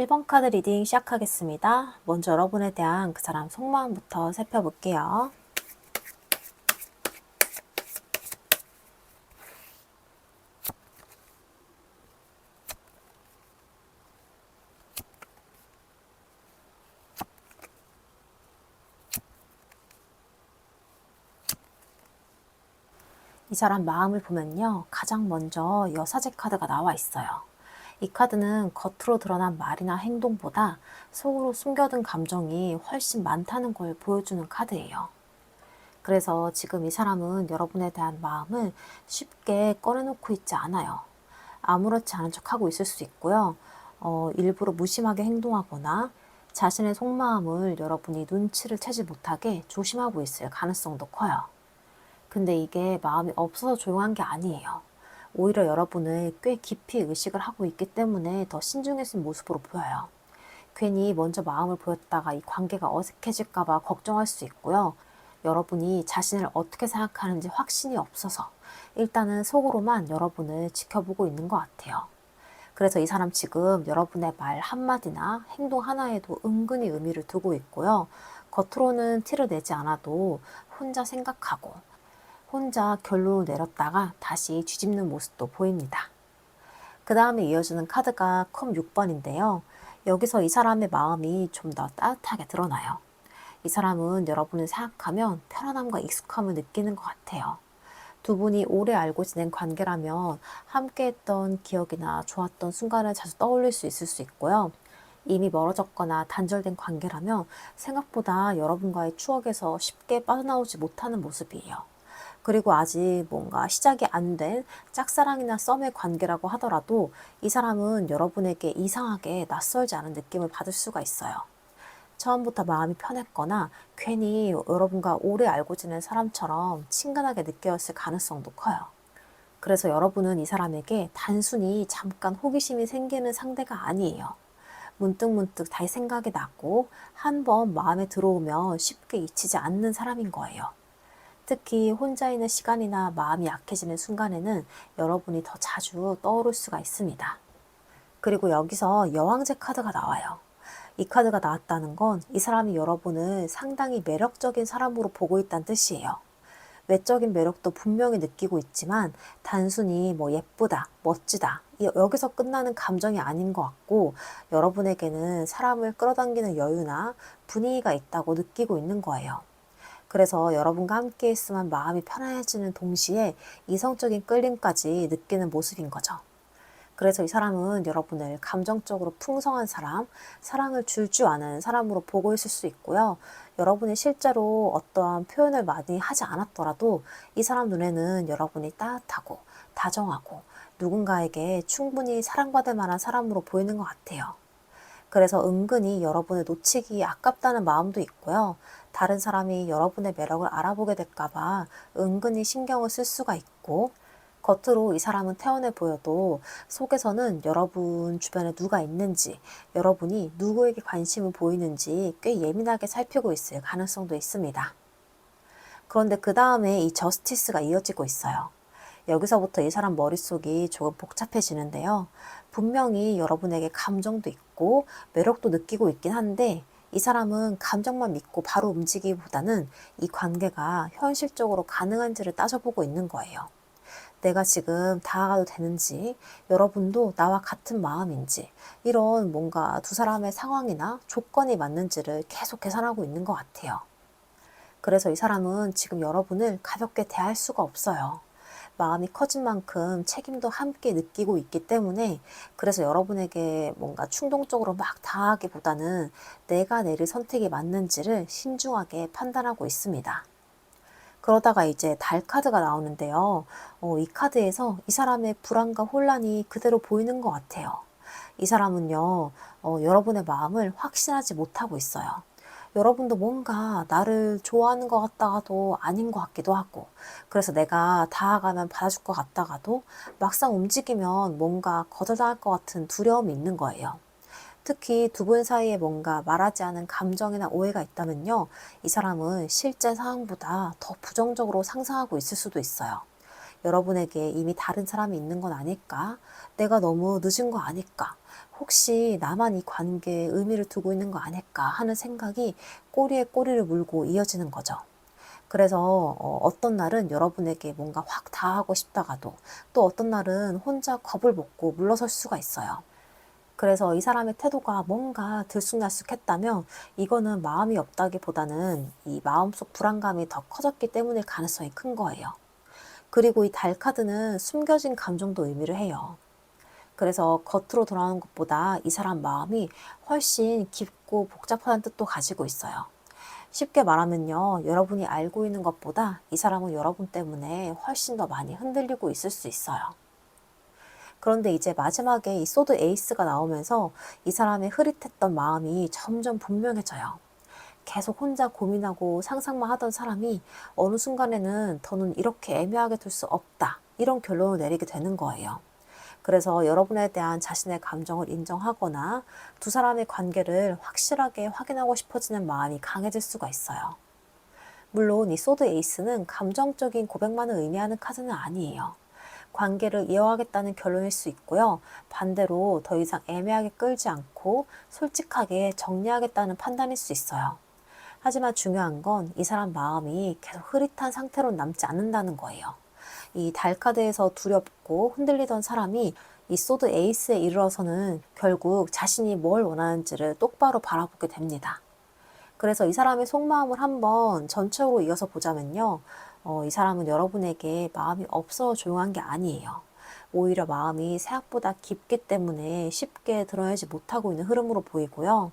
1번 카드 리딩 시작하겠습니다. 먼저 여러분에 대한 그 사람 속마음부터 살펴볼게요. 이 사람 마음을 보면요. 가장 먼저 여사제 카드가 나와 있어요. 이 카드는 겉으로 드러난 말이나 행동보다 속으로 숨겨둔 감정이 훨씬 많다는 걸 보여주는 카드예요. 그래서 지금 이 사람은 여러분에 대한 마음을 쉽게 꺼내놓고 있지 않아요. 아무렇지 않은 척하고 있을 수 있고요. 일부러 무심하게 행동하거나 자신의 속마음을 여러분이 눈치를 채지 못하게 조심하고 있을 가능성도 커요. 근데 이게 마음이 없어서 조용한 게 아니에요. 오히려 여러분을 꽤 깊이 의식을 하고 있기 때문에 더 신중해진 모습으로 보여요. 괜히 먼저 마음을 보였다가 이 관계가 어색해질까봐 걱정할 수 있고요. 여러분이 자신을 어떻게 생각하는지 확신이 없어서 일단은 속으로만 여러분을 지켜보고 있는 것 같아요. 그래서 이 사람 지금 여러분의 말 한마디나 행동 하나에도 은근히 의미를 두고 있고요. 겉으로는 티를 내지 않아도 혼자 생각하고 혼자 결론을 내렸다가 다시 뒤집는 모습도 보입니다. 그 다음에 이어지는 카드가 컵 6번인데요. 여기서 이 사람의 마음이 좀 더 따뜻하게 드러나요. 이 사람은 여러분을 생각하면 편안함과 익숙함을 느끼는 것 같아요. 두 분이 오래 알고 지낸 관계라면 함께했던 기억이나 좋았던 순간을 자주 떠올릴 수 있을 수 있고요. 이미 멀어졌거나 단절된 관계라면 생각보다 여러분과의 추억에서 쉽게 빠져나오지 못하는 모습이에요. 그리고 아직 뭔가 시작이 안 된 짝사랑이나 썸의 관계라고 하더라도 이 사람은 여러분에게 이상하게 낯설지 않은 느낌을 받을 수가 있어요. 처음부터 마음이 편했거나 괜히 여러분과 오래 알고 지낸 사람처럼 친근하게 느껴졌을 가능성도 커요. 그래서 여러분은 이 사람에게 단순히 잠깐 호기심이 생기는 상대가 아니에요. 문득문득 다시 생각이 나고 한번 마음에 들어오면 쉽게 잊히지 않는 사람인 거예요. 특히 혼자 있는 시간이나 마음이 약해지는 순간에는 여러분이 더 자주 떠오를 수가 있습니다. 그리고 여기서 여왕제 카드가 나와요. 이 카드가 나왔다는 건 이 사람이 여러분을 상당히 매력적인 사람으로 보고 있다는 뜻이에요. 외적인 매력도 분명히 느끼고 있지만 단순히 뭐 예쁘다, 멋지다 여기서 끝나는 감정이 아닌 것 같고 여러분에게는 사람을 끌어당기는 여유나 분위기가 있다고 느끼고 있는 거예요. 그래서 여러분과 함께 있으면 마음이 편안해지는 동시에 이성적인 끌림까지 느끼는 모습인 거죠. 그래서 이 사람은 여러분을 감정적으로 풍성한 사람, 사랑을 줄 줄 아는 사람으로 보고 있을 수 있고요. 여러분이 실제로 어떠한 표현을 많이 하지 않았더라도 이 사람 눈에는 여러분이 따뜻하고 다정하고 누군가에게 충분히 사랑받을 만한 사람으로 보이는 것 같아요. 그래서 은근히 여러분을 놓치기 아깝다는 마음도 있고요. 다른 사람이 여러분의 매력을 알아보게 될까봐 은근히 신경을 쓸 수가 있고 겉으로 이 사람은 태연해 보여도 속에서는 여러분 주변에 누가 있는지, 여러분이 누구에게 관심을 보이는지 꽤 예민하게 살피고 있을 가능성도 있습니다. 그런데 그 다음에 이 저스티스가 이어지고 있어요. 여기서부터 이 사람 머릿속이 조금 복잡해지는데요. 분명히 여러분에게 감정도 있고 매력도 느끼고 있긴 한데 이 사람은 감정만 믿고 바로 움직이기보다는 이 관계가 현실적으로 가능한지를 따져보고 있는 거예요. 내가 지금 다가가도 되는지, 여러분도 나와 같은 마음인지, 이런 뭔가 두 사람의 상황이나 조건이 맞는지를 계속 계산하고 있는 것 같아요. 그래서 이 사람은 지금 여러분을 가볍게 대할 수가 없어요. 마음이 커진 만큼 책임도 함께 느끼고 있기 때문에 그래서 여러분에게 뭔가 충동적으로 막 다하기보다는 내가 내릴 선택이 맞는지를 신중하게 판단하고 있습니다. 그러다가 이제 달 카드가 나오는데요. 이 카드에서 이 사람의 불안과 혼란이 그대로 보이는 것 같아요. 이 사람은요, 여러분의 마음을 확신하지 못하고 있어요. 여러분도 뭔가 나를 좋아하는 것 같다가도 아닌 것 같기도 하고, 그래서 내가 다가가면 받아줄 것 같다가도 막상 움직이면 뭔가 거절당할 것 같은 두려움이 있는 거예요. 특히 두 분 사이에 뭔가 말하지 않은 감정이나 오해가 있다면요. 이 사람은 실제 상황보다 더 부정적으로 상상하고 있을 수도 있어요. 여러분에게 이미 다른 사람이 있는 건 아닐까? 내가 너무 늦은 거 아닐까? 혹시 나만 이 관계에 의미를 두고 있는 거 아닐까 하는 생각이 꼬리에 꼬리를 물고 이어지는 거죠. 그래서 어떤 날은 여러분에게 뭔가 확 다하고 싶다가도 또 어떤 날은 혼자 겁을 먹고 물러설 수가 있어요. 그래서 이 사람의 태도가 뭔가 들쑥날쑥했다면 이거는 마음이 없다기보다는 이 마음속 불안감이 더 커졌기 때문일 가능성이 큰 거예요. 그리고 이 달 카드는 숨겨진 감정도 의미를 해요. 그래서 겉으로 드러나는 것보다 이 사람 마음이 훨씬 깊고 복잡한 뜻도 가지고 있어요. 쉽게 말하면요, 여러분이 알고 있는 것보다 이 사람은 여러분 때문에 훨씬 더 많이 흔들리고 있을 수 있어요. 그런데 이제 마지막에 이 소드 에이스가 나오면서 이 사람의 흐릿했던 마음이 점점 분명해져요. 계속 혼자 고민하고 상상만 하던 사람이 어느 순간에는 더는 이렇게 애매하게 둘 수 없다, 이런 결론을 내리게 되는 거예요. 그래서 여러분에 대한 자신의 감정을 인정하거나 두 사람의 관계를 확실하게 확인하고 싶어지는 마음이 강해질 수가 있어요. 물론 이 소드 에이스는 감정적인 고백만을 의미하는 카드는 아니에요. 관계를 이어가겠다는 결론일 수 있고요. 반대로 더 이상 애매하게 끌지 않고 솔직하게 정리하겠다는 판단일 수 있어요. 하지만 중요한 건 이 사람 마음이 계속 흐릿한 상태로 남지 않는다는 거예요. 이 달카드에서 두렵고 흔들리던 사람이 이 소드 에이스에 이르러서는 결국 자신이 뭘 원하는지를 똑바로 바라보게 됩니다. 그래서 이 사람의 속마음을 한번 전체적으로 이어서 보자면요. 이 사람은 여러분에게 마음이 없어 조용한 게 아니에요. 오히려 마음이 생각보다 깊기 때문에 쉽게 드러내지 못하고 있는 흐름으로 보이고요.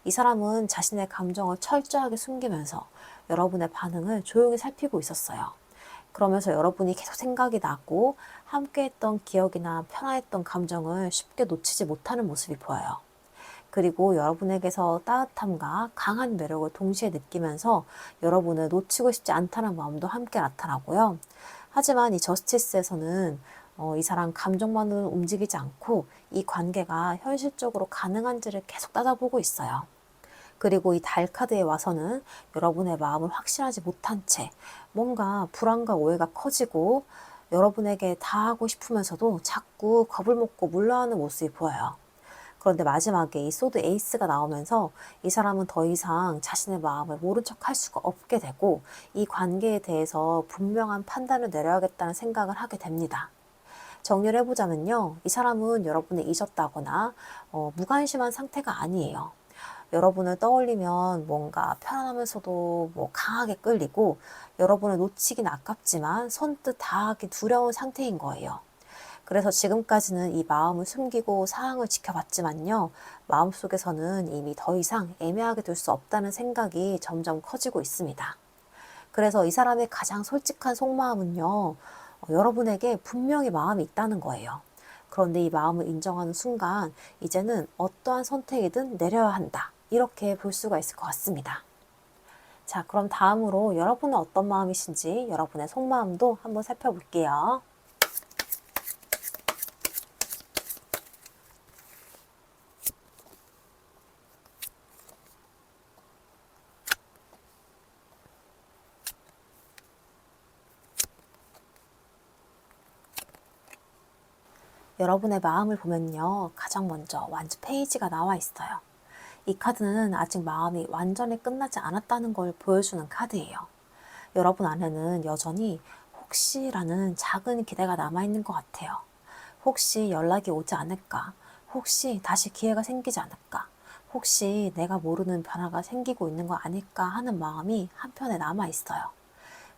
이 사람은 자신의 감정을 철저하게 숨기면서 여러분의 반응을 조용히 살피고 있었어요. 그러면서 여러분이 계속 생각이 나고 함께했던 기억이나 편안했던 감정을 쉽게 놓치지 못하는 모습이 보여요. 그리고 여러분에게서 따뜻함과 강한 매력을 동시에 느끼면서 여러분을 놓치고 싶지 않다는 마음도 함께 나타나고요. 하지만 이 저스티스에서는 이 사람 감정만으로는 움직이지 않고 이 관계가 현실적으로 가능한지를 계속 따져보고 있어요. 그리고 이 달 카드에 와서는 여러분의 마음을 확신하지 못한 채 뭔가 불안과 오해가 커지고 여러분에게 다 하고 싶으면서도 자꾸 겁을 먹고 물러가는 모습이 보여요. 그런데 마지막에 이 소드 에이스가 나오면서 이 사람은 더 이상 자신의 마음을 모른 척 할 수가 없게 되고 이 관계에 대해서 분명한 판단을 내려야겠다는 생각을 하게 됩니다. 정리를 해보자면요. 이 사람은 여러분을 잊었다거나 무관심한 상태가 아니에요. 여러분을 떠올리면 뭔가 편안하면서도 강하게 끌리고 여러분을 놓치긴 아깝지만 선뜻 다하기 두려운 상태인 거예요. 그래서 지금까지는 이 마음을 숨기고 상황을 지켜봤지만요. 마음속에서는 이미 더 이상 애매하게 둘 수 없다는 생각이 점점 커지고 있습니다. 그래서 이 사람의 가장 솔직한 속마음은요. 여러분에게 분명히 마음이 있다는 거예요. 그런데 이 마음을 인정하는 순간 이제는 어떠한 선택이든 내려야 한다. 이렇게 볼 수가 있을 것 같습니다. 자, 그럼 다음으로 여러분은 어떤 마음이신지 여러분의 속마음도 한번 살펴볼게요. 여러분의 마음을 보면요. 가장 먼저 완즈 페이지가 나와 있어요. 이 카드는 아직 마음이 완전히 끝나지 않았다는 걸 보여주는 카드예요. 여러분 안에는 여전히 혹시라는 작은 기대가 남아있는 것 같아요. 혹시 연락이 오지 않을까? 혹시 다시 기회가 생기지 않을까? 혹시 내가 모르는 변화가 생기고 있는 거 아닐까 하는 마음이 한편에 남아있어요.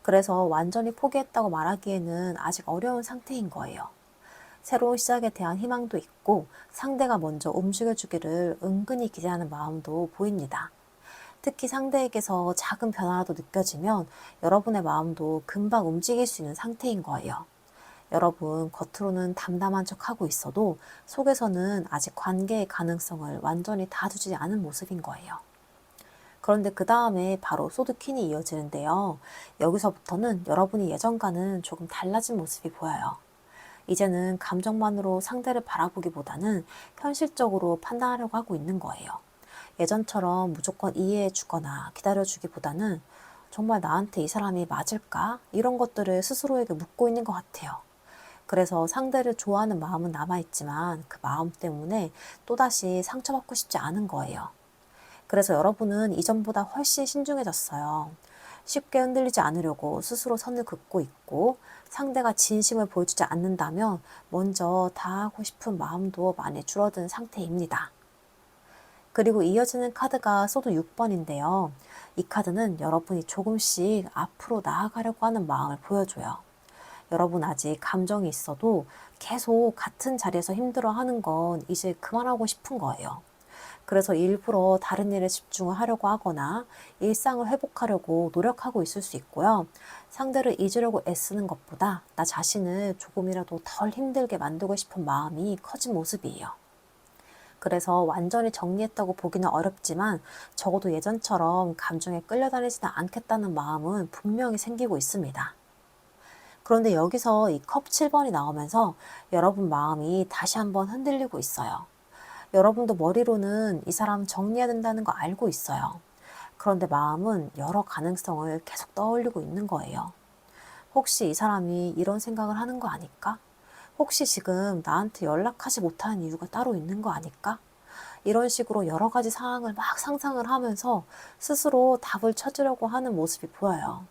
그래서 완전히 포기했다고 말하기에는 아직 어려운 상태인 거예요. 새로운 시작에 대한 희망도 있고 상대가 먼저 움직여주기를 은근히 기대하는 마음도 보입니다. 특히 상대에게서 작은 변화라도 느껴지면 여러분의 마음도 금방 움직일 수 있는 상태인 거예요. 여러분, 겉으로는 담담한 척 하고 있어도 속에서는 아직 관계의 가능성을 완전히 닫아두지 않은 모습인 거예요. 그런데 그 다음에 바로 소드퀸이 이어지는데요. 여기서부터는 여러분이 예전과는 조금 달라진 모습이 보여요. 이제는 감정만으로 상대를 바라보기보다는 현실적으로 판단하려고 하고 있는 거예요. 예전처럼 무조건 이해해 주거나 기다려 주기보다는 정말 나한테 이 사람이 맞을까? 이런 것들을 스스로에게 묻고 있는 것 같아요. 그래서 상대를 좋아하는 마음은 남아있지만 그 마음 때문에 또다시 상처받고 싶지 않은 거예요. 그래서 여러분은 이전보다 훨씬 신중해졌어요. 쉽게 흔들리지 않으려고 스스로 선을 긋고 있고, 상대가 진심을 보여주지 않는다면 먼저 다하고 싶은 마음도 많이 줄어든 상태입니다. 그리고 이어지는 카드가 소드 6번인데요. 이 카드는 여러분이 조금씩 앞으로 나아가려고 하는 마음을 보여줘요. 여러분 아직 감정이 있어도 계속 같은 자리에서 힘들어하는 건 이제 그만하고 싶은 거예요. 그래서 일부러 다른 일에 집중을 하려고 하거나 일상을 회복하려고 노력하고 있을 수 있고요. 상대를 잊으려고 애쓰는 것보다 나 자신을 조금이라도 덜 힘들게 만들고 싶은 마음이 커진 모습이에요. 그래서 완전히 정리했다고 보기는 어렵지만 적어도 예전처럼 감정에 끌려다니지는 않겠다는 마음은 분명히 생기고 있습니다. 그런데 여기서 이 컵 7번이 나오면서 여러분 마음이 다시 한번 흔들리고 있어요. 여러분도 머리로는 이 사람 정리해야 된다는 거 알고 있어요. 그런데 마음은 여러 가능성을 계속 떠올리고 있는 거예요. 혹시 이 사람이 이런 생각을 하는 거 아닐까? 혹시 지금 나한테 연락하지 못하는 이유가 따로 있는 거 아닐까? 이런 식으로 여러 가지 상황을 막 상상을 하면서 스스로 답을 찾으려고 하는 모습이 보여요.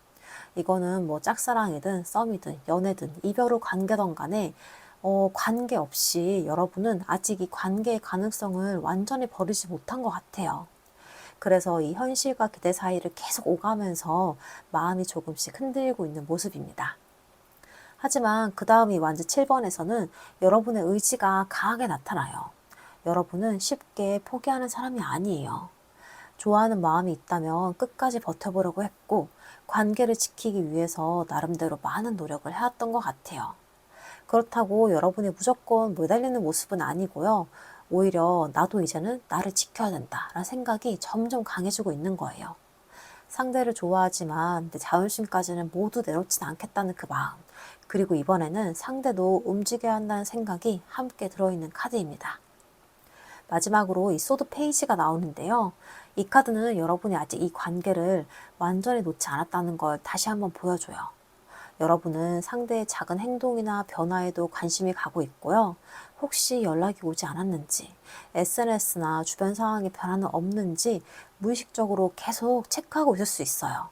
이거는 뭐 짝사랑이든 썸이든 연애든 이별 후 관계든 간에 관계없이 여러분은 아직 이 관계의 가능성을 완전히 버리지 못한 것 같아요. 그래서 이 현실과 기대 사이를 계속 오가면서 마음이 조금씩 흔들리고 있는 모습입니다. 하지만 그 다음 이 완즈 7번에서는 여러분의 의지가 강하게 나타나요. 여러분은 쉽게 포기하는 사람이 아니에요. 좋아하는 마음이 있다면 끝까지 버텨보려고 했고 관계를 지키기 위해서 나름대로 많은 노력을 해왔던 것 같아요. 그렇다고 여러분이 무조건 매달리는 모습은 아니고요. 오히려 나도 이제는 나를 지켜야 된다라는 생각이 점점 강해지고 있는 거예요. 상대를 좋아하지만 내 자존심까지는 모두 내놓지는 않겠다는 그 마음. 그리고 이번에는 상대도 움직여야 한다는 생각이 함께 들어있는 카드입니다. 마지막으로 이 소드 페이지가 나오는데요. 이 카드는 여러분이 아직 이 관계를 완전히 놓지 않았다는 걸 다시 한번 보여줘요. 여러분은 상대의 작은 행동이나 변화에도 관심이 가고 있고요. 혹시 연락이 오지 않았는지, SNS나 주변 상황에 변화는 없는지 무의식적으로 계속 체크하고 있을 수 있어요.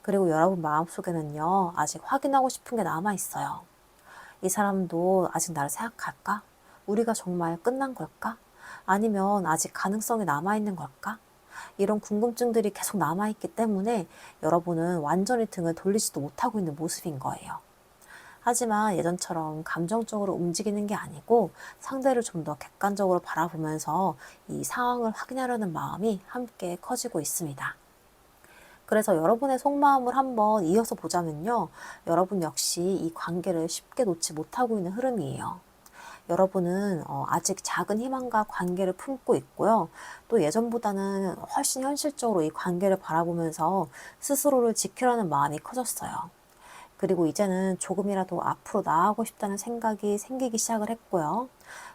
그리고 여러분 마음속에는요, 아직 확인하고 싶은 게 남아 있어요. 이 사람도 아직 나를 생각할까? 우리가 정말 끝난 걸까? 아니면 아직 가능성이 남아있는 걸까? 이런 궁금증들이 계속 남아있기 때문에 여러분은 완전히 등을 돌리지도 못하고 있는 모습인 거예요. 하지만 예전처럼 감정적으로 움직이는 게 아니고 상대를 좀 더 객관적으로 바라보면서 이 상황을 확인하려는 마음이 함께 커지고 있습니다. 그래서 여러분의 속마음을 한번 이어서 보자면요. 여러분 역시 이 관계를 쉽게 놓지 못하고 있는 흐름이에요. 여러분은 아직 작은 희망과 관계를 품고 있고요. 또 예전보다는 훨씬 현실적으로 이 관계를 바라보면서 스스로를 지키려는 마음이 커졌어요. 그리고 이제는 조금이라도 앞으로 나아가고 싶다는 생각이 생기기 시작을 했고요.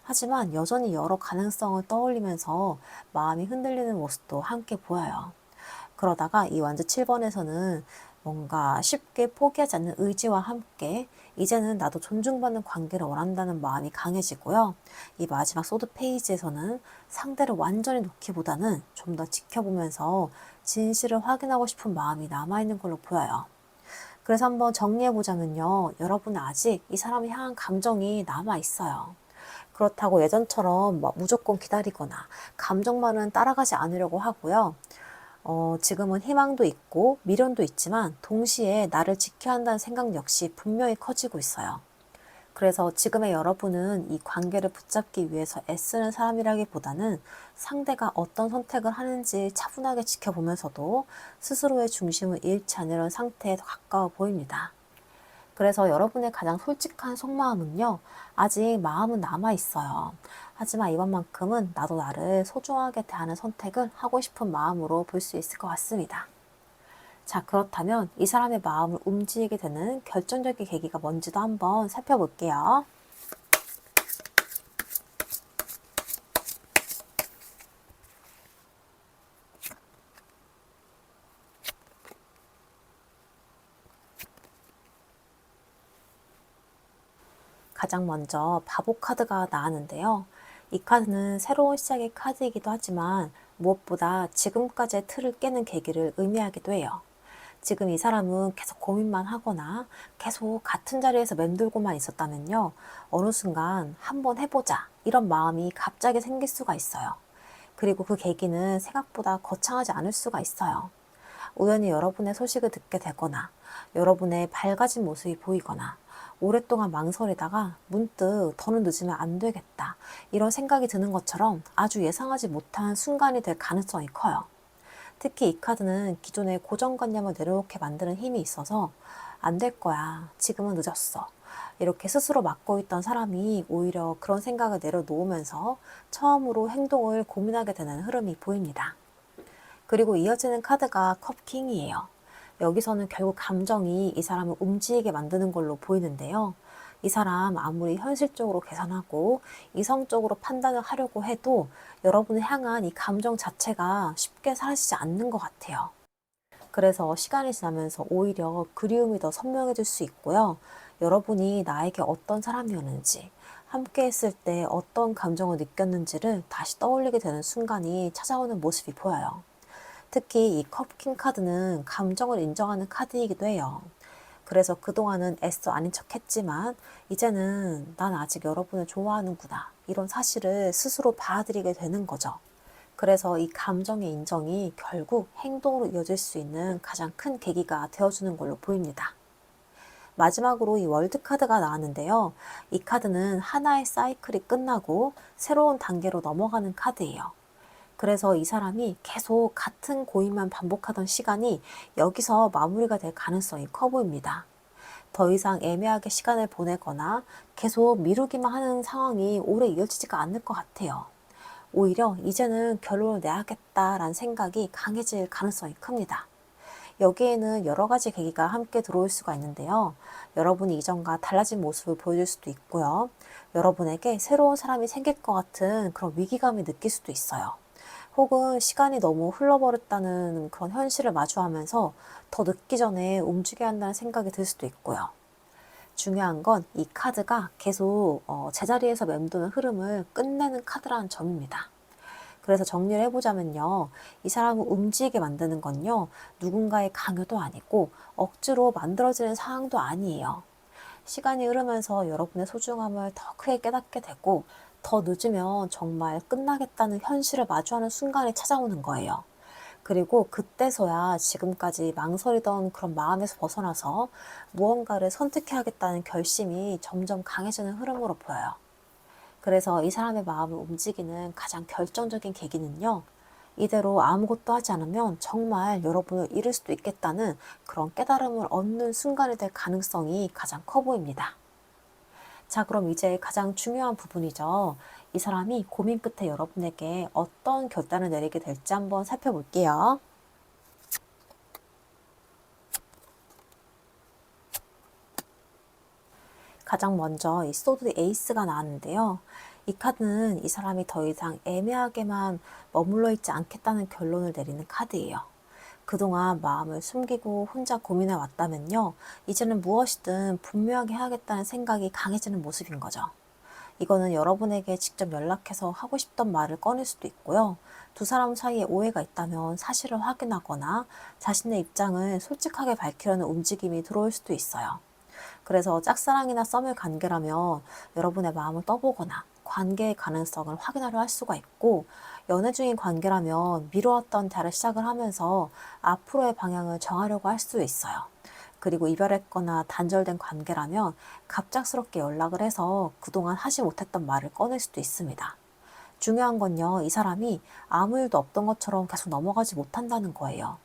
하지만 여전히 여러 가능성을 떠올리면서 마음이 흔들리는 모습도 함께 보여요. 그러다가 이 완즈 7번에서는 뭔가 쉽게 포기하지 않는 의지와 함께 이제는 나도 존중받는 관계를 원한다는 마음이 강해지고요. 이 마지막 소드 페이지에서는 상대를 완전히 놓기보다는 좀 더 지켜보면서 진실을 확인하고 싶은 마음이 남아있는 걸로 보여요. 그래서 한번 정리해보자면요. 여러분은 아직 이 사람을 향한 감정이 남아있어요. 그렇다고 예전처럼 무조건 기다리거나 감정만은 따라가지 않으려고 하고요. 지금은 희망도 있고 미련도 있지만 동시에 나를 지켜야 한다는 생각 역시 분명히 커지고 있어요. 그래서 지금의 여러분은 이 관계를 붙잡기 위해서 애쓰는 사람이라기보다는 상대가 어떤 선택을 하는지 차분하게 지켜보면서도 스스로의 중심을 잃지 않으려는 상태에 더 가까워 보입니다. 그래서 여러분의 가장 솔직한 속마음은요, 아직 마음은 남아있어요. 하지만 이번만큼은 나도 나를 소중하게 대하는 선택을 하고 싶은 마음으로 볼 수 있을 것 같습니다. 자, 그렇다면 이 사람의 마음을 움직이게 되는 결정적인 계기가 뭔지도 한번 살펴볼게요. 가장 먼저 바보 카드가 나왔는데요. 이 카드는 새로운 시작의 카드이기도 하지만 무엇보다 지금까지의 틀을 깨는 계기를 의미하기도 해요. 지금 이 사람은 계속 고민만 하거나 계속 같은 자리에서 맴돌고만 있었다면요. 어느 순간 한번 해보자 이런 마음이 갑자기 생길 수가 있어요. 그리고 그 계기는 생각보다 거창하지 않을 수가 있어요. 우연히 여러분의 소식을 듣게 되거나 여러분의 밝아진 모습이 보이거나 오랫동안 망설이다가 문득 더는 늦으면 안 되겠다 이런 생각이 드는 것처럼 아주 예상하지 못한 순간이 될 가능성이 커요. 특히 이 카드는 기존의 고정관념을 내려놓게 만드는 힘이 있어서 안 될 거야. 지금은 늦었어. 이렇게 스스로 막고 있던 사람이 오히려 그런 생각을 내려놓으면서 처음으로 행동을 고민하게 되는 흐름이 보입니다. 그리고 이어지는 카드가 컵킹이에요. 여기서는 결국 감정이 이 사람을 움직이게 만드는 걸로 보이는데요. 이 사람 아무리 현실적으로 계산하고 이성적으로 판단을 하려고 해도 여러분을 향한 이 감정 자체가 쉽게 사라지지 않는 것 같아요. 그래서 시간이 지나면서 오히려 그리움이 더 선명해질 수 있고요. 여러분이 나에게 어떤 사람이었는지, 함께 했을 때 어떤 감정을 느꼈는지를 다시 떠올리게 되는 순간이 찾아오는 모습이 보여요. 특히 이 컵킹 카드는 감정을 인정하는 카드이기도 해요. 그래서 그동안은 애써 아닌 척 했지만 이제는 난 아직 여러분을 좋아하는구나 이런 사실을 스스로 받아들이게 되는 거죠. 그래서 이 감정의 인정이 결국 행동으로 이어질 수 있는 가장 큰 계기가 되어주는 걸로 보입니다. 마지막으로 이 월드 카드가 나왔는데요. 이 카드는 하나의 사이클이 끝나고 새로운 단계로 넘어가는 카드예요. 그래서 이 사람이 계속 같은 고민만 반복하던 시간이 여기서 마무리가 될 가능성이 커 보입니다. 더 이상 애매하게 시간을 보내거나 계속 미루기만 하는 상황이 오래 이어지지가 않을 것 같아요. 오히려 이제는 결론을 내야겠다라는 생각이 강해질 가능성이 큽니다. 여기에는 여러 가지 계기가 함께 들어올 수가 있는데요. 여러분이 이전과 달라진 모습을 보여줄 수도 있고요. 여러분에게 새로운 사람이 생길 것 같은 그런 위기감을 느낄 수도 있어요. 혹은 시간이 너무 흘러버렸다는 그런 현실을 마주하면서 더 늦기 전에 움직여야 한다는 생각이 들 수도 있고요. 중요한 건 이 카드가 계속 제자리에서 맴도는 흐름을 끝내는 카드라는 점입니다. 그래서 정리를 해보자면요. 이 사람을 움직이게 만드는 건요. 누군가의 강요도 아니고 억지로 만들어지는 상황도 아니에요. 시간이 흐르면서 여러분의 소중함을 더 크게 깨닫게 되고 더 늦으면 정말 끝나겠다는 현실을 마주하는 순간이 찾아오는 거예요. 그리고 그때서야 지금까지 망설이던 그런 마음에서 벗어나서 무언가를 선택해야겠다는 결심이 점점 강해지는 흐름으로 보여요. 그래서 이 사람의 마음을 움직이는 가장 결정적인 계기는요. 이대로 아무것도 하지 않으면 정말 여러분을 잃을 수도 있겠다는 그런 깨달음을 얻는 순간이 될 가능성이 가장 커 보입니다. 자, 그럼 이제 가장 중요한 부분이죠. 이 사람이 고민 끝에 여러분에게 어떤 결단을 내리게 될지 한번 살펴볼게요. 가장 먼저 이 소드 에이스가 나왔는데요. 이 카드는 이 사람이 더 이상 애매하게만 머물러 있지 않겠다는 결론을 내리는 카드예요. 그동안 마음을 숨기고 혼자 고민해 왔다면요. 이제는 무엇이든 분명하게 해야겠다는 생각이 강해지는 모습인 거죠. 이거는 여러분에게 직접 연락해서 하고 싶던 말을 꺼낼 수도 있고요. 두 사람 사이에 오해가 있다면 사실을 확인하거나 자신의 입장을 솔직하게 밝히려는 움직임이 들어올 수도 있어요. 그래서 짝사랑이나 썸의 관계라면 여러분의 마음을 떠보거나 관계의 가능성을 확인하려 할 수가 있고, 연애 중인 관계라면 미루었던 대화를 시작을 하면서 앞으로의 방향을 정하려고 할 수 있어요. 그리고 이별했거나 단절된 관계라면 갑작스럽게 연락을 해서 그동안 하지 못했던 말을 꺼낼 수도 있습니다. 중요한 건요, 이 사람이 아무 일도 없던 것처럼 계속 넘어가지 못한다는 거예요.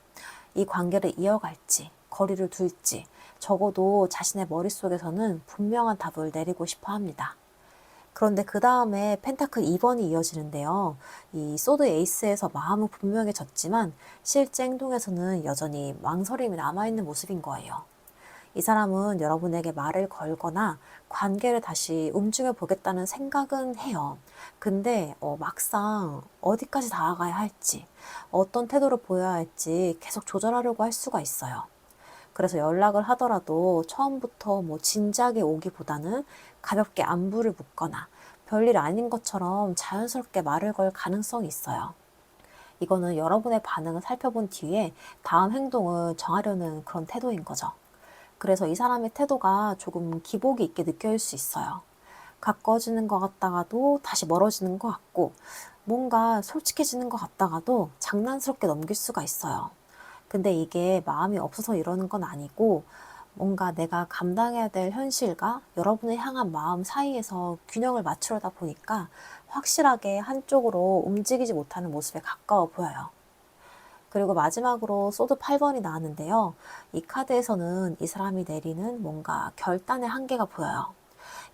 이 관계를 이어갈지, 거리를 둘지, 적어도 자신의 머릿속에서는 분명한 답을 내리고 싶어 합니다. 그런데 그 다음에 펜타클 2번이 이어지는데요. 이 소드 에이스에서 마음은 분명해졌지만 실제 행동에서는 여전히 망설임이 남아있는 모습인 거예요. 이 사람은 여러분에게 말을 걸거나 관계를 다시 움직여 보겠다는 생각은 해요. 근데 막상 어디까지 다가가야 할지, 어떤 태도를 보여야 할지 계속 조절하려고 할 수가 있어요. 그래서 연락을 하더라도 처음부터 진지하게 오기보다는 가볍게 안부를 묻거나 별일 아닌 것처럼 자연스럽게 말을 걸 가능성이 있어요. 이거는 여러분의 반응을 살펴본 뒤에 다음 행동을 정하려는 그런 태도인 거죠. 그래서 이 사람의 태도가 조금 기복이 있게 느껴질 수 있어요. 가까워지는 것 같다가도 다시 멀어지는 것 같고, 뭔가 솔직해지는 것 같다가도 장난스럽게 넘길 수가 있어요. 근데 이게 마음이 없어서 이러는 건 아니고, 뭔가 내가 감당해야 될 현실과 여러분을 향한 마음 사이에서 균형을 맞추려다 보니까 확실하게 한쪽으로 움직이지 못하는 모습에 가까워 보여요. 그리고 마지막으로 소드 8번이 나왔는데요. 이 카드에서는 이 사람이 내리는 뭔가 결단의 한계가 보여요.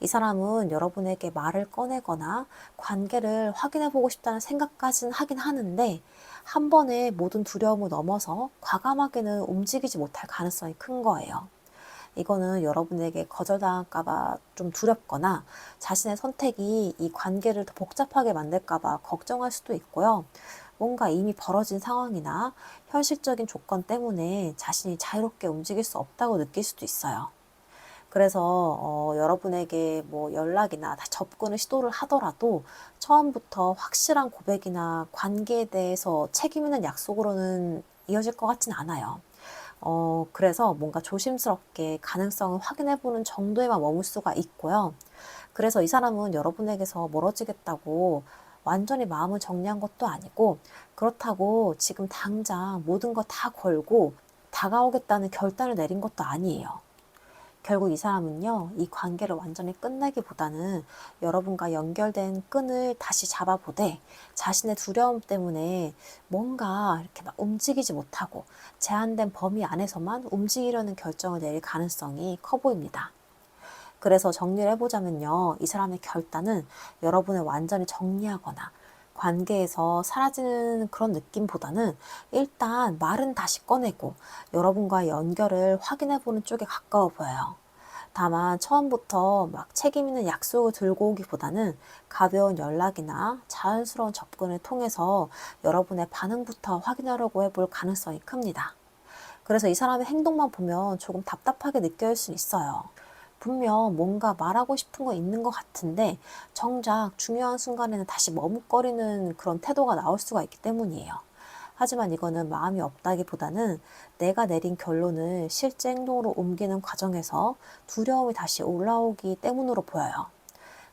이 사람은 여러분에게 말을 꺼내거나 관계를 확인해보고 싶다는 생각까지는 하긴 하는데 한 번에 모든 두려움을 넘어서 과감하게는 움직이지 못할 가능성이 큰 거예요. 이거는 여러분에게 거절당할까봐 좀 두렵거나 자신의 선택이 이 관계를 더 복잡하게 만들까봐 걱정할 수도 있고요. 뭔가 이미 벌어진 상황이나 현실적인 조건 때문에 자신이 자유롭게 움직일 수 없다고 느낄 수도 있어요. 그래서 여러분에게 뭐 연락이나 접근을 시도를 하더라도 처음부터 확실한 고백이나 관계에 대해서 책임 있는 약속으로는 이어질 것 같진 않아요. 그래서 뭔가 조심스럽게 가능성을 확인해 보는 정도에만 머물 수가 있고요. 그래서 이 사람은 여러분에게서 멀어지겠다고 완전히 마음을 정리한 것도 아니고, 그렇다고 지금 당장 모든 거 다 걸고 다가오겠다는 결단을 내린 것도 아니에요. 결국 이 사람은요, 이 관계를 완전히 끝내기보다는 여러분과 연결된 끈을 다시 잡아보되 자신의 두려움 때문에 뭔가 이렇게 막 움직이지 못하고 제한된 범위 안에서만 움직이려는 결정을 내릴 가능성이 커 보입니다. 그래서 정리를 해보자면요, 이 사람의 결단은 여러분을 완전히 정리하거나 관계에서 사라지는 그런 느낌보다는 일단 말은 다시 꺼내고 여러분과의 연결을 확인해보는 쪽에 가까워 보여요. 다만 처음부터 막 책임 있는 약속을 들고 오기보다는 가벼운 연락이나 자연스러운 접근을 통해서 여러분의 반응부터 확인하려고 해볼 가능성이 큽니다. 그래서 이 사람의 행동만 보면 조금 답답하게 느껴질 수 있어요. 분명 뭔가 말하고 싶은 거 있는 것 같은데 정작 중요한 순간에는 다시 머뭇거리는 그런 태도가 나올 수가 있기 때문이에요. 하지만 이거는 마음이 없다기보다는 내가 내린 결론을 실제 행동으로 옮기는 과정에서 두려움이 다시 올라오기 때문으로 보여요.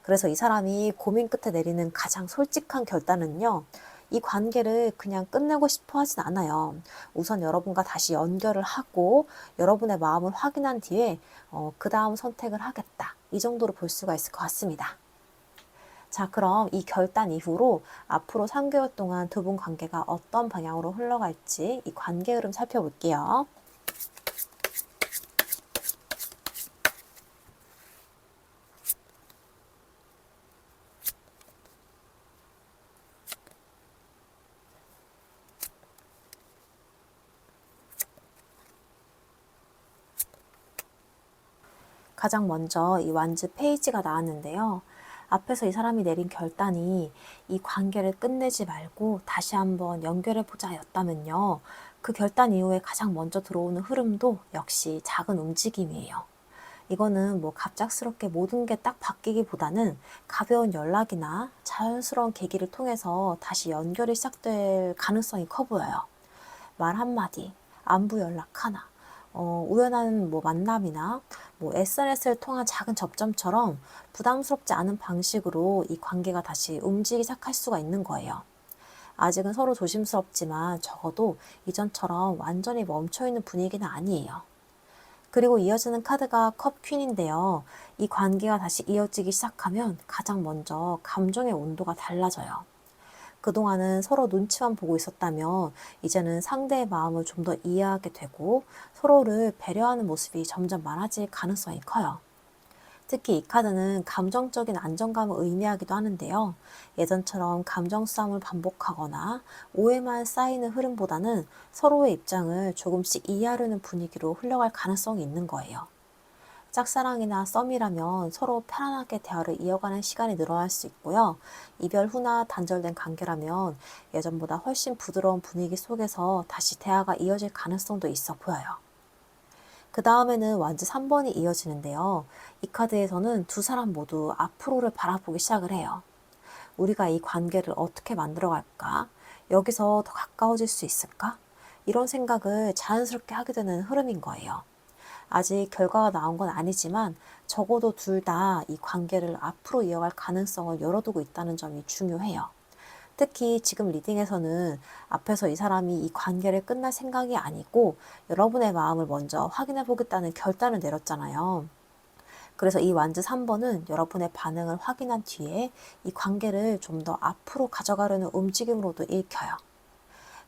그래서 이 사람이 고민 끝에 내리는 가장 솔직한 결단은요, 이 관계를 그냥 끝내고 싶어 하진 않아요. 우선 여러분과 다시 연결을 하고 여러분의 마음을 확인한 뒤에 그 다음 선택을 하겠다. 이 정도로 볼 수가 있을 것 같습니다. 자, 그럼 이 결단 이후로 앞으로 3개월 동안 두 분 관계가 어떤 방향으로 흘러갈지 이 관계 흐름 살펴볼게요. 가장 먼저 이 완즈 페이지가 나왔는데요. 앞에서 이 사람이 내린 결단이 이 관계를 끝내지 말고 다시 한번 연결해보자 였다면요. 그 결단 이후에 가장 먼저 들어오는 흐름도 역시 작은 움직임이에요. 이거는 뭐 갑작스럽게 모든 게 딱 바뀌기보다는 가벼운 연락이나 자연스러운 계기를 통해서 다시 연결이 시작될 가능성이 커 보여요. 말 한마디, 안부 연락 하나, 우연한 뭐 만남이나 뭐 SNS를 통한 작은 접점처럼 부담스럽지 않은 방식으로 이 관계가 다시 움직이기 시작할 수가 있는 거예요. 아직은 서로 조심스럽지만 적어도 이전처럼 완전히 멈춰있는 분위기는 아니에요. 그리고 이어지는 카드가 컵 퀸인데요. 이 관계가 다시 이어지기 시작하면 가장 먼저 감정의 온도가 달라져요. 그동안은 서로 눈치만 보고 있었다면 이제는 상대의 마음을 좀 더 이해하게 되고 서로를 배려하는 모습이 점점 많아질 가능성이 커요. 특히 이 카드는 감정적인 안정감을 의미하기도 하는데요. 예전처럼 감정 싸움을 반복하거나 오해만 쌓이는 흐름보다는 서로의 입장을 조금씩 이해하려는 분위기로 흘러갈 가능성이 있는 거예요. 짝사랑이나 썸이라면 서로 편안하게 대화를 이어가는 시간이 늘어날 수 있고요. 이별 후나 단절된 관계라면 예전보다 훨씬 부드러운 분위기 속에서 다시 대화가 이어질 가능성도 있어 보여요. 그 다음에는 완즈 3번이 이어지는데요. 이 카드에서는 두 사람 모두 앞으로를 바라보기 시작을 해요. 우리가 이 관계를 어떻게 만들어갈까? 여기서 더 가까워질 수 있을까? 이런 생각을 자연스럽게 하게 되는 흐름인 거예요. 아직 결과가 나온 건 아니지만 적어도 둘 다 이 관계를 앞으로 이어갈 가능성을 열어두고 있다는 점이 중요해요. 특히 지금 리딩에서는 앞에서 이 사람이 이 관계를 끝날 생각이 아니고 여러분의 마음을 먼저 확인해 보겠다는 결단을 내렸잖아요. 그래서 이 완즈 3번은 여러분의 반응을 확인한 뒤에 이 관계를 좀 더 앞으로 가져가려는 움직임으로도 읽혀요.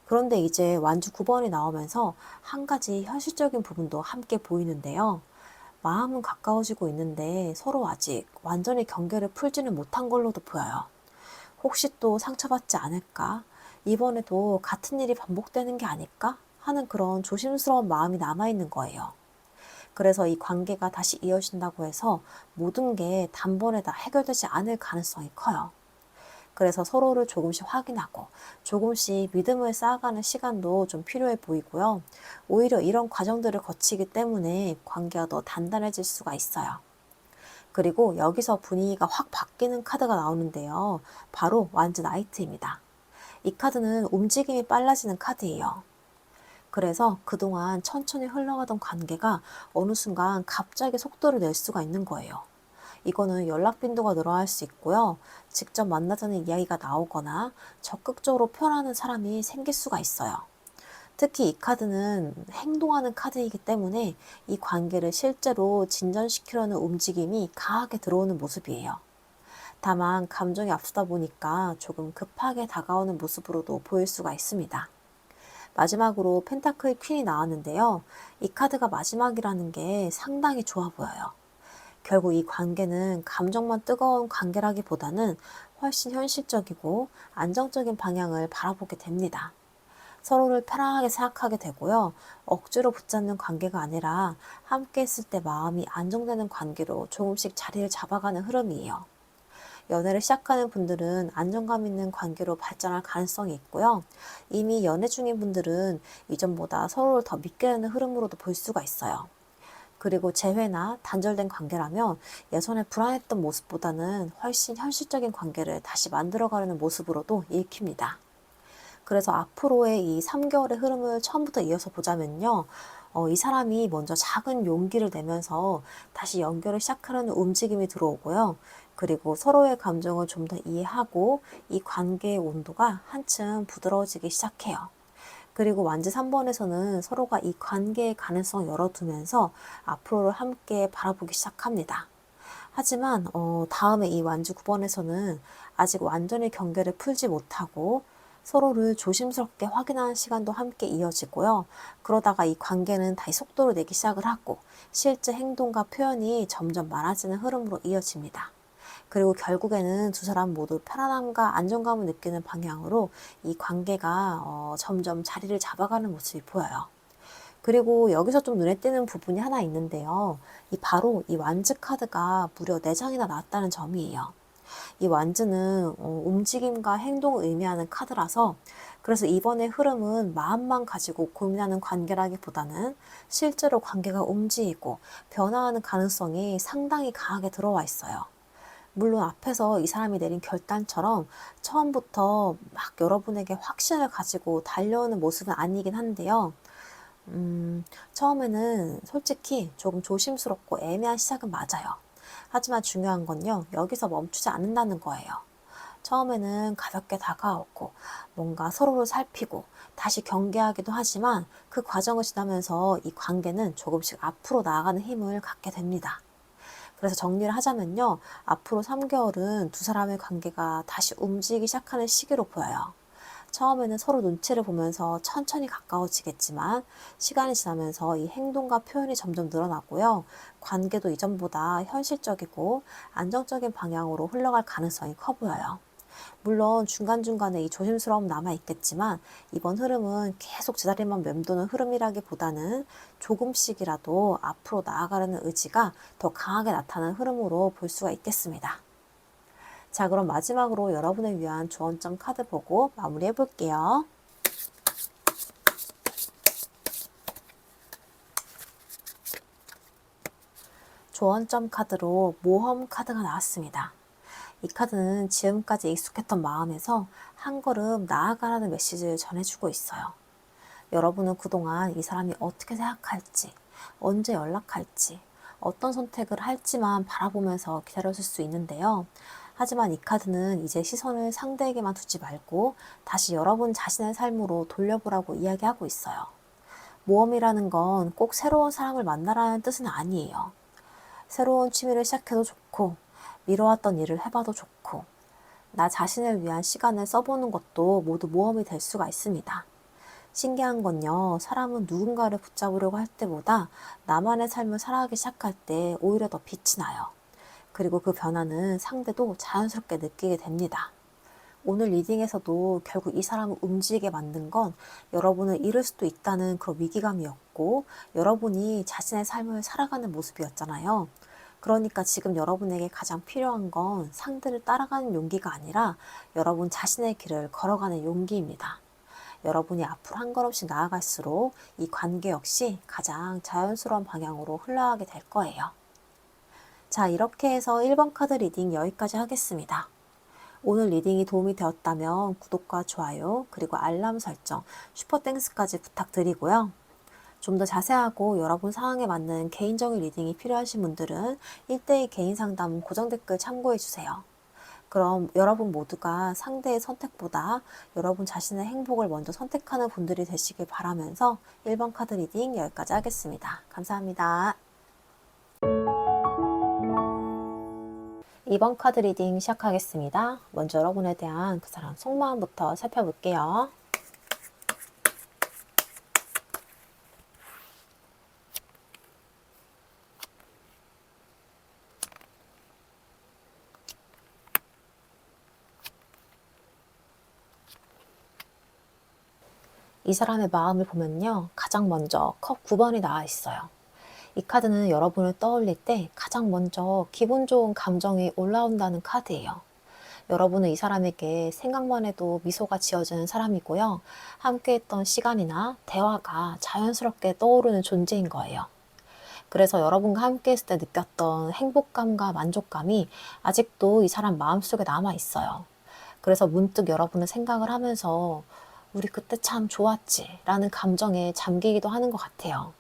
그런데 이제 완주 9번이 나오면서 한 가지 현실적인 부분도 함께 보이는데요. 마음은 가까워지고 있는데 서로 아직 완전히 경계를 풀지는 못한 걸로도 보여요. 혹시 또 상처받지 않을까? 이번에도 같은 일이 반복되는 게 아닐까? 하는 그런 조심스러운 마음이 남아있는 거예요. 그래서 이 관계가 다시 이어진다고 해서 모든 게 단번에 다 해결되지 않을 가능성이 커요. 그래서 서로를 조금씩 확인하고 조금씩 믿음을 쌓아가는 시간도 좀 필요해 보이고요. 오히려 이런 과정들을 거치기 때문에 관계가 더 단단해질 수가 있어요. 그리고 여기서 분위기가 확 바뀌는 카드가 나오는데요. 바로 완즈 나이트입니다. 이 카드는 움직임이 빨라지는 카드예요. 그래서 그동안 천천히 흘러가던 관계가 어느 순간 갑자기 속도를 낼 수가 있는 거예요. 이거는 연락 빈도가 늘어날 수 있고요. 직접 만나자는 이야기가 나오거나 적극적으로 표현하는 사람이 생길 수가 있어요. 특히 이 카드는 행동하는 카드이기 때문에 이 관계를 실제로 진전시키려는 움직임이 강하게 들어오는 모습이에요. 다만 감정이 앞서다 보니까 조금 급하게 다가오는 모습으로도 보일 수가 있습니다. 마지막으로 펜타클 퀸이 나왔는데요. 이 카드가 마지막이라는 게 상당히 좋아 보여요. 결국 이 관계는 감정만 뜨거운 관계라기보다는 훨씬 현실적이고 안정적인 방향을 바라보게 됩니다. 서로를 편안하게 생각하게 되고요. 억지로 붙잡는 관계가 아니라 함께 있을 때 마음이 안정되는 관계로 조금씩 자리를 잡아가는 흐름이에요. 연애를 시작하는 분들은 안정감 있는 관계로 발전할 가능성이 있고요. 이미 연애 중인 분들은 이전보다 서로를 더 믿게 되는 흐름으로도 볼 수가 있어요. 그리고 재회나 단절된 관계라면 예전에 불안했던 모습보다는 훨씬 현실적인 관계를 다시 만들어가려는 모습으로도 읽힙니다. 그래서 앞으로의 이 3개월의 흐름을 처음부터 이어서 보자면요. 이 사람이 먼저 작은 용기를 내면서 다시 연결을 시작하려는 움직임이 들어오고요. 그리고 서로의 감정을 좀 더 이해하고 이 관계의 온도가 한층 부드러워지기 시작해요. 그리고 완즈 3번에서는 서로가 이 관계의 가능성을 열어두면서 앞으로를 함께 바라보기 시작합니다. 하지만 다음에 이 완즈 9번에서는 아직 완전히 경계를 풀지 못하고 서로를 조심스럽게 확인하는 시간도 함께 이어지고요. 그러다가 이 관계는 다시 속도를 내기 시작을 하고 실제 행동과 표현이 점점 많아지는 흐름으로 이어집니다. 그리고 결국에는 두 사람 모두 편안함과 안정감을 느끼는 방향으로 이 관계가 점점 자리를 잡아가는 모습이 보여요. 그리고 여기서 좀 눈에 띄는 부분이 하나 있는데요. 바로 이 완즈 카드가 무려 4장이나 나왔다는 점이에요. 이 완즈는 움직임과 행동을 의미하는 카드라서 그래서 이번의 흐름은 마음만 가지고 고민하는 관계라기보다는 실제로 관계가 움직이고 변화하는 가능성이 상당히 강하게 들어와 있어요. 물론 앞에서 이 사람이 내린 결단처럼 처음부터 막 여러분에게 확신을 가지고 달려오는 모습은 아니긴 한데요. 처음에는 솔직히 조금 조심스럽고 애매한 시작은 맞아요. 하지만 중요한 건요, 여기서 멈추지 않는다는 거예요. 처음에는 가볍게 다가오고 뭔가 서로를 살피고 다시 경계하기도 하지만 그 과정을 지나면서 이 관계는 조금씩 앞으로 나아가는 힘을 갖게 됩니다. 그래서 정리를 하자면요. 앞으로 3개월은 두 사람의 관계가 다시 움직이기 시작하는 시기로 보여요. 처음에는 서로 눈치를 보면서 천천히 가까워지겠지만 시간이 지나면서 이 행동과 표현이 점점 늘어나고요. 관계도 이전보다 현실적이고 안정적인 방향으로 흘러갈 가능성이 커 보여요. 물론 중간중간에 이 조심스러움 남아있겠지만 이번 흐름은 계속 제자리만 맴도는 흐름이라기보다는 조금씩이라도 앞으로 나아가려는 의지가 더 강하게 나타나는 흐름으로 볼 수가 있겠습니다. 자, 그럼 마지막으로 여러분을 위한 조언점 카드 보고 마무리해 볼게요. 조언점 카드로 모험 카드가 나왔습니다. 이 카드는 지금까지 익숙했던 마음에서 한 걸음 나아가라는 메시지를 전해주고 있어요. 여러분은 그동안 이 사람이 어떻게 생각할지, 언제 연락할지, 어떤 선택을 할지만 바라보면서 기다렸을 수 있는데요. 하지만 이 카드는 이제 시선을 상대에게만 두지 말고 다시 여러분 자신의 삶으로 돌려보라고 이야기하고 있어요. 모험이라는 건 꼭 새로운 사람을 만나라는 뜻은 아니에요. 새로운 취미를 시작해도 좋고, 미뤄왔던 일을 해봐도 좋고, 나 자신을 위한 시간을 써보는 것도 모두 모험이 될 수가 있습니다. 신기한 건요, 사람은 누군가를 붙잡으려고 할 때보다 나만의 삶을 살아가기 시작할 때 오히려 더 빛이 나요. 그리고 그 변화는 상대도 자연스럽게 느끼게 됩니다. 오늘 리딩에서도 결국 이 사람을 움직이게 만든 건 여러분을 잃을 수도 있다는 그런 위기감이었고, 여러분이 자신의 삶을 살아가는 모습이었잖아요. 그러니까 지금 여러분에게 가장 필요한 건 상대를 따라가는 용기가 아니라 여러분 자신의 길을 걸어가는 용기입니다. 여러분이 앞으로 한 걸음씩 나아갈수록 이 관계 역시 가장 자연스러운 방향으로 흘러가게 될 거예요. 자, 이렇게 해서 1번 카드 리딩 여기까지 하겠습니다. 오늘 리딩이 도움이 되었다면 구독과 좋아요, 그리고 알람 설정, 슈퍼땡스까지 부탁드리고요. 좀 더 자세하고 여러분 상황에 맞는 개인적인 리딩이 필요하신 분들은 1대1 개인 상담 고정 댓글 참고해주세요. 그럼 여러분 모두가 상대의 선택보다 여러분 자신의 행복을 먼저 선택하는 분들이 되시길 바라면서 1번 카드 리딩 여기까지 하겠습니다. 감사합니다. 2번 카드 리딩 시작하겠습니다. 먼저 여러분에 대한 그 사람 속마음부터 살펴볼게요. 이 사람의 마음을 보면요, 가장 먼저 컵 9번이 나와 있어요. 이 카드는 여러분을 떠올릴 때 가장 먼저 기분 좋은 감정이 올라온다는 카드예요. 여러분은 이 사람에게 생각만 해도 미소가 지어지는 사람이고요. 함께했던 시간이나 대화가 자연스럽게 떠오르는 존재인 거예요. 그래서 여러분과 함께했을 때 느꼈던 행복감과 만족감이 아직도 이 사람 마음속에 남아 있어요. 그래서 문득 여러분은 생각을 하면서 우리 그때 참 좋았지 라는 감정에 잠기기도 하는 것 같아요.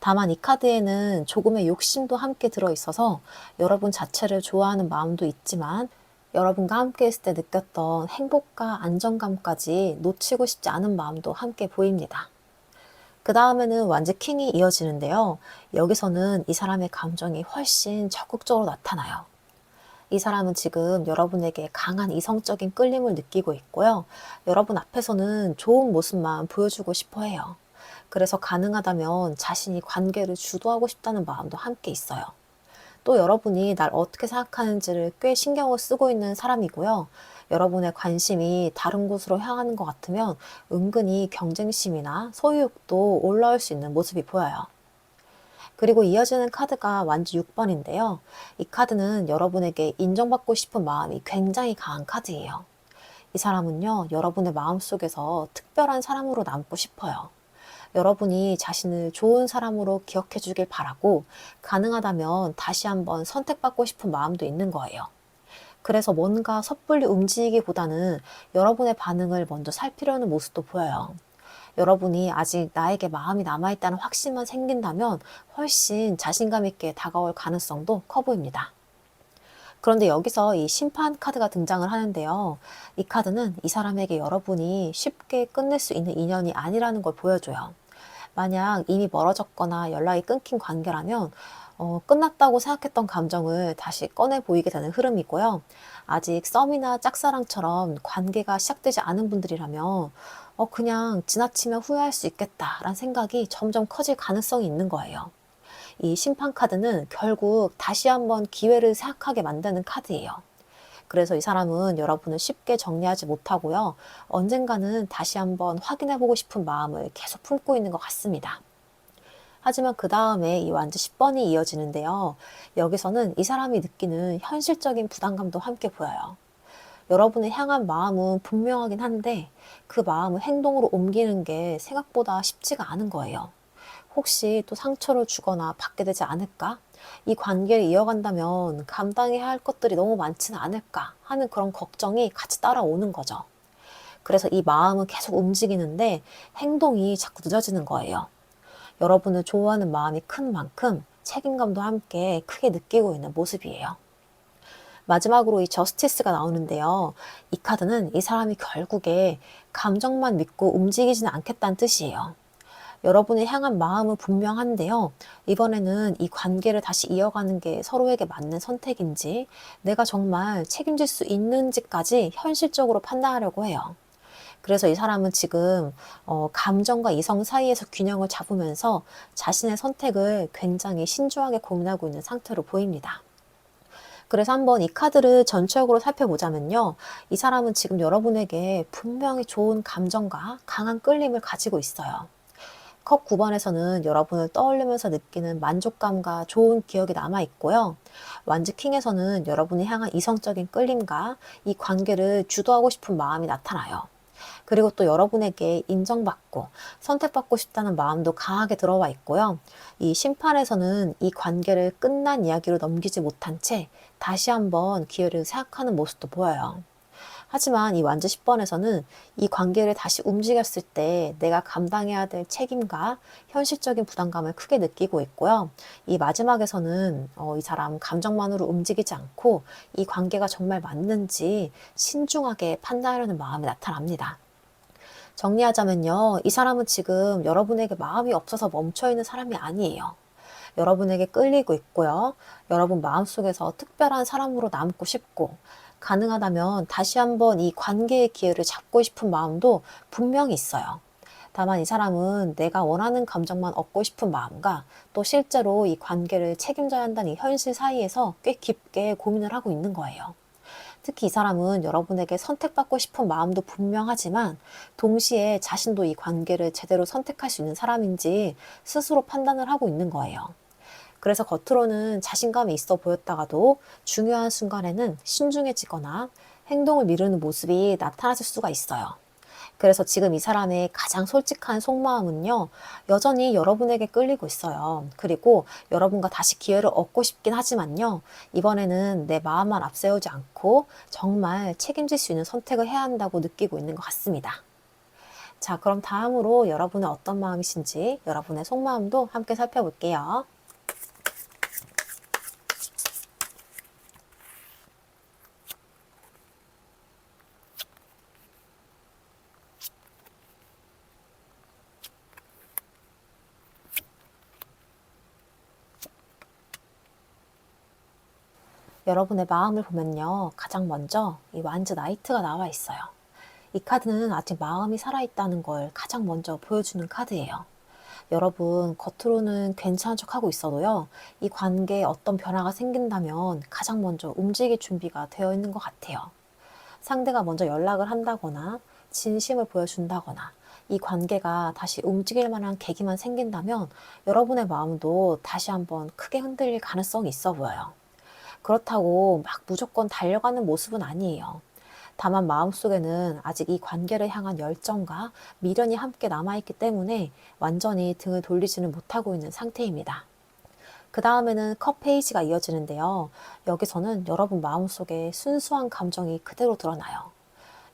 다만 이 카드에는 조금의 욕심도 함께 들어있어서 여러분 자체를 좋아하는 마음도 있지만 여러분과 함께 했을 때 느꼈던 행복과 안정감까지 놓치고 싶지 않은 마음도 함께 보입니다. 그 다음에는 완즈 킹이 이어지는데요. 여기서는 이 사람의 감정이 훨씬 적극적으로 나타나요. 이 사람은 지금 여러분에게 강한 이성적인 끌림을 느끼고 있고요. 여러분 앞에서는 좋은 모습만 보여주고 싶어 해요. 그래서 가능하다면 자신이 관계를 주도하고 싶다는 마음도 함께 있어요. 또 여러분이 날 어떻게 생각하는지를 꽤 신경을 쓰고 있는 사람이고요. 여러분의 관심이 다른 곳으로 향하는 것 같으면 은근히 경쟁심이나 소유욕도 올라올 수 있는 모습이 보여요. 그리고 이어지는 카드가 완주 6번인데요. 이 카드는 여러분에게 인정받고 싶은 마음이 굉장히 강한 카드예요. 이 사람은요, 여러분의 마음속에서 특별한 사람으로 남고 싶어요. 여러분이 자신을 좋은 사람으로 기억해 주길 바라고 가능하다면 다시 한번 선택받고 싶은 마음도 있는 거예요. 그래서 뭔가 섣불리 움직이기보다는 여러분의 반응을 먼저 살피려는 모습도 보여요. 여러분이 아직 나에게 마음이 남아있다는 확신만 생긴다면 훨씬 자신감 있게 다가올 가능성도 커 보입니다. 그런데 여기서 이 심판 카드가 등장을 하는데요. 이 카드는 이 사람에게 여러분이 쉽게 끝낼 수 있는 인연이 아니라는 걸 보여줘요. 만약 이미 멀어졌거나 연락이 끊긴 관계라면 끝났다고 생각했던 감정을 다시 꺼내 보이게 되는 흐름이고요. 아직 썸이나 짝사랑처럼 관계가 시작되지 않은 분들이라면 그냥 지나치면 후회할 수 있겠다라는 생각이 점점 커질 가능성이 있는 거예요. 이 심판 카드는 결국 다시 한번 기회를 생각하게 만드는 카드예요. 그래서 이 사람은 여러분을 쉽게 정리하지 못하고요. 언젠가는 다시 한번 확인해보고 싶은 마음을 계속 품고 있는 것 같습니다. 하지만 그 다음에 이 완즈 10번이 이어지는데요. 여기서는 이 사람이 느끼는 현실적인 부담감도 함께 보여요. 여러분을 향한 마음은 분명하긴 한데 그 마음을 행동으로 옮기는 게 생각보다 쉽지가 않은 거예요. 혹시 또 상처를 주거나 받게 되지 않을까? 이 관계를 이어간다면 감당해야 할 것들이 너무 많지는 않을까 하는 그런 걱정이 같이 따라오는 거죠. 그래서 이 마음은 계속 움직이는데 행동이 자꾸 늦어지는 거예요. 여러분을 좋아하는 마음이 큰 만큼 책임감도 함께 크게 느끼고 있는 모습이에요. 마지막으로 이 저스티스가 나오는데요. 이 카드는 이 사람이 결국에 감정만 믿고 움직이지는 않겠다는 뜻이에요. 여러분을 향한 마음은 분명한데요. 이번에는 이 관계를 다시 이어가는 게 서로에게 맞는 선택인지, 내가 정말 책임질 수 있는지까지 현실적으로 판단하려고 해요. 그래서 이 사람은 지금 감정과 이성 사이에서 균형을 잡으면서 자신의 선택을 굉장히 신중하게 고민하고 있는 상태로 보입니다. 그래서 한번 이 카드를 전체적으로 살펴보자면요. 이 사람은 지금 여러분에게 분명히 좋은 감정과 강한 끌림을 가지고 있어요. 컵 9번에서는 여러분을 떠올리면서 느끼는 만족감과 좋은 기억이 남아 있고요. 완즈 킹에서는 여러분을 향한 이성적인 끌림과 이 관계를 주도하고 싶은 마음이 나타나요. 그리고 또 여러분에게 인정받고 선택받고 싶다는 마음도 강하게 들어와 있고요. 이 심판에서는 이 관계를 끝난 이야기로 넘기지 못한 채 다시 한번 기회를 생각하는 모습도 보여요. 하지만 이 완즈 10번에서는 이 관계를 다시 움직였을 때 내가 감당해야 될 책임과 현실적인 부담감을 크게 느끼고 있고요. 이 마지막에서는 이 사람 감정만으로 움직이지 않고 이 관계가 정말 맞는지 신중하게 판단하려는 마음이 나타납니다. 정리하자면요. 이 사람은 지금 여러분에게 마음이 없어서 멈춰있는 사람이 아니에요. 여러분에게 끌리고 있고요. 여러분 마음속에서 특별한 사람으로 남고 싶고, 가능하다면 다시 한번 이 관계의 기회를 잡고 싶은 마음도 분명히 있어요. 다만 이 사람은 내가 원하는 감정만 얻고 싶은 마음과 또 실제로 이 관계를 책임져야 한다는 이 현실 사이에서 꽤 깊게 고민을 하고 있는 거예요. 특히 이 사람은 여러분에게 선택받고 싶은 마음도 분명하지만 동시에 자신도 이 관계를 제대로 선택할 수 있는 사람인지 스스로 판단을 하고 있는 거예요. 그래서 겉으로는 자신감이 있어 보였다가도 중요한 순간에는 신중해지거나 행동을 미루는 모습이 나타났을 수가 있어요. 그래서 지금 이 사람의 가장 솔직한 속마음은요, 여전히 여러분에게 끌리고 있어요. 그리고 여러분과 다시 기회를 얻고 싶긴 하지만요, 이번에는 내 마음만 앞세우지 않고 정말 책임질 수 있는 선택을 해야 한다고 느끼고 있는 것 같습니다. 자, 그럼 다음으로 여러분은 어떤 마음이신지 여러분의 속마음도 함께 살펴볼게요. 여러분의 마음을 보면요. 가장 먼저 이 완즈 나이트가 나와 있어요. 이 카드는 아직 마음이 살아있다는 걸 가장 먼저 보여주는 카드예요. 여러분, 겉으로는 괜찮은 척 하고 있어도요. 이 관계에 어떤 변화가 생긴다면 가장 먼저 움직일 준비가 되어 있는 것 같아요. 상대가 먼저 연락을 한다거나 진심을 보여준다거나 이 관계가 다시 움직일 만한 계기만 생긴다면 여러분의 마음도 다시 한번 크게 흔들릴 가능성이 있어 보여요. 그렇다고 막 무조건 달려가는 모습은 아니에요. 다만 마음속에는 아직 이 관계를 향한 열정과 미련이 함께 남아있기 때문에 완전히 등을 돌리지는 못하고 있는 상태입니다. 그 다음에는 컵 페이지가 이어지는데요. 여기서는 여러분 마음속에 순수한 감정이 그대로 드러나요.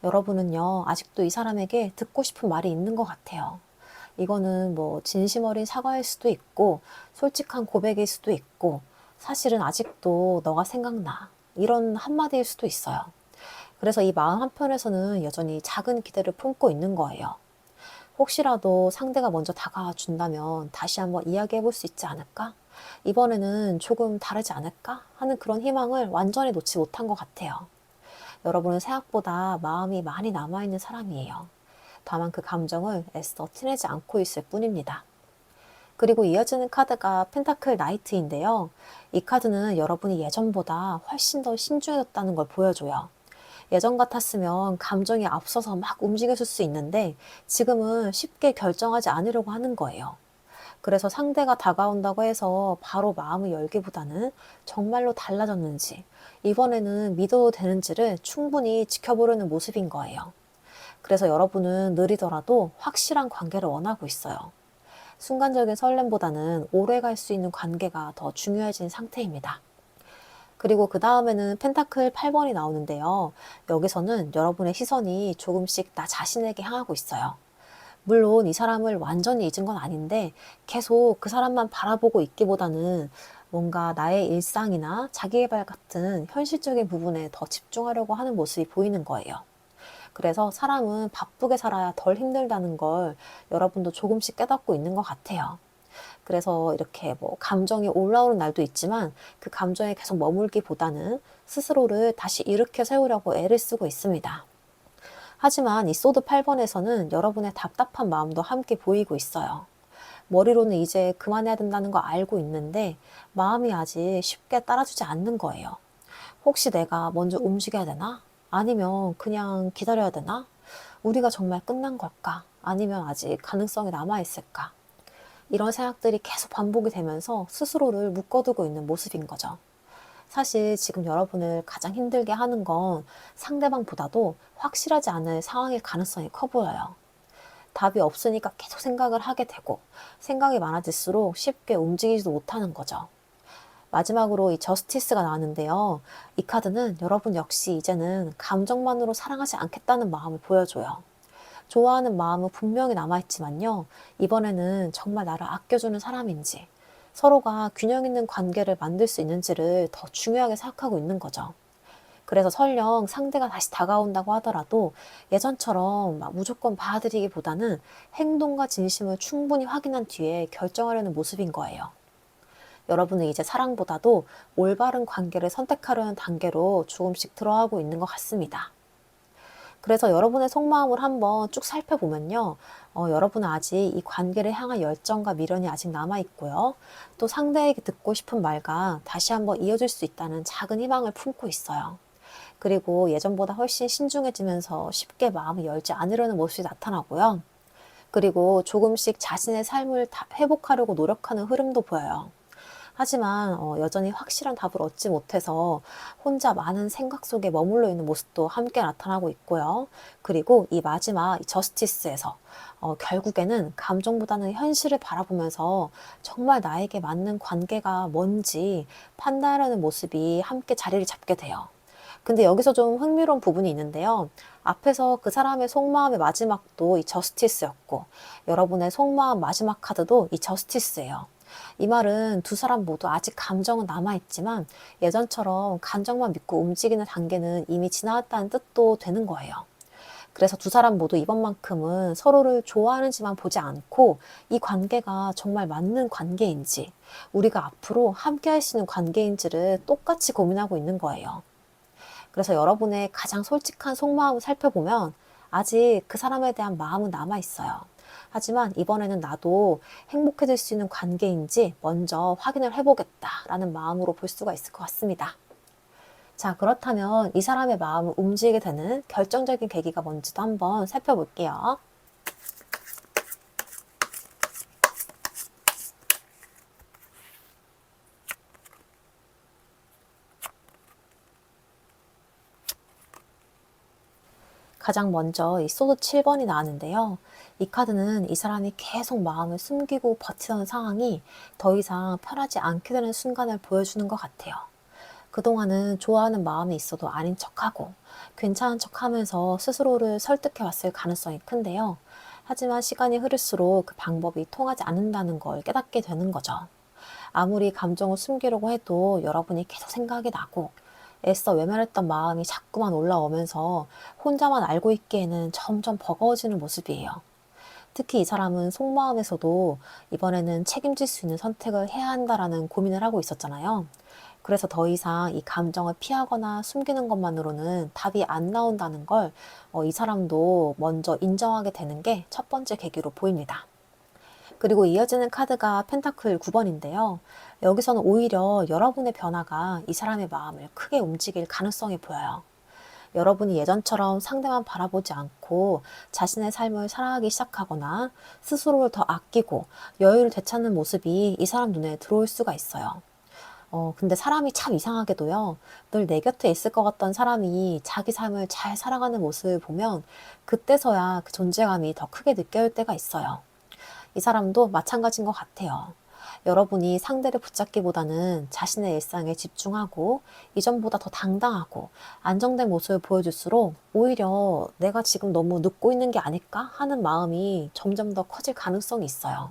여러분은요, 아직도 이 사람에게 듣고 싶은 말이 있는 것 같아요. 이거는 뭐 진심 어린 사과일 수도 있고, 솔직한 고백일 수도 있고, 사실은 아직도 너가 생각나. 이런 한마디일 수도 있어요. 그래서 이 마음 한편에서는 여전히 작은 기대를 품고 있는 거예요. 혹시라도 상대가 먼저 다가와 준다면 다시 한번 이야기해 볼 수 있지 않을까? 이번에는 조금 다르지 않을까? 하는 그런 희망을 완전히 놓지 못한 것 같아요. 여러분은 생각보다 마음이 많이 남아있는 사람이에요. 다만 그 감정을 애써 티내지 않고 있을 뿐입니다. 그리고 이어지는 카드가 펜타클 나이트인데요. 이 카드는 여러분이 예전보다 훨씬 더 신중해졌다는 걸 보여줘요. 예전 같았으면 감정이 앞서서 막 움직였을 수 있는데 지금은 쉽게 결정하지 않으려고 하는 거예요. 그래서 상대가 다가온다고 해서 바로 마음을 열기보다는 정말로 달라졌는지, 이번에는 믿어도 되는지를 충분히 지켜보려는 모습인 거예요. 그래서 여러분은 느리더라도 확실한 관계를 원하고 있어요. 순간적인 설렘보다는 오래 갈 수 있는 관계가 더 중요해진 상태입니다. 그리고 그 다음에는 펜타클 8번이 나오는데요. 여기서는 여러분의 시선이 조금씩 나 자신에게 향하고 있어요. 물론 이 사람을 완전히 잊은 건 아닌데 계속 그 사람만 바라보고 있기보다는 뭔가 나의 일상이나 자기계발 같은 현실적인 부분에 더 집중하려고 하는 모습이 보이는 거예요. 그래서 사람은 바쁘게 살아야 덜 힘들다는 걸 여러분도 조금씩 깨닫고 있는 것 같아요. 그래서 이렇게 뭐 감정이 올라오는 날도 있지만 그 감정에 계속 머물기보다는 스스로를 다시 일으켜 세우려고 애를 쓰고 있습니다. 하지만 이 소드 8번에서는 여러분의 답답한 마음도 함께 보이고 있어요. 머리로는 이제 그만해야 된다는 거 알고 있는데 마음이 아직 쉽게 따라주지 않는 거예요. 혹시 내가 먼저 움직여야 되나? 아니면 그냥 기다려야 되나? 우리가 정말 끝난 걸까? 아니면 아직 가능성이 남아있을까? 이런 생각들이 계속 반복이 되면서 스스로를 묶어두고 있는 모습인 거죠. 사실 지금 여러분을 가장 힘들게 하는 건 상대방보다도 확실하지 않을 상황일 가능성이 커 보여요. 답이 없으니까 계속 생각을 하게 되고 생각이 많아질수록 쉽게 움직이지도 못하는 거죠. 마지막으로 이 저스티스가 나왔는데요. 이 카드는 여러분 역시 이제는 감정만으로 사랑하지 않겠다는 마음을 보여줘요. 좋아하는 마음은 분명히 남아있지만요. 이번에는 정말 나를 아껴주는 사람인지 서로가 균형 있는 관계를 만들 수 있는지를 더 중요하게 생각하고 있는 거죠. 그래서 설령 상대가 다시 다가온다고 하더라도 예전처럼 막 무조건 받아들이기보다는 행동과 진심을 충분히 확인한 뒤에 결정하려는 모습인 거예요. 여러분은 이제 사랑보다도 올바른 관계를 선택하려는 단계로 조금씩 들어가고 있는 것 같습니다. 그래서 여러분의 속마음을 한번 쭉 살펴보면요. 여러분은 아직 이 관계를 향한 열정과 미련이 아직 남아있고요. 또 상대에게 듣고 싶은 말과 다시 한번 이어질 수 있다는 작은 희망을 품고 있어요. 그리고 예전보다 훨씬 신중해지면서 쉽게 마음을 열지 않으려는 모습이 나타나고요. 그리고 조금씩 자신의 삶을 회복하려고 노력하는 흐름도 보여요. 하지만 여전히 확실한 답을 얻지 못해서 혼자 많은 생각 속에 머물러 있는 모습도 함께 나타나고 있고요. 그리고 이 마지막 저스티스에서 결국에는 감정보다는 현실을 바라보면서 정말 나에게 맞는 관계가 뭔지 판단하려는 모습이 함께 자리를 잡게 돼요. 근데 여기서 좀 흥미로운 부분이 있는데요. 앞에서 그 사람의 속마음의 마지막도 이 저스티스였고 여러분의 속마음 마지막 카드도 이 저스티스예요. 이 말은 두 사람 모두 아직 감정은 남아있지만 예전처럼 감정만 믿고 움직이는 단계는 이미 지나왔다는 뜻도 되는 거예요. 그래서 두 사람 모두 이번만큼은 서로를 좋아하는지만 보지 않고 이 관계가 정말 맞는 관계인지 우리가 앞으로 함께 할 수 있는 관계인지를 똑같이 고민하고 있는 거예요. 그래서 여러분의 가장 솔직한 속마음을 살펴보면 아직 그 사람에 대한 마음은 남아있어요. 하지만 이번에는 나도 행복해질 수 있는 관계인지 먼저 확인을 해보겠다라는 마음으로 볼 수가 있을 것 같습니다. 자, 그렇다면 이 사람의 마음을 움직이게 되는 결정적인 계기가 뭔지도 한번 살펴볼게요. 가장 먼저 이 소드 7번이 나왔는데요. 이 카드는 이 사람이 계속 마음을 숨기고 버티던 상황이 더 이상 편하지 않게 되는 순간을 보여주는 것 같아요. 그동안은 좋아하는 마음이 있어도 아닌 척하고 괜찮은 척하면서 스스로를 설득해 왔을 가능성이 큰데요. 하지만 시간이 흐를수록 그 방법이 통하지 않는다는 걸 깨닫게 되는 거죠. 아무리 감정을 숨기려고 해도 여러분이 계속 생각이 나고 애써 외면했던 마음이 자꾸만 올라오면서 혼자만 알고 있기에는 점점 버거워지는 모습이에요. 특히 이 사람은 속마음에서도 이번에는 책임질 수 있는 선택을 해야 한다라는 고민을 하고 있었잖아요. 그래서 더 이상 이 감정을 피하거나 숨기는 것만으로는 답이 안 나온다는 걸 이 사람도 먼저 인정하게 되는 게 첫 번째 계기로 보입니다. 그리고 이어지는 카드가 펜타클 9번인데요. 여기서는 오히려 여러분의 변화가 이 사람의 마음을 크게 움직일 가능성이 보여요. 여러분이 예전처럼 상대만 바라보지 않고 자신의 삶을 살아가기 시작하거나 스스로를 더 아끼고 여유를 되찾는 모습이 이 사람 눈에 들어올 수가 있어요. 근데 사람이 참 이상하게도요, 늘 내 곁에 있을 것 같던 사람이 자기 삶을 잘 살아가는 모습을 보면 그때서야 그 존재감이 더 크게 느껴질 때가 있어요. 이 사람도 마찬가지인 것 같아요. 여러분이 상대를 붙잡기보다는 자신의 일상에 집중하고 이전보다 더 당당하고 안정된 모습을 보여줄수록 오히려 내가 지금 너무 눕고 있는 게 아닐까 하는 마음이 점점 더 커질 가능성이 있어요.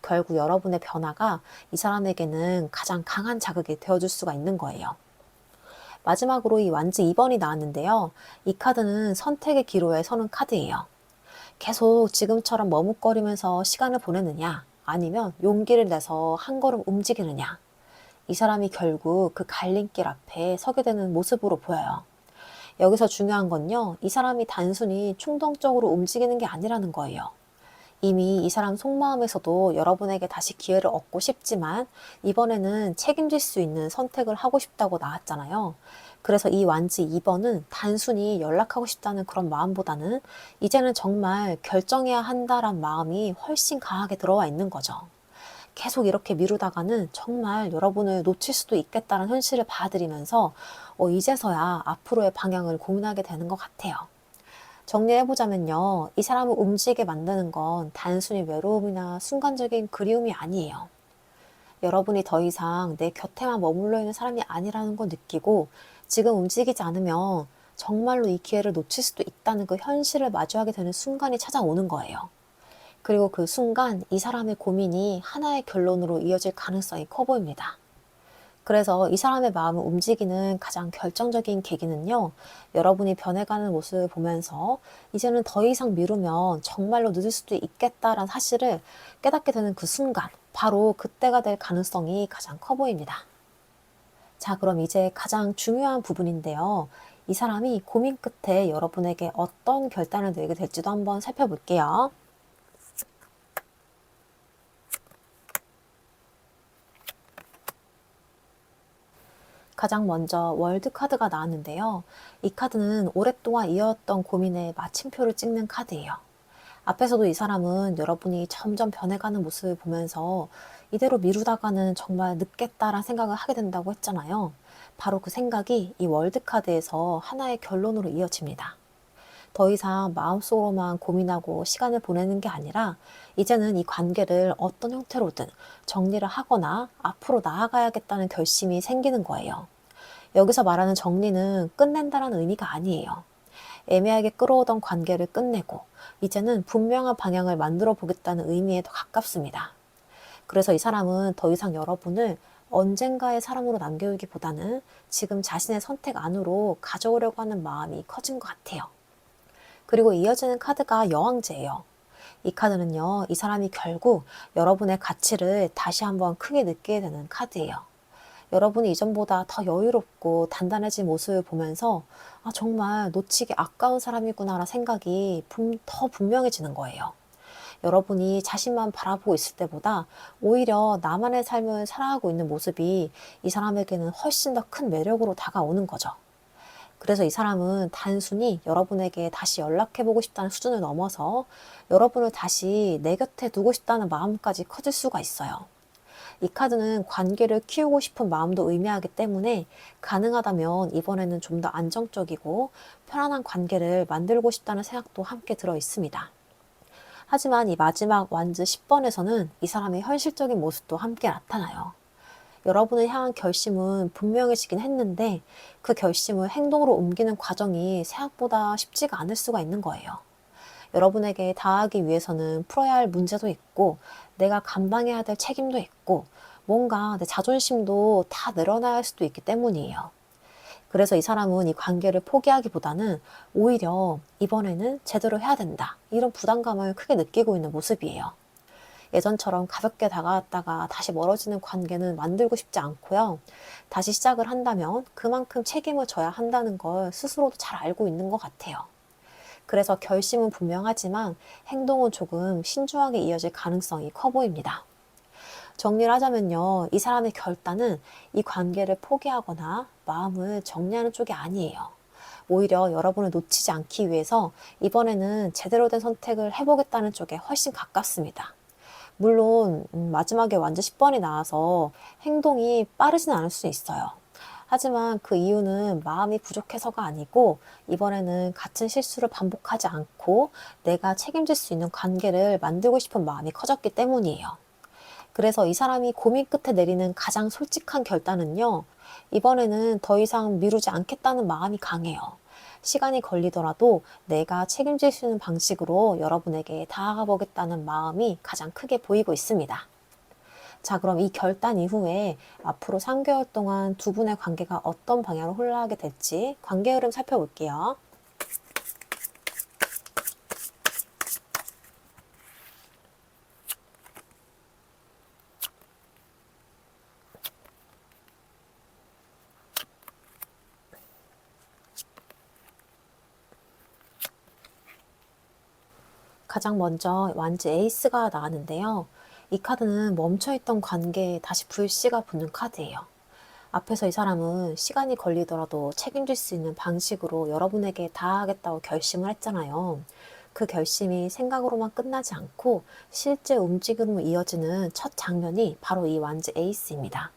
결국 여러분의 변화가 이 사람에게는 가장 강한 자극이 되어줄 수가 있는 거예요. 마지막으로 이 완즈 2번이 나왔는데요. 이 카드는 선택의 기로에 서는 카드예요. 계속 지금처럼 머뭇거리면서 시간을 보내느냐, 아니면 용기를 내서 한 걸음 움직이느냐. 이 사람이 결국 그 갈림길 앞에 서게 되는 모습으로 보여요. 여기서 중요한 건요, 이 사람이 단순히 충동적으로 움직이는 게 아니라는 거예요. 이미 이 사람 속마음에서도 여러분에게 다시 기회를 얻고 싶지만 이번에는 책임질 수 있는 선택을 하고 싶다고 나왔잖아요. 그래서 이 완즈 2번은 단순히 연락하고 싶다는 그런 마음보다는 이제는 정말 결정해야 한다란 마음이 훨씬 강하게 들어와 있는 거죠. 계속 이렇게 미루다가는 정말 여러분을 놓칠 수도 있겠다는 현실을 받아들이면서 이제서야 앞으로의 방향을 고민하게 되는 것 같아요. 정리해보자면요. 이 사람을 움직이게 만드는 건 단순히 외로움이나 순간적인 그리움이 아니에요. 여러분이 더 이상 내 곁에만 머물러 있는 사람이 아니라는 걸 느끼고 지금 움직이지 않으면 정말로 이 기회를 놓칠 수도 있다는 그 현실을 마주하게 되는 순간이 찾아오는 거예요. 그리고 그 순간 이 사람의 고민이 하나의 결론으로 이어질 가능성이 커 보입니다. 그래서 이 사람의 마음을 움직이는 가장 결정적인 계기는요, 여러분이 변해가는 모습을 보면서 이제는 더 이상 미루면 정말로 늦을 수도 있겠다라는 사실을 깨닫게 되는 그 순간, 바로 그때가 될 가능성이 가장 커 보입니다. 자, 그럼 이제 가장 중요한 부분인데요. 이 사람이 고민 끝에 여러분에게 어떤 결단을 내게 될지도 한번 살펴볼게요. 가장 먼저 월드 카드가 나왔는데요. 이 카드는 오랫동안 이어왔던 고민에 마침표를 찍는 카드예요. 앞에서도 이 사람은 여러분이 점점 변해가는 모습을 보면서 이대로 미루다가는 정말 늦겠다라는 생각을 하게 된다고 했잖아요. 바로 그 생각이 이 월드 카드에서 하나의 결론으로 이어집니다. 더 이상 마음속으로만 고민하고 시간을 보내는 게 아니라 이제는 이 관계를 어떤 형태로든 정리를 하거나 앞으로 나아가야겠다는 결심이 생기는 거예요. 여기서 말하는 정리는 끝낸다라는 의미가 아니에요. 애매하게 끌어오던 관계를 끝내고 이제는 분명한 방향을 만들어 보겠다는 의미에 더 가깝습니다. 그래서 이 사람은 더 이상 여러분을 언젠가의 사람으로 남겨두기보다는 지금 자신의 선택 안으로 가져오려고 하는 마음이 커진 것 같아요. 그리고 이어지는 카드가 여왕제예요. 이 카드는요, 이 사람이 결국 여러분의 가치를 다시 한번 크게 느끼게 되는 카드예요. 여러분이 이전보다 더 여유롭고 단단해진 모습을 보면서 정말 놓치기 아까운 사람이구나라는 생각이 더 분명해지는 거예요. 여러분이 자신만 바라보고 있을 때보다 오히려 나만의 삶을 살아가고 있는 모습이 이 사람에게는 훨씬 더 큰 매력으로 다가오는 거죠. 그래서 이 사람은 단순히 여러분에게 다시 연락해보고 싶다는 수준을 넘어서 여러분을 다시 내 곁에 두고 싶다는 마음까지 커질 수가 있어요. 이 카드는 관계를 키우고 싶은 마음도 의미하기 때문에 가능하다면 이번에는 좀 더 안정적이고 편안한 관계를 만들고 싶다는 생각도 함께 들어 있습니다. 하지만 이 마지막 완즈 10번에서는 이 사람의 현실적인 모습도 함께 나타나요. 여러분을 향한 결심은 분명해지긴 했는데 그 결심을 행동으로 옮기는 과정이 생각보다 쉽지가 않을 수가 있는 거예요. 여러분에게 다하기 위해서는 풀어야 할 문제도 있고 내가 감당해야 될 책임도 있고 뭔가 내 자존심도 다 내려놔야 할 수도 있기 때문이에요. 그래서 이 사람은 이 관계를 포기하기보다는 오히려 이번에는 제대로 해야 된다, 이런 부담감을 크게 느끼고 있는 모습이에요. 예전처럼 가볍게 다가왔다가 다시 멀어지는 관계는 만들고 싶지 않고요. 다시 시작을 한다면 그만큼 책임을 져야 한다는 걸 스스로도 잘 알고 있는 것 같아요. 그래서 결심은 분명하지만 행동은 조금 신중하게 이어질 가능성이 커 보입니다. 정리를 하자면요. 이 사람의 결단은 이 관계를 포기하거나 마음을 정리하는 쪽이 아니에요. 오히려 여러분을 놓치지 않기 위해서 이번에는 제대로 된 선택을 해보겠다는 쪽에 훨씬 가깝습니다. 물론 마지막에 완전 10번이 나와서 행동이 빠르진 않을 수 있어요. 하지만 그 이유는 마음이 부족해서가 아니고 이번에는 같은 실수를 반복하지 않고 내가 책임질 수 있는 관계를 만들고 싶은 마음이 커졌기 때문이에요. 그래서 이 사람이 고민 끝에 내리는 가장 솔직한 결단은요, 이번에는 더 이상 미루지 않겠다는 마음이 강해요. 시간이 걸리더라도 내가 책임질 수 있는 방식으로 여러분에게 다가가 보겠다는 마음이 가장 크게 보이고 있습니다. 자, 그럼 이 결단 이후에 앞으로 3개월 동안 두 분의 관계가 어떤 방향으로 흘러가게 될지 관계 흐름 살펴볼게요. 가장 먼저 완지 에이스가 나왔는데요. 이 카드는 멈춰있던 관계에 다시 불씨가 붙는 카드예요. 앞에서 이 사람은 시간이 걸리더라도 책임질 수 있는 방식으로 여러분에게 다하겠다고 결심을 했잖아요. 그 결심이 생각으로만 끝나지 않고 실제 움직임으로 이어지는 첫 장면이 바로 이 완지 에이스입니다.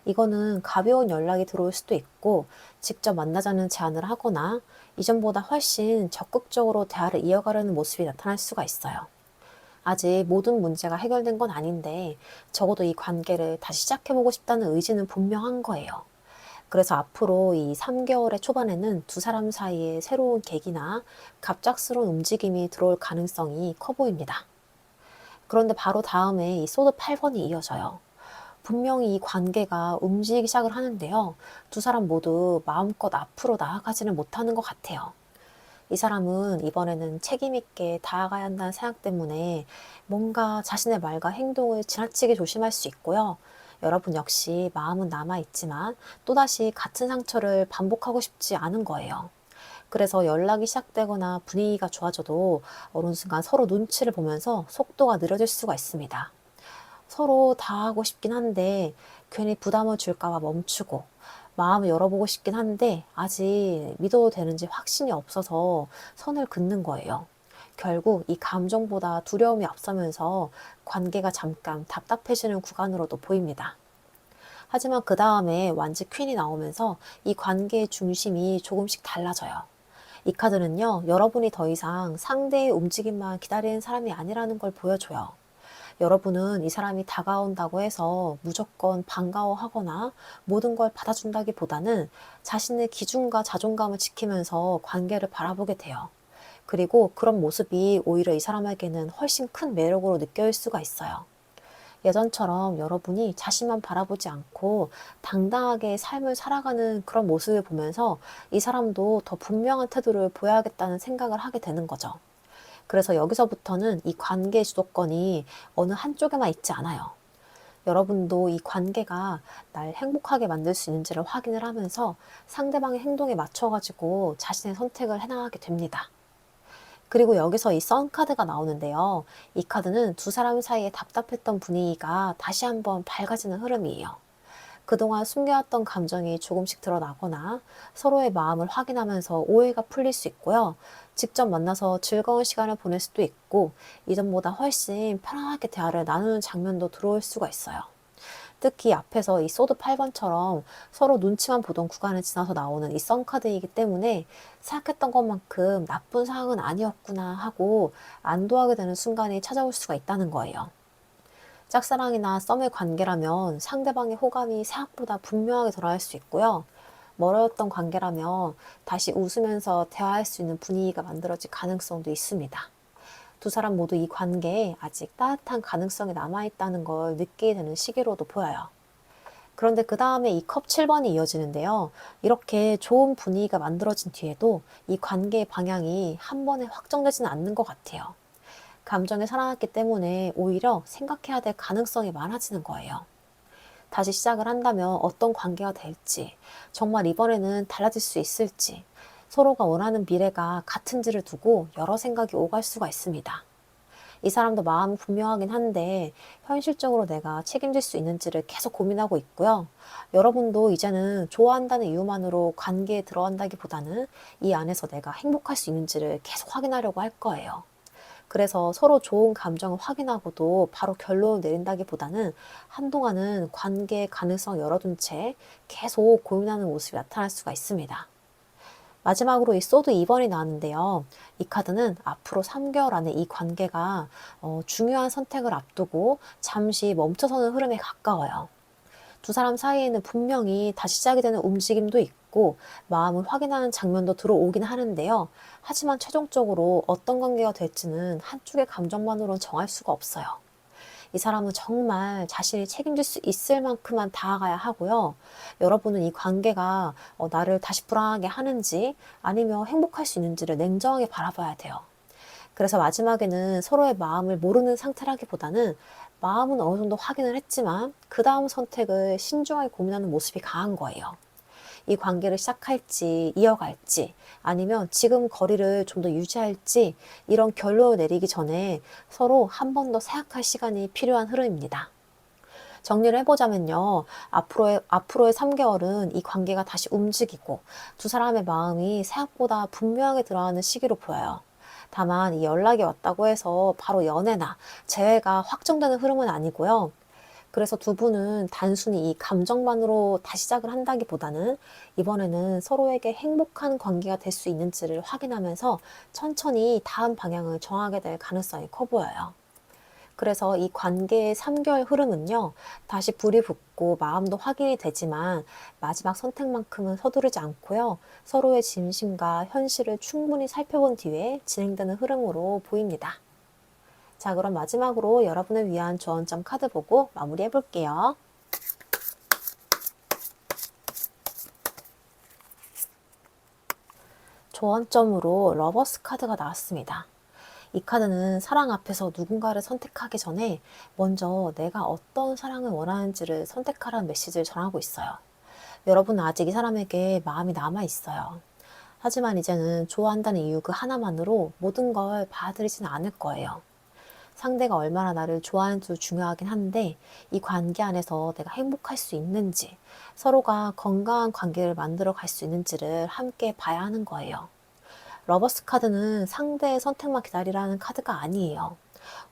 이거는 가벼운 연락이 들어올 수도 있고 직접 만나자는 제안을 하거나 이전보다 훨씬 적극적으로 대화를 이어가려는 모습이 나타날 수가 있어요. 아직 모든 문제가 해결된 건 아닌데 적어도 이 관계를 다시 시작해보고 싶다는 의지는 분명한 거예요. 그래서 앞으로 이 3개월의 초반에는 두 사람 사이에 새로운 계기나 갑작스러운 움직임이 들어올 가능성이 커 보입니다. 그런데 바로 다음에 이 소드 8번이 이어져요. 분명히 이 관계가 움직이기 시작을 하는데요. 두 사람 모두 마음껏 앞으로 나아가지는 못하는 것 같아요. 이 사람은 이번에는 책임있게 다가가야 한다는 생각 때문에 뭔가 자신의 말과 행동을 지나치게 조심할 수 있고요. 여러분 역시 마음은 남아있지만 또다시 같은 상처를 반복하고 싶지 않은 거예요. 그래서 연락이 시작되거나 분위기가 좋아져도 어느 순간 서로 눈치를 보면서 속도가 느려질 수가 있습니다. 서로 다 하고 싶긴 한데 괜히 부담을 줄까 봐 멈추고 마음을 열어보고 싶긴 한데 아직 믿어도 되는지 확신이 없어서 선을 긋는 거예요. 결국 이 감정보다 두려움이 앞서면서 관계가 잠깐 답답해지는 구간으로도 보입니다. 하지만 그 다음에 완지 퀸이 나오면서 이 관계의 중심이 조금씩 달라져요. 이 카드는요, 여러분이 더 이상 상대의 움직임만 기다리는 사람이 아니라는 걸 보여줘요. 여러분은 이 사람이 다가온다고 해서 무조건 반가워하거나 모든 걸 받아준다기보다는 자신의 기준과 자존감을 지키면서 관계를 바라보게 돼요. 그리고 그런 모습이 오히려 이 사람에게는 훨씬 큰 매력으로 느껴질 수가 있어요. 예전처럼 여러분이 자신만 바라보지 않고 당당하게 삶을 살아가는 그런 모습을 보면서 이 사람도 더 분명한 태도를 보여야겠다는 생각을 하게 되는 거죠. 그래서 여기서부터는 이 관계의 주도권이 어느 한쪽에만 있지 않아요. 여러분도 이 관계가 날 행복하게 만들 수 있는지를 확인을 하면서 상대방의 행동에 맞춰가지고 자신의 선택을 해나가게 됩니다. 그리고 여기서 이 선 카드가 나오는데요. 이 카드는 두 사람 사이에 답답했던 분위기가 다시 한번 밝아지는 흐름이에요. 그동안 숨겨왔던 감정이 조금씩 드러나거나 서로의 마음을 확인하면서 오해가 풀릴 수 있고요. 직접 만나서 즐거운 시간을 보낼 수도 있고 이전보다 훨씬 편안하게 대화를 나누는 장면도 들어올 수가 있어요. 특히 앞에서 이 소드 8번처럼 서로 눈치만 보던 구간을 지나서 나오는 이 썬카드이기 때문에 생각했던 것만큼 나쁜 상황은 아니었구나 하고 안도하게 되는 순간이 찾아올 수가 있다는 거예요. 짝사랑이나 썸의 관계라면 상대방의 호감이 생각보다 분명하게 드러날 수 있고요. 멀어졌던 관계라면 다시 웃으면서 대화할 수 있는 분위기가 만들어질 가능성도 있습니다. 두 사람 모두 이 관계에 아직 따뜻한 가능성이 남아있다는 걸 느끼게 되는 시기로도 보여요. 그런데 그 다음에 이 컵 7번이 이어지는데요. 이렇게 좋은 분위기가 만들어진 뒤에도 이 관계의 방향이 한 번에 확정되지는 않는 것 같아요. 감정에 살아났기 때문에 오히려 생각해야 될 가능성이 많아지는 거예요. 다시 시작을 한다면 어떤 관계가 될지, 정말 이번에는 달라질 수 있을지, 서로가 원하는 미래가 같은지를 두고 여러 생각이 오갈 수가 있습니다. 이 사람도 마음은 분명하긴 한데 현실적으로 내가 책임질 수 있는지를 계속 고민하고 있고요. 여러분도 이제는 좋아한다는 이유만으로 관계에 들어간다기보다는 이 안에서 내가 행복할 수 있는지를 계속 확인하려고 할 거예요. 그래서 서로 좋은 감정을 확인하고도 바로 결론을 내린다기보다는 한동안은 관계의 가능성을 열어둔 채 계속 고민하는 모습이 나타날 수가 있습니다. 마지막으로 이 소드 2번이 나왔는데요. 이 카드는 앞으로 3개월 안에 이 관계가 중요한 선택을 앞두고 잠시 멈춰서는 흐름에 가까워요. 두 사람 사이에는 분명히 다시 시작이 되는 움직임도 있고 마음을 확인하는 장면도 들어오긴 하는데요. 하지만 최종적으로 어떤 관계가 될지는 한쪽의 감정만으로는 정할 수가 없어요. 이 사람은 정말 자신이 책임질 수 있을 만큼만 다가가야 하고요. 여러분은 이 관계가 나를 다시 불안하게 하는지 아니면 행복할 수 있는지를 냉정하게 바라봐야 돼요. 그래서 마지막에는 서로의 마음을 모르는 상태라기보다는 마음은 어느 정도 확인을 했지만 그 다음 선택을 신중하게 고민하는 모습이 강한 거예요. 이 관계를 시작할지 이어갈지 아니면 지금 거리를 좀 더 유지할지 이런 결론을 내리기 전에 서로 한 번 더 생각할 시간이 필요한 흐름입니다. 정리를 해보자면요. 앞으로의 3개월은 이 관계가 다시 움직이고 두 사람의 마음이 생각보다 분명하게 드러나는 시기로 보여요. 다만 이 연락이 왔다고 해서 바로 연애나 재회가 확정되는 흐름은 아니고요. 그래서 두 분은 단순히 이 감정만으로 다시 시작을 한다기보다는 이번에는 서로에게 행복한 관계가 될 수 있는지를 확인하면서 천천히 다음 방향을 정하게 될 가능성이 커 보여요. 그래서 이 관계의 3개월 흐름은요, 다시 불이 붙고 마음도 확인이 되지만 마지막 선택만큼은 서두르지 않고요, 서로의 진심과 현실을 충분히 살펴본 뒤에 진행되는 흐름으로 보입니다. 자, 그럼 마지막으로 여러분을 위한 조언점 카드 보고 마무리해 볼게요. 조언점으로 러버스 카드가 나왔습니다. 이 카드는 사랑 앞에서 누군가를 선택하기 전에 먼저 내가 어떤 사랑을 원하는지를 선택하라는 메시지를 전하고 있어요. 여러분은 아직 이 사람에게 마음이 남아 있어요. 하지만 이제는 좋아한다는 이유 그 하나만으로 모든 걸 받아들이지는 않을 거예요. 상대가 얼마나 나를 좋아하는지도 중요하긴 한데 이 관계 안에서 내가 행복할 수 있는지, 서로가 건강한 관계를 만들어 갈 수 있는지를 함께 봐야 하는 거예요. 러버스 카드는 상대의 선택만 기다리라는 카드가 아니에요.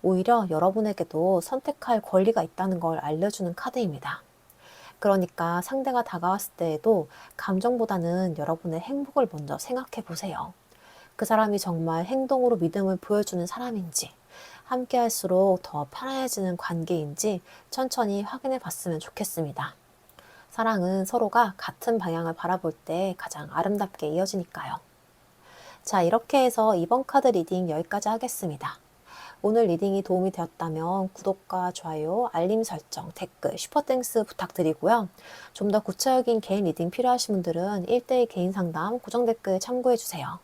오히려 여러분에게도 선택할 권리가 있다는 걸 알려주는 카드입니다. 그러니까 상대가 다가왔을 때에도 감정보다는 여러분의 행복을 먼저 생각해 보세요. 그 사람이 정말 행동으로 믿음을 보여주는 사람인지, 함께 할수록 더 편안해지는 관계인지 천천히 확인해 봤으면 좋겠습니다. 사랑은 서로가 같은 방향을 바라볼 때 가장 아름답게 이어지니까요. 자, 이렇게 해서 이번 카드 리딩 여기까지 하겠습니다. 오늘 리딩이 도움이 되었다면 구독과 좋아요, 알림 설정, 댓글, 슈퍼땡스 부탁드리고요. 좀 더 구체적인 개인 리딩 필요하신 분들은 1대1 개인 상담 고정 댓글 참고해주세요.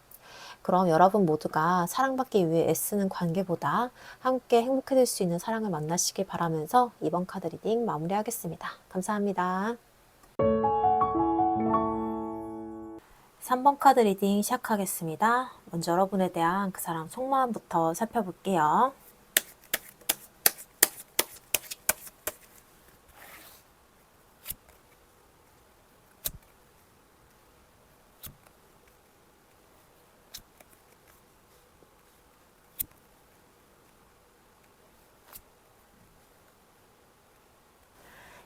그럼 여러분 모두가 사랑받기 위해 애쓰는 관계보다 함께 행복해질 수 있는 사랑을 만나시길 바라면서 이번 카드 리딩 마무리하겠습니다. 감사합니다. 3번 카드 리딩 시작하겠습니다. 먼저 여러분에 대한 그 사람 속마음부터 살펴볼게요.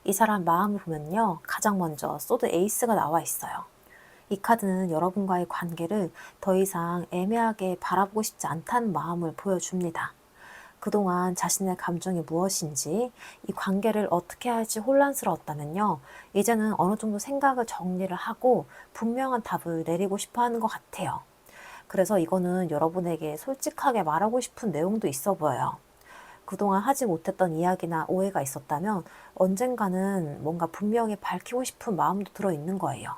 이 사람 마음을 보면요. 가장 먼저 소드 에이스가 나와 있어요. 이 카드는 여러분과의 관계를 더 이상 애매하게 바라보고 싶지 않다는 마음을 보여줍니다. 그동안 자신의 감정이 무엇인지, 이 관계를 어떻게 할지 혼란스러웠다면요. 이제는 어느 정도 생각을 정리를 하고 분명한 답을 내리고 싶어 하는 것 같아요. 그래서 이거는 여러분에게 솔직하게 말하고 싶은 내용도 있어 보여요. 그동안 하지 못했던 이야기나 오해가 있었다면 언젠가는 뭔가 분명히 밝히고 싶은 마음도 들어있는 거예요.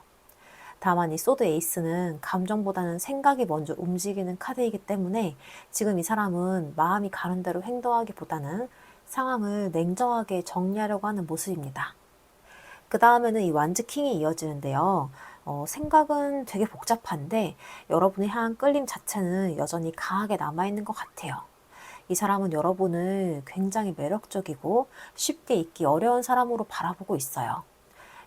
다만 이 소드 에이스는 감정보다는 생각이 먼저 움직이는 카드이기 때문에 지금 이 사람은 마음이 가는 대로 행동하기보다는 상황을 냉정하게 정리하려고 하는 모습입니다. 그 다음에는 이 완즈 킹이 이어지는데요. 생각은 되게 복잡한데 여러분이 향한 끌림 자체는 여전히 강하게 남아있는 것 같아요. 이 사람은 여러분을 굉장히 매력적이고 쉽게 잊기 어려운 사람으로 바라보고 있어요.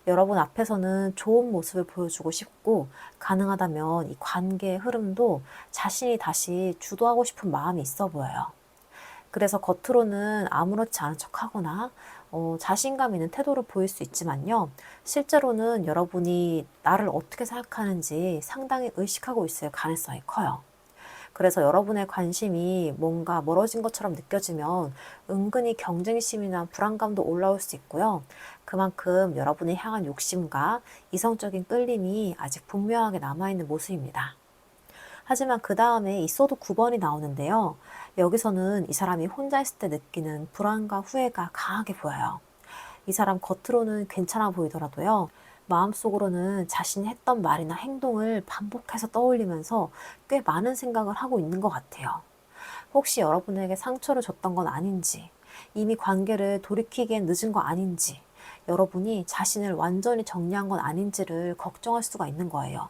여러분 앞에서는 좋은 모습을 보여주고 싶고 가능하다면 이 관계의 흐름도 자신이 다시 주도하고 싶은 마음이 있어 보여요. 그래서 겉으로는 아무렇지 않은 척하거나 자신감 있는 태도를 보일 수 있지만요. 실제로는 여러분이 나를 어떻게 생각하는지 상당히 의식하고 있을 가능성이 커요. 그래서 여러분의 관심이 뭔가 멀어진 것처럼 느껴지면 은근히 경쟁심이나 불안감도 올라올 수 있고요. 그만큼 여러분이 향한 욕심과 이성적인 끌림이 아직 분명하게 남아있는 모습입니다. 하지만 그 다음에 이 소드 9번이 나오는데요. 여기서는 이 사람이 혼자 있을 때 느끼는 불안과 후회가 강하게 보여요. 이 사람 겉으로는 괜찮아 보이더라도요. 마음속으로는 자신이 했던 말이나 행동을 반복해서 떠올리면서 꽤 많은 생각을 하고 있는 것 같아요. 혹시 여러분에게 상처를 줬던 건 아닌지, 이미 관계를 돌이키기엔 늦은 거 아닌지, 여러분이 자신을 완전히 정리한 건 아닌지를 걱정할 수가 있는 거예요.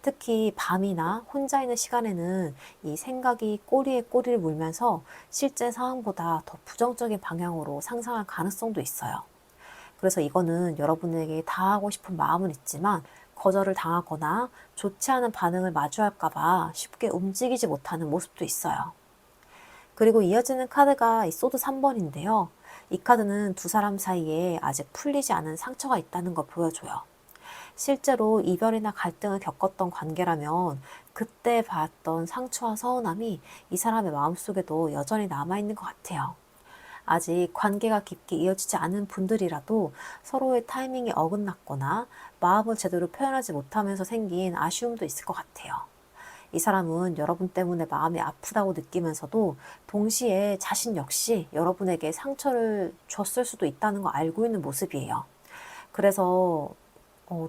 특히 밤이나 혼자 있는 시간에는 이 생각이 꼬리에 꼬리를 물면서 실제 상황보다 더 부정적인 방향으로 상상할 가능성도 있어요. 그래서 이거는 여러분에게 다하고 싶은 마음은 있지만 거절을 당하거나 좋지 않은 반응을 마주할까봐 쉽게 움직이지 못하는 모습도 있어요. 그리고 이어지는 카드가 이 소드 3번인데요. 이 카드는 두 사람 사이에 아직 풀리지 않은 상처가 있다는 걸 보여줘요. 실제로 이별이나 갈등을 겪었던 관계라면 그때 봤던 상처와 서운함이 이 사람의 마음속에도 여전히 남아있는 것 같아요. 아직 관계가 깊게 이어지지 않은 분들이라도 서로의 타이밍이 어긋났거나 마음을 제대로 표현하지 못하면서 생긴 아쉬움도 있을 것 같아요. 이 사람은 여러분 때문에 마음이 아프다고 느끼면서도 동시에 자신 역시 여러분에게 상처를 줬을 수도 있다는 거 알고 있는 모습이에요. 그래서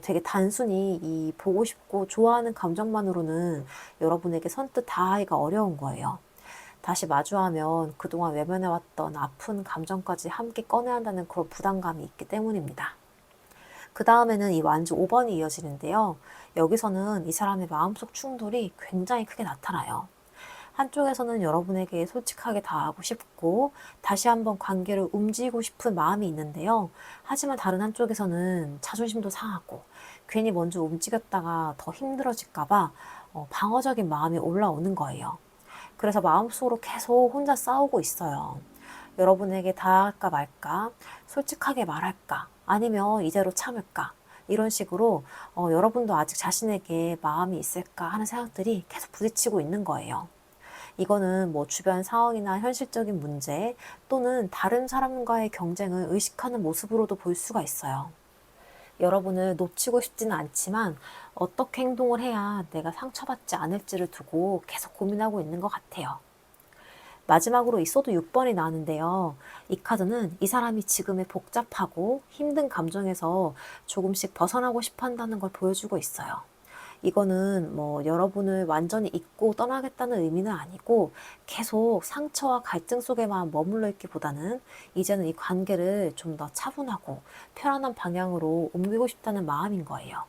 되게 단순히 이 보고 싶고 좋아하는 감정만으로는 여러분에게 선뜻 다하기가 어려운 거예요. 다시 마주하면 그동안 외면해왔던 아픈 감정까지 함께 꺼내야 한다는 그런 부담감이 있기 때문입니다. 그 다음에는 이 완주 5번이 이어지는데요. 여기서는 이 사람의 마음속 충돌이 굉장히 크게 나타나요. 한쪽에서는 여러분에게 솔직하게 다하고 싶고 다시 한번 관계를 움직이고 싶은 마음이 있는데요. 하지만 다른 한쪽에서는 자존심도 상하고 괜히 먼저 움직였다가 더 힘들어질까봐 방어적인 마음이 올라오는 거예요. 그래서 마음속으로 계속 혼자 싸우고 있어요. 여러분에게 다할까 말까, 솔직하게 말할까, 아니면 이대로 참을까, 이런 식으로 여러분도 아직 자신에게 마음이 있을까 하는 생각들이 계속 부딪히고 있는 거예요. 이거는 뭐 주변 상황이나 현실적인 문제 또는 다른 사람과의 경쟁을 의식하는 모습으로도 볼 수가 있어요. 여러분을 놓치고 싶지는 않지만 어떻게 행동을 해야 내가 상처받지 않을지를 두고 계속 고민하고 있는 것 같아요. 마지막으로 이 소드 6번이 나왔는데요. 이 카드는 이 사람이 지금의 복잡하고 힘든 감정에서 조금씩 벗어나고 싶어 한다는 걸 보여주고 있어요. 이거는 뭐 여러분을 완전히 잊고 떠나겠다는 의미는 아니고 계속 상처와 갈등 속에만 머물러 있기보다는 이제는 이 관계를 좀 더 차분하고 편안한 방향으로 옮기고 싶다는 마음인 거예요.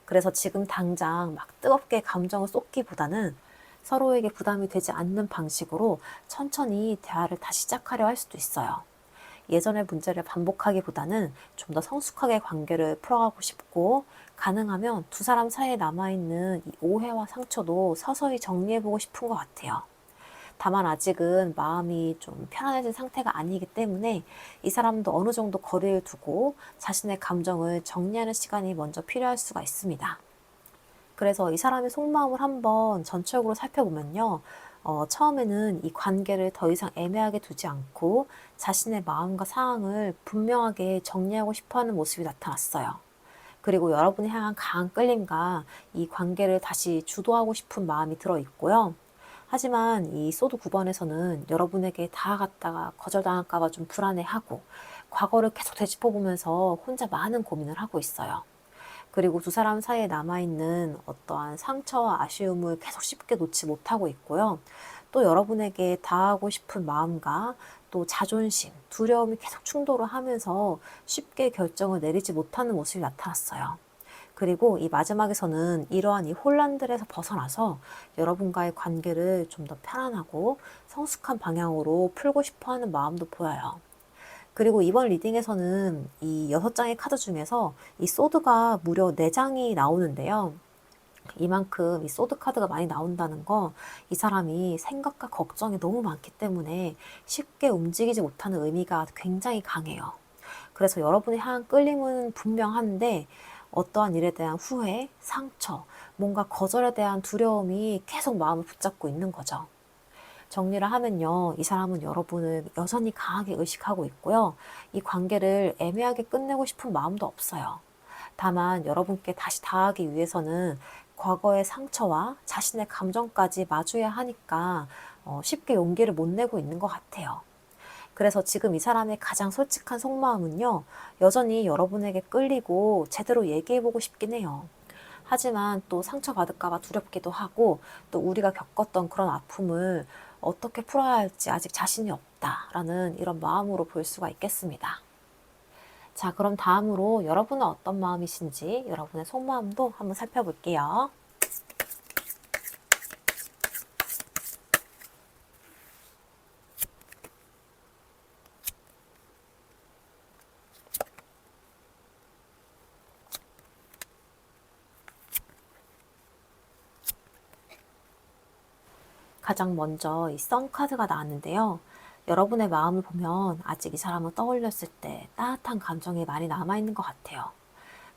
그래서 지금 당장 막 뜨겁게 감정을 쏟기보다는 서로에게 부담이 되지 않는 방식으로 천천히 대화를 다시 시작하려 할 수도 있어요. 예전의 문제를 반복하기보다는 좀 더 성숙하게 관계를 풀어가고 싶고 가능하면 두 사람 사이에 남아있는 이 오해와 상처도 서서히 정리해보고 싶은 것 같아요. 다만 아직은 마음이 좀 편안해진 상태가 아니기 때문에 이 사람도 어느 정도 거리를 두고 자신의 감정을 정리하는 시간이 먼저 필요할 수가 있습니다. 그래서 이 사람의 속마음을 한번 전체적으로 살펴보면요. 처음에는 이 관계를 더 이상 애매하게 두지 않고 자신의 마음과 상황을 분명하게 정리하고 싶어 하는 모습이 나타났어요. 그리고 여러분이 향한 강한 끌림과 이 관계를 다시 주도하고 싶은 마음이 들어 있고요. 하지만 이 소드 9번에서는 여러분에게 다가갔다가 거절당할까봐 좀 불안해하고 과거를 계속 되짚어보면서 혼자 많은 고민을 하고 있어요. 그리고 두 사람 사이에 남아있는 어떠한 상처와 아쉬움을 계속 쉽게 놓지 못하고 있고요. 또 여러분에게 다하고 싶은 마음과 또 자존심, 두려움이 계속 충돌을 하면서 쉽게 결정을 내리지 못하는 모습이 나타났어요. 그리고 이 마지막에서는 이러한 이 혼란들에서 벗어나서 여러분과의 관계를 좀 더 편안하고 성숙한 방향으로 풀고 싶어 하는 마음도 보여요. 그리고 이번 리딩에서는 이 6장의 카드 중에서 이 소드가 무려 4장이 나오는데요. 이만큼 이 소드 카드가 많이 나온다는 건 이 사람이 생각과 걱정이 너무 많기 때문에 쉽게 움직이지 못하는 의미가 굉장히 강해요. 그래서 여러분이 향한 끌림은 분명한데 어떠한 일에 대한 후회, 상처, 뭔가 거절에 대한 두려움이 계속 마음을 붙잡고 있는 거죠. 정리를 하면요, 이 사람은 여러분을 여전히 강하게 의식하고 있고요. 이 관계를 애매하게 끝내고 싶은 마음도 없어요. 다만 여러분께 다시 닿기 위해서는 과거의 상처와 자신의 감정까지 마주해야 하니까 쉽게 용기를 못 내고 있는 것 같아요. 그래서 지금 이 사람의 가장 솔직한 속마음은요, 여전히 여러분에게 끌리고 제대로 얘기해보고 싶긴 해요. 하지만 또 상처받을까봐 두렵기도 하고, 또 우리가 겪었던 그런 아픔을 어떻게 풀어야 할지 아직 자신이 없다라는 이런 마음으로 볼 수가 있겠습니다. 자, 그럼 다음으로 여러분은 어떤 마음이신지 여러분의 속마음도 한번 살펴볼게요. 가장 먼저 이 썬 카드가 나왔는데요. 여러분의 마음을 보면 아직 이 사람을 떠올렸을 때 따뜻한 감정이 많이 남아있는 것 같아요.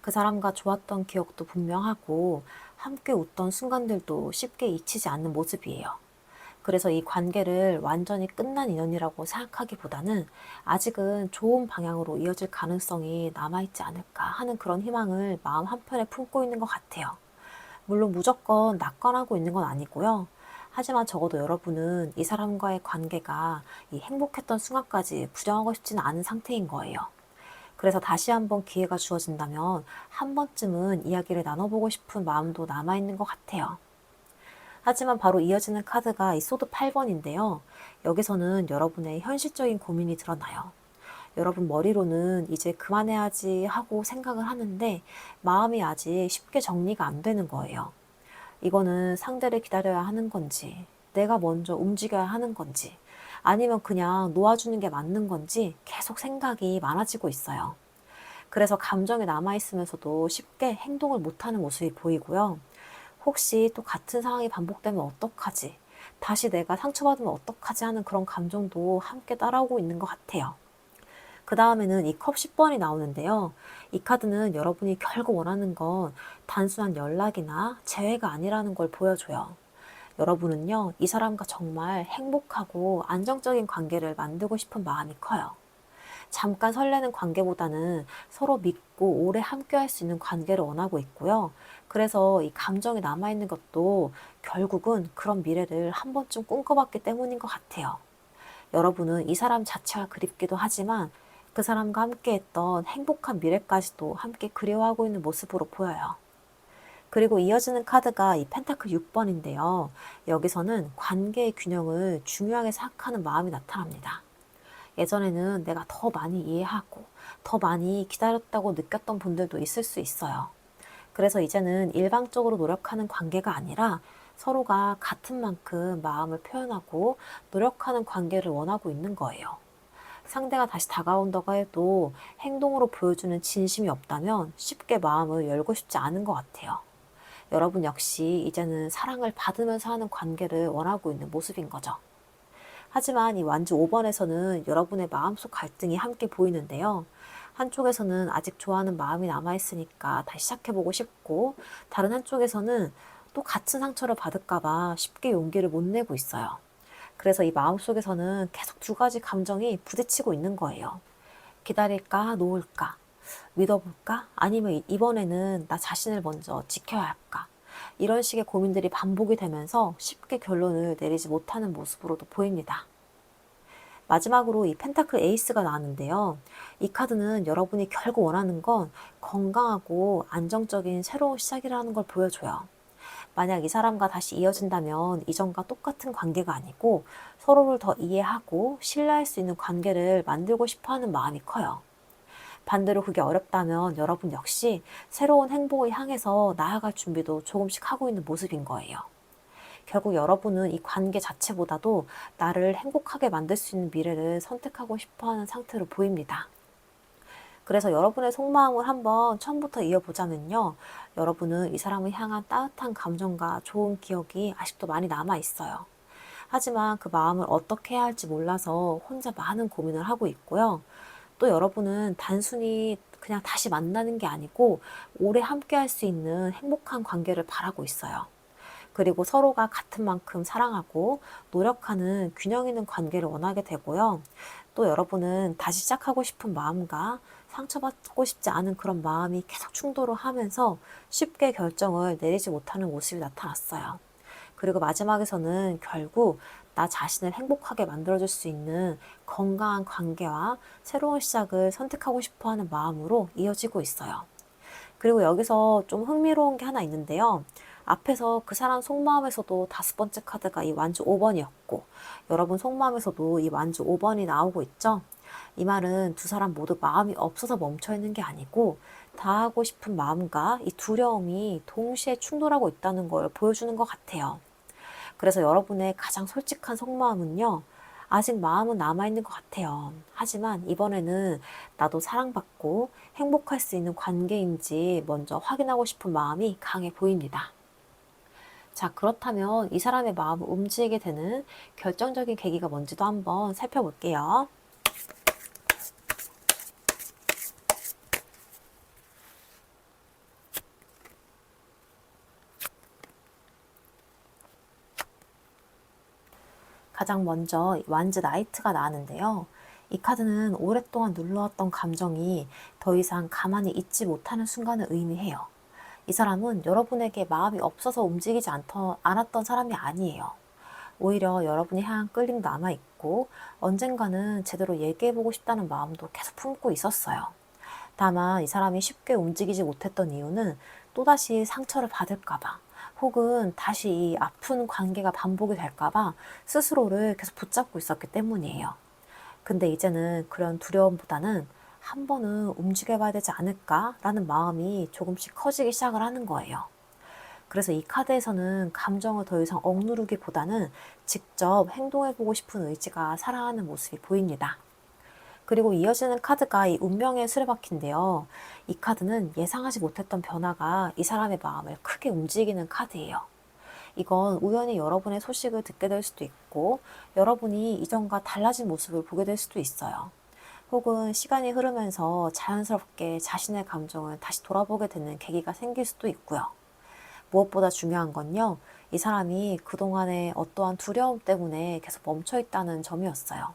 그 사람과 좋았던 기억도 분명하고 함께 웃던 순간들도 쉽게 잊히지 않는 모습이에요. 그래서 이 관계를 완전히 끝난 인연이라고 생각하기보다는 아직은 좋은 방향으로 이어질 가능성이 남아있지 않을까 하는 그런 희망을 마음 한편에 품고 있는 것 같아요. 물론 무조건 낙관하고 있는 건 아니고요. 하지만 적어도 여러분은 이 사람과의 관계가 이 행복했던 순간까지 부정하고 싶지는 않은 상태인 거예요. 그래서 다시 한번 기회가 주어진다면 한 번쯤은 이야기를 나눠보고 싶은 마음도 남아있는 것 같아요. 하지만 바로 이어지는 카드가 이 소드 8번인데요. 여기서는 여러분의 현실적인 고민이 드러나요. 여러분 머리로는 이제 그만해야지 하고 생각을 하는데 마음이 아직 쉽게 정리가 안 되는 거예요. 이거는 상대를 기다려야 하는 건지, 내가 먼저 움직여야 하는 건지, 아니면 그냥 놓아주는 게 맞는 건지 계속 생각이 많아지고 있어요. 그래서 감정이 남아있으면서도 쉽게 행동을 못하는 모습이 보이고요. 혹시 또 같은 상황이 반복되면 어떡하지? 다시 내가 상처받으면 어떡하지 하는 그런 감정도 함께 따라오고 있는 것 같아요. 그 다음에는 이 컵 10번이 나오는데요. 이 카드는 여러분이 결국 원하는 건 단순한 연락이나 재회가 아니라는 걸 보여줘요. 여러분은요, 이 사람과 정말 행복하고 안정적인 관계를 만들고 싶은 마음이 커요. 잠깐 설레는 관계보다는 서로 믿고 오래 함께 할 수 있는 관계를 원하고 있고요. 그래서 이 감정이 남아있는 것도 결국은 그런 미래를 한 번쯤 꿈꿔봤기 때문인 것 같아요. 여러분은 이 사람 자체가 그립기도 하지만 그 사람과 함께 했던 행복한 미래까지도 함께 그리워하고 있는 모습으로 보여요. 그리고 이어지는 카드가 이 펜타클 6번인데요. 여기서는 관계의 균형을 중요하게 생각하는 마음이 나타납니다. 예전에는 내가 더 많이 이해하고 더 많이 기다렸다고 느꼈던 분들도 있을 수 있어요. 그래서 이제는 일방적으로 노력하는 관계가 아니라 서로가 같은 만큼 마음을 표현하고 노력하는 관계를 원하고 있는 거예요. 상대가 다시 다가온다고 해도 행동으로 보여주는 진심이 없다면 쉽게 마음을 열고 싶지 않은 것 같아요. 여러분 역시 이제는 사랑을 받으면서 하는 관계를 원하고 있는 모습인 거죠. 하지만 이 완주 5번에서는 여러분의 마음속 갈등이 함께 보이는데요. 한쪽에서는 아직 좋아하는 마음이 남아있으니까 다시 시작해보고 싶고, 다른 한쪽에서는 또 같은 상처를 받을까봐 쉽게 용기를 못 내고 있어요. 그래서 이 마음속에서는 계속 두 가지 감정이 부딪히고 있는 거예요. 기다릴까, 놓을까, 믿어볼까, 아니면 이번에는 나 자신을 먼저 지켜야 할까. 이런 식의 고민들이 반복이 되면서 쉽게 결론을 내리지 못하는 모습으로도 보입니다. 마지막으로 이 펜타클 에이스가 나왔는데요. 이 카드는 여러분이 결국 원하는 건 건강하고 안정적인 새로운 시작이라는 걸 보여줘요. 만약 이 사람과 다시 이어진다면 이전과 똑같은 관계가 아니고 서로를 더 이해하고 신뢰할 수 있는 관계를 만들고 싶어 하는 마음이 커요. 반대로 그게 어렵다면 여러분 역시 새로운 행복을 향해서 나아갈 준비도 조금씩 하고 있는 모습인 거예요. 결국 여러분은 이 관계 자체보다도 나를 행복하게 만들 수 있는 미래를 선택하고 싶어 하는 상태로 보입니다. 그래서 여러분의 속마음을 한번 처음부터 이어보자면요. 여러분은 이 사람을 향한 따뜻한 감정과 좋은 기억이 아직도 많이 남아 있어요. 하지만 그 마음을 어떻게 해야 할지 몰라서 혼자 많은 고민을 하고 있고요. 또 여러분은 단순히 그냥 다시 만나는 게 아니고 오래 함께 할 수 있는 행복한 관계를 바라고 있어요. 그리고 서로가 같은 만큼 사랑하고 노력하는 균형 있는 관계를 원하게 되고요. 또 여러분은 다시 시작하고 싶은 마음과 상처받고 싶지 않은 그런 마음이 계속 충돌을 하면서 쉽게 결정을 내리지 못하는 모습이 나타났어요. 그리고 마지막에서는 결국 나 자신을 행복하게 만들어줄 수 있는 건강한 관계와 새로운 시작을 선택하고 싶어 하는 마음으로 이어지고 있어요. 그리고 여기서 좀 흥미로운 게 하나 있는데요. 앞에서 그 사람 속마음에서도 5번째 카드가 이 완주 5번이었고, 여러분 속마음에서도 이 완주 5번이 나오고 있죠. 이 말은 두 사람 모두 마음이 없어서 멈춰 있는 게 아니고, 다 하고 싶은 마음과 이 두려움이 동시에 충돌하고 있다는 걸 보여주는 것 같아요. 그래서 여러분의 가장 솔직한 속마음은요, 아직 마음은 남아있는 것 같아요. 하지만 이번에는 나도 사랑받고 행복할 수 있는 관계인지 먼저 확인하고 싶은 마음이 강해 보입니다. 자, 그렇다면 이 사람의 마음을 움직이게 되는 결정적인 계기가 뭔지도 한번 살펴볼게요. 가장 먼저 완즈 나이트가 나왔는데요. 이 카드는 오랫동안 눌러왔던 감정이 더 이상 가만히 있지 못하는 순간을 의미해요. 이 사람은 여러분에게 마음이 없어서 움직이지 않았던 사람이 아니에요. 오히려 여러분이 향한 끌림도 남아있고 언젠가는 제대로 얘기해보고 싶다는 마음도 계속 품고 있었어요. 다만 이 사람이 쉽게 움직이지 못했던 이유는 또다시 상처를 받을까봐 혹은 다시 이 아픈 관계가 반복이 될까봐 스스로를 계속 붙잡고 있었기 때문이에요. 근데 이제는 그런 두려움보다는 한 번은 움직여봐야 되지 않을까라는 마음이 조금씩 커지기 시작을 하는 거예요. 그래서 이 카드에서는 감정을 더 이상 억누르기보다는 직접 행동해보고 싶은 의지가 살아가는 모습이 보입니다. 그리고 이어지는 카드가 이 운명의 수레바퀴인데요. 이 카드는 예상하지 못했던 변화가 이 사람의 마음을 크게 움직이는 카드예요. 이건 우연히 여러분의 소식을 듣게 될 수도 있고 여러분이 이전과 달라진 모습을 보게 될 수도 있어요. 혹은 시간이 흐르면서 자연스럽게 자신의 감정을 다시 돌아보게 되는 계기가 생길 수도 있고요. 무엇보다 중요한 건요. 이 사람이 그동안의 어떠한 두려움 때문에 계속 멈춰 있다는 점이었어요.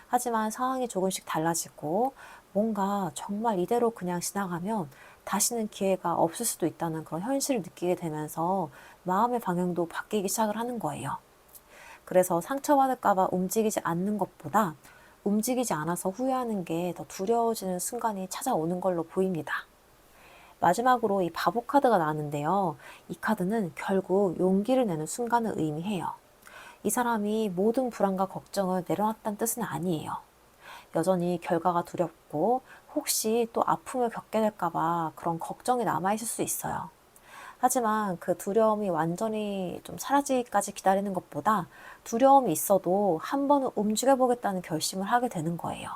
하지만 상황이 조금씩 달라지고 뭔가 정말 이대로 그냥 지나가면 다시는 기회가 없을 수도 있다는 그런 현실을 느끼게 되면서 마음의 방향도 바뀌기 시작을 하는 거예요. 그래서 상처받을까봐 움직이지 않는 것보다 움직이지 않아서 후회하는 게 더 두려워지는 순간이 찾아오는 걸로 보입니다. 마지막으로 이 바보 카드가 나왔는데요. 이 카드는 결국 용기를 내는 순간을 의미해요. 이 사람이 모든 불안과 걱정을 내려놨다는 뜻은 아니에요. 여전히 결과가 두렵고 혹시 또 아픔을 겪게 될까봐 그런 걱정이 남아있을 수 있어요. 하지만 그 두려움이 완전히 좀 사라지기까지 기다리는 것보다 두려움이 있어도 한 번은 움직여보겠다는 결심을 하게 되는 거예요.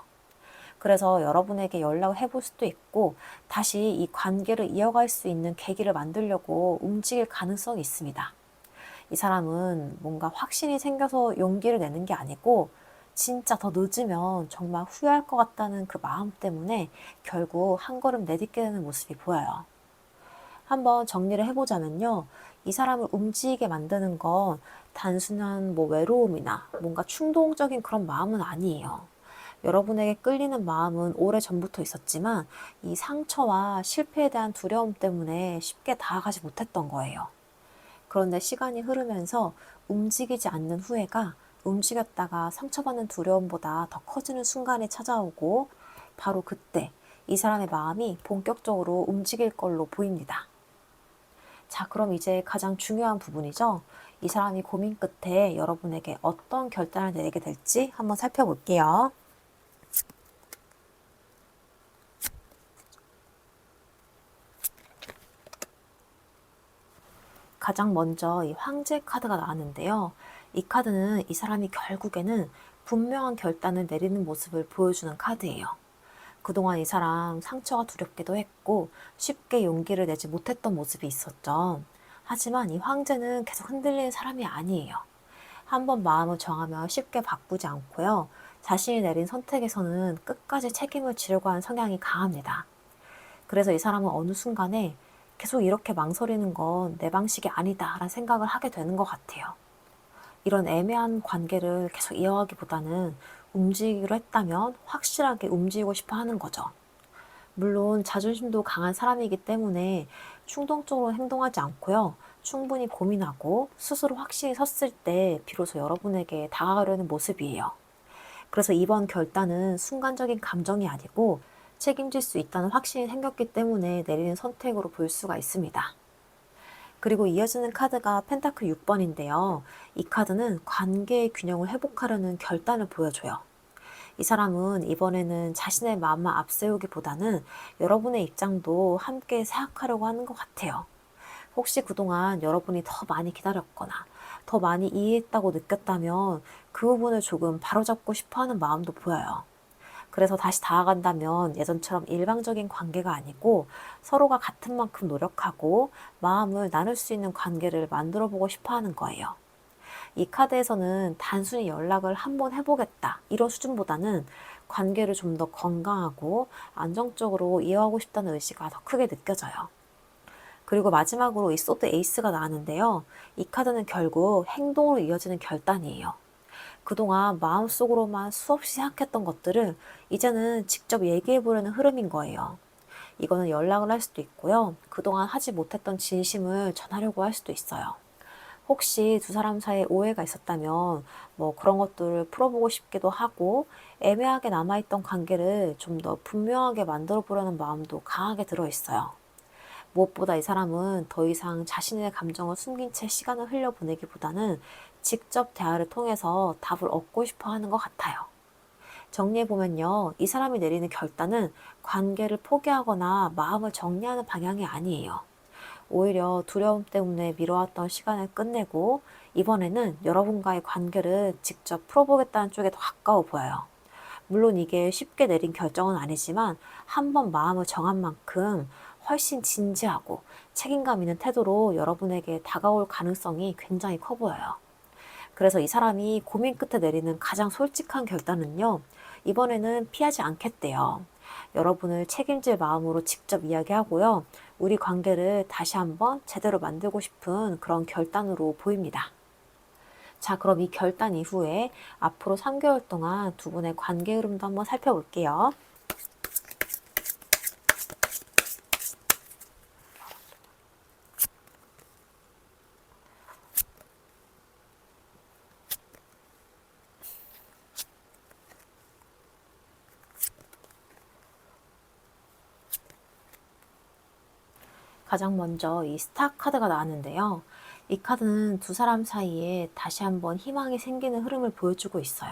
그래서 여러분에게 연락을 해볼 수도 있고 다시 이 관계를 이어갈 수 있는 계기를 만들려고 움직일 가능성이 있습니다. 이 사람은 뭔가 확신이 생겨서 용기를 내는 게 아니고 진짜 더 늦으면 정말 후회할 것 같다는 그 마음 때문에 결국 한 걸음 내딛게 되는 모습이 보여요. 한번 정리를 해보자면요. 이 사람을 움직이게 만드는 건 단순한 외로움이나 뭔가 충동적인 그런 마음은 아니에요. 여러분에게 끌리는 마음은 오래전부터 있었지만 이 상처와 실패에 대한 두려움 때문에 쉽게 다가가지 못했던 거예요. 그런데 시간이 흐르면서 움직이지 않는 후회가 움직였다가 상처받는 두려움보다 더 커지는 순간이 찾아오고 바로 그때 이 사람의 마음이 본격적으로 움직일 걸로 보입니다. 자, 그럼 이제 가장 중요한 부분이죠. 이 사람이 고민 끝에 여러분에게 어떤 결단을 내리게 될지 한번 살펴볼게요. 가장 먼저 이 황제 카드가 나왔는데요. 이 카드는 이 사람이 결국에는 분명한 결단을 내리는 모습을 보여주는 카드예요. 그동안 이 사람 상처가 두렵기도 했고 쉽게 용기를 내지 못했던 모습이 있었죠. 하지만 이 황제는 계속 흔들리는 사람이 아니에요. 한번 마음을 정하면 쉽게 바꾸지 않고요. 자신이 내린 선택에서는 끝까지 책임을 지려고 하는 성향이 강합니다. 그래서 이 사람은 어느 순간에 계속 이렇게 망설이는 건 내 방식이 아니다라는 생각을 하게 되는 것 같아요. 이런 애매한 관계를 계속 이어가기보다는 움직이기로 했다면 확실하게 움직이고 싶어 하는 거죠. 물론 자존심도 강한 사람이기 때문에 충동적으로 행동하지 않고요. 충분히 고민하고 스스로 확실히 섰을 때 비로소 여러분에게 다가가려는 모습이에요. 그래서 이번 결단은 순간적인 감정이 아니고 책임질 수 있다는 확신이 생겼기 때문에 내리는 선택으로 볼 수가 있습니다. 그리고 이어지는 카드가 펜타클 6번인데요. 이 카드는 관계의 균형을 회복하려는 결단을 보여줘요. 이 사람은 이번에는 자신의 마음만 앞세우기보다는 여러분의 입장도 함께 생각하려고 하는 것 같아요. 혹시 그동안 여러분이 더 많이 기다렸거나 더 많이 이해했다고 느꼈다면 그 부분을 조금 바로잡고 싶어 하는 마음도 보여요. 그래서 다시 다가간다면 예전처럼 일방적인 관계가 아니고 서로가 같은 만큼 노력하고 마음을 나눌 수 있는 관계를 만들어 보고 싶어 하는 거예요. 이 카드에서는 단순히 연락을 한번 해보겠다 이런 수준보다는 관계를 좀 더 건강하고 안정적으로 이어가고 싶다는 의지가 더 크게 느껴져요. 그리고 마지막으로 이 소드 에이스가 나왔는데요. 이 카드는 결국 행동으로 이어지는 결단이에요. 그동안 마음속으로만 수없이 생각했던 것들을 이제는 직접 얘기해보려는 흐름인 거예요. 이거는 연락을 할 수도 있고요. 그동안 하지 못했던 진심을 전하려고 할 수도 있어요. 혹시 두 사람 사이에 오해가 있었다면 뭐 그런 것들을 풀어보고 싶기도 하고 애매하게 남아있던 관계를 좀 더 분명하게 만들어 보려는 마음도 강하게 들어있어요. 무엇보다 이 사람은 더 이상 자신의 감정을 숨긴 채 시간을 흘려보내기보다는 직접 대화를 통해서 답을 얻고 싶어 하는 것 같아요. 정리해보면요. 이 사람이 내리는 결단은 관계를 포기하거나 마음을 정리하는 방향이 아니에요. 오히려 두려움 때문에 미뤄왔던 시간을 끝내고 이번에는 여러분과의 관계를 직접 풀어보겠다는 쪽에 더 가까워 보여요. 물론 이게 쉽게 내린 결정은 아니지만 한번 마음을 정한 만큼 훨씬 진지하고 책임감 있는 태도로 여러분에게 다가올 가능성이 굉장히 커 보여요. 그래서 이 사람이 고민 끝에 내리는 가장 솔직한 결단은요. 이번에는 피하지 않겠대요. 여러분을 책임질 마음으로 직접 이야기하고요. 우리 관계를 다시 한번 제대로 만들고 싶은 그런 결단으로 보입니다. 자, 그럼 이 결단 이후에 앞으로 3개월 동안 두 분의 관계 흐름도 한번 살펴볼게요. 가장 먼저 이 스타 카드가 나왔는데요. 이 카드는 두 사람 사이에 다시 한번 희망이 생기는 흐름을 보여주고 있어요.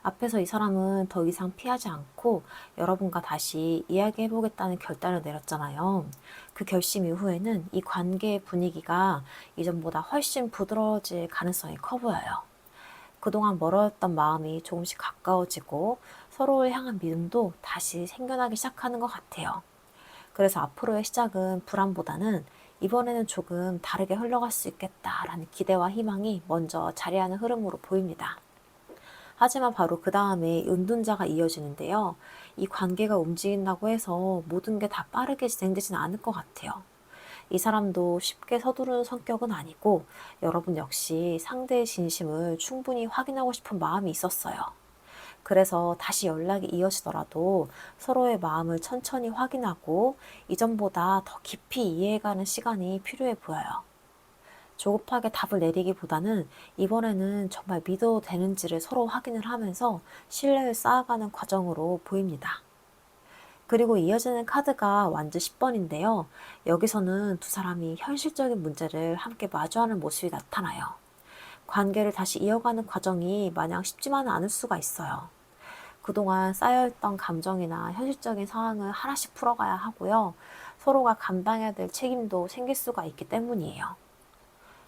앞에서 이 사람은 더 이상 피하지 않고 여러분과 다시 이야기해보겠다는 결단을 내렸잖아요. 그 결심 이후에는 이 관계의 분위기가 이전보다 훨씬 부드러워질 가능성이 커 보여요. 그동안 멀어졌던 마음이 조금씩 가까워지고 서로를 향한 믿음도 다시 생겨나기 시작하는 것 같아요. 그래서 앞으로의 시작은 불안보다는 이번에는 조금 다르게 흘러갈 수 있겠다라는 기대와 희망이 먼저 자리하는 흐름으로 보입니다. 하지만 바로 그 다음에 은둔자가 이어지는데요. 이 관계가 움직인다고 해서 모든 게 다 빠르게 진행되지는 않을 것 같아요. 이 사람도 쉽게 서두르는 성격은 아니고 여러분 역시 상대의 진심을 충분히 확인하고 싶은 마음이 있었어요. 그래서 다시 연락이 이어지더라도 서로의 마음을 천천히 확인하고 이전보다 더 깊이 이해해가는 시간이 필요해 보여요. 조급하게 답을 내리기보다는 이번에는 정말 믿어도 되는지를 서로 확인을 하면서 신뢰를 쌓아가는 과정으로 보입니다. 그리고 이어지는 카드가 완즈 10번인데요. 여기서는 두 사람이 현실적인 문제를 함께 마주하는 모습이 나타나요. 관계를 다시 이어가는 과정이 마냥 쉽지만은 않을 수가 있어요. 그동안 쌓여있던 감정이나 현실적인 상황을 하나씩 풀어가야 하고요. 서로가 감당해야 될 책임도 생길 수가 있기 때문이에요.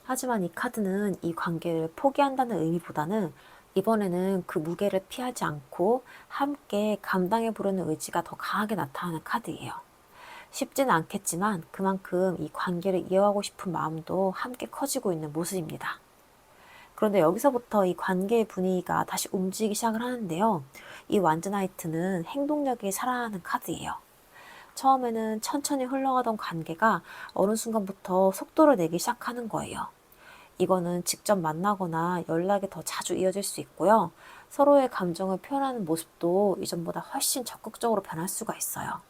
하지만 이 카드는 이 관계를 포기한다는 의미보다는 이번에는 그 무게를 피하지 않고 함께 감당해 보려는 의지가 더 강하게 나타나는 카드예요. 쉽지는 않겠지만 그만큼 이 관계를 이어가고 싶은 마음도 함께 커지고 있는 모습입니다. 그런데 여기서부터 이 관계의 분위기가 다시 움직이기 시작을 하는데요. 이 완즈나이트는 행동력이 살아나는 카드예요. 처음에는 천천히 흘러가던 관계가 어느 순간부터 속도를 내기 시작하는 거예요. 이거는 직접 만나거나 연락이 더 자주 이어질 수 있고요. 서로의 감정을 표현하는 모습도 이전보다 훨씬 적극적으로 변할 수가 있어요.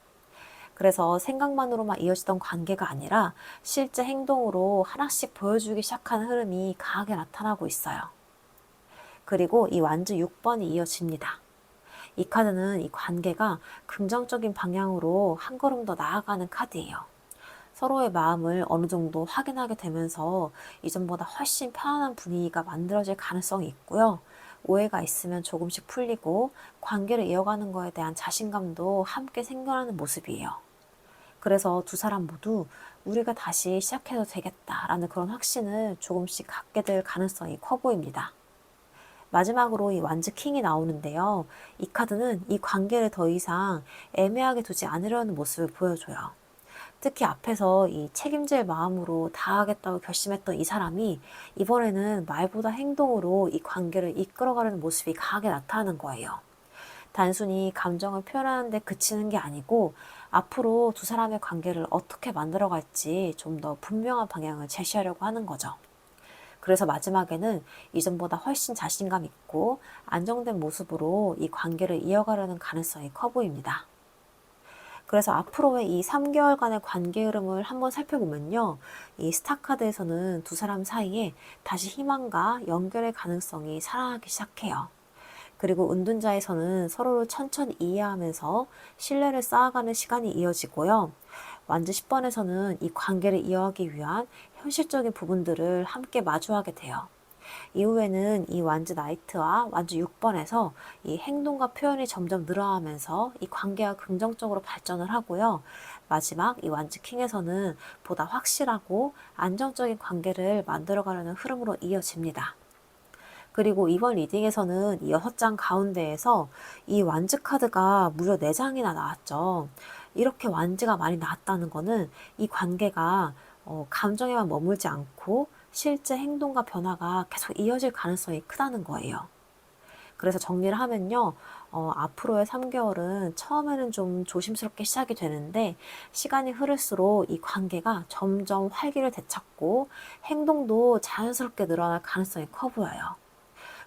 그래서 생각만으로만 이어지던 관계가 아니라 실제 행동으로 하나씩 보여주기 시작하는 흐름이 강하게 나타나고 있어요. 그리고 이 완즈 6번이 이어집니다. 이 카드는 이 관계가 긍정적인 방향으로 한 걸음 더 나아가는 카드예요. 서로의 마음을 어느 정도 확인하게 되면서 이전보다 훨씬 편안한 분위기가 만들어질 가능성이 있고요. 오해가 있으면 조금씩 풀리고 관계를 이어가는 것에 대한 자신감도 함께 생겨나는 모습이에요. 그래서 두 사람 모두 우리가 다시 시작해도 되겠다라는 그런 확신을 조금씩 갖게 될 가능성이 커 보입니다. 마지막으로 이 완즈 킹이 나오는데요. 이 카드는 이 관계를 더 이상 애매하게 두지 않으려는 모습을 보여줘요. 특히 앞에서 이 책임질 마음으로 다하겠다고 결심했던 이 사람이 이번에는 말보다 행동으로 이 관계를 이끌어가려는 모습이 강하게 나타나는 거예요. 단순히 감정을 표현하는 데 그치는 게 아니고 앞으로 두 사람의 관계를 어떻게 만들어갈지 좀 더 분명한 방향을 제시하려고 하는 거죠. 그래서 마지막에는 이전보다 훨씬 자신감 있고 안정된 모습으로 이 관계를 이어가려는 가능성이 커 보입니다. 그래서 앞으로의 이 3개월간의 관계 흐름을 한번 살펴보면요. 이 스타카드에서는 두 사람 사이에 다시 희망과 연결의 가능성이 살아나기 시작해요. 그리고 은둔자에서는 서로를 천천히 이해하면서 신뢰를 쌓아가는 시간이 이어지고요. 완즈 10번에서는 이 관계를 이어가기 위한 현실적인 부분들을 함께 마주하게 돼요. 이후에는 이 완즈 나이트와 완즈 6번에서 이 행동과 표현이 점점 늘어나면서 이 관계가 긍정적으로 발전을 하고요. 마지막 이 완즈 킹에서는 보다 확실하고 안정적인 관계를 만들어가려는 흐름으로 이어집니다. 그리고 이번 리딩에서는 이 6장 가운데에서 이 완즈 카드가 무려 4장이나 나왔죠. 이렇게 완즈가 많이 나왔다는 거는 이 관계가 감정에만 머물지 않고 실제 행동과 변화가 계속 이어질 가능성이 크다는 거예요. 그래서 정리를 하면요. 앞으로의 3개월은 처음에는 좀 조심스럽게 시작이 되는데 시간이 흐를수록 이 관계가 점점 활기를 되찾고 행동도 자연스럽게 늘어날 가능성이 커 보여요.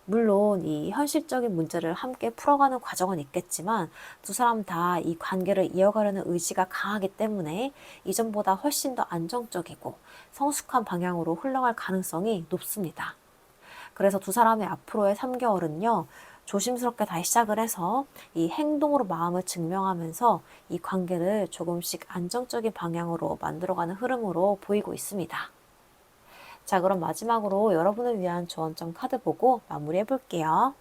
물론 이 현실적인 문제를 함께 풀어가는 과정은 있겠지만 두 사람 다 이 관계를 이어가려는 의지가 강하기 때문에 이전보다 훨씬 더 안정적이고 성숙한 방향으로 흘러갈 가능성이 높습니다. 그래서 두 사람의 앞으로의 3개월은요. 조심스럽게 다시 시작을 해서 이 행동으로 마음을 증명하면서 이 관계를 조금씩 안정적인 방향으로 만들어가는 흐름으로 보이고 있습니다. 자, 그럼 마지막으로 여러분을 위한 조언점 카드 보고 마무리해 볼게요.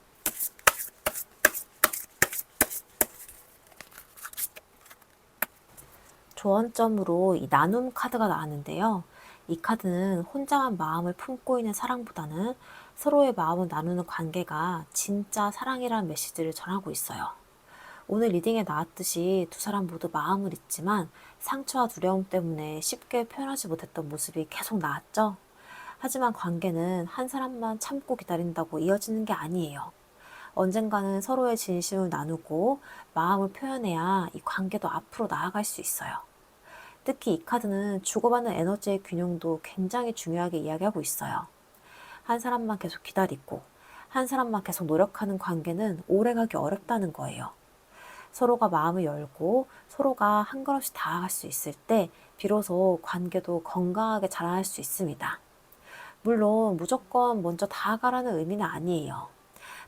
조언점으로 이 나눔 카드가 나왔는데요. 이 카드는 혼자만 마음을 품고 있는 사랑보다는 서로의 마음을 나누는 관계가 진짜 사랑이라는 메시지를 전하고 있어요. 오늘 리딩에 나왔듯이 두 사람 모두 마음을 잊지만 상처와 두려움 때문에 쉽게 표현하지 못했던 모습이 계속 나왔죠. 하지만 관계는 한 사람만 참고 기다린다고 이어지는 게 아니에요. 언젠가는 서로의 진심을 나누고 마음을 표현해야 이 관계도 앞으로 나아갈 수 있어요. 특히 이 카드는 주고받는 에너지의 균형도 굉장히 중요하게 이야기하고 있어요. 한 사람만 계속 기다리고 한 사람만 계속 노력하는 관계는 오래가기 어렵다는 거예요. 서로가 마음을 열고 서로가 한 걸음씩 다가갈 수 있을 때 비로소 관계도 건강하게 자라날 수 있습니다. 물론 무조건 먼저 다가가라는 의미는 아니에요.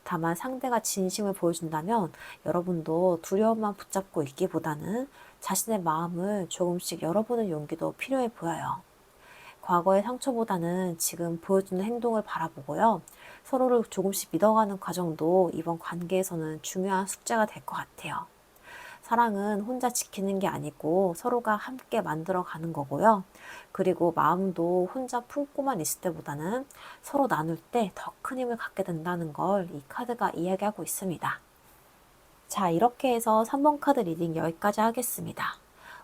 다만 상대가 진심을 보여준다면 여러분도 두려움만 붙잡고 있기보다는 자신의 마음을 조금씩 열어보는 용기도 필요해 보여요. 과거의 상처보다는 지금 보여주는 행동을 바라보고요. 서로를 조금씩 믿어가는 과정도 이번 관계에서는 중요한 숙제가 될 것 같아요. 사랑은 혼자 지키는 게 아니고 서로가 함께 만들어 가는 거고요. 그리고 마음도 혼자 품고만 있을 때보다는 서로 나눌 때 더 큰 힘을 갖게 된다는 걸 이 카드가 이야기하고 있습니다. 자, 이렇게 해서 3번 카드 리딩 여기까지 하겠습니다.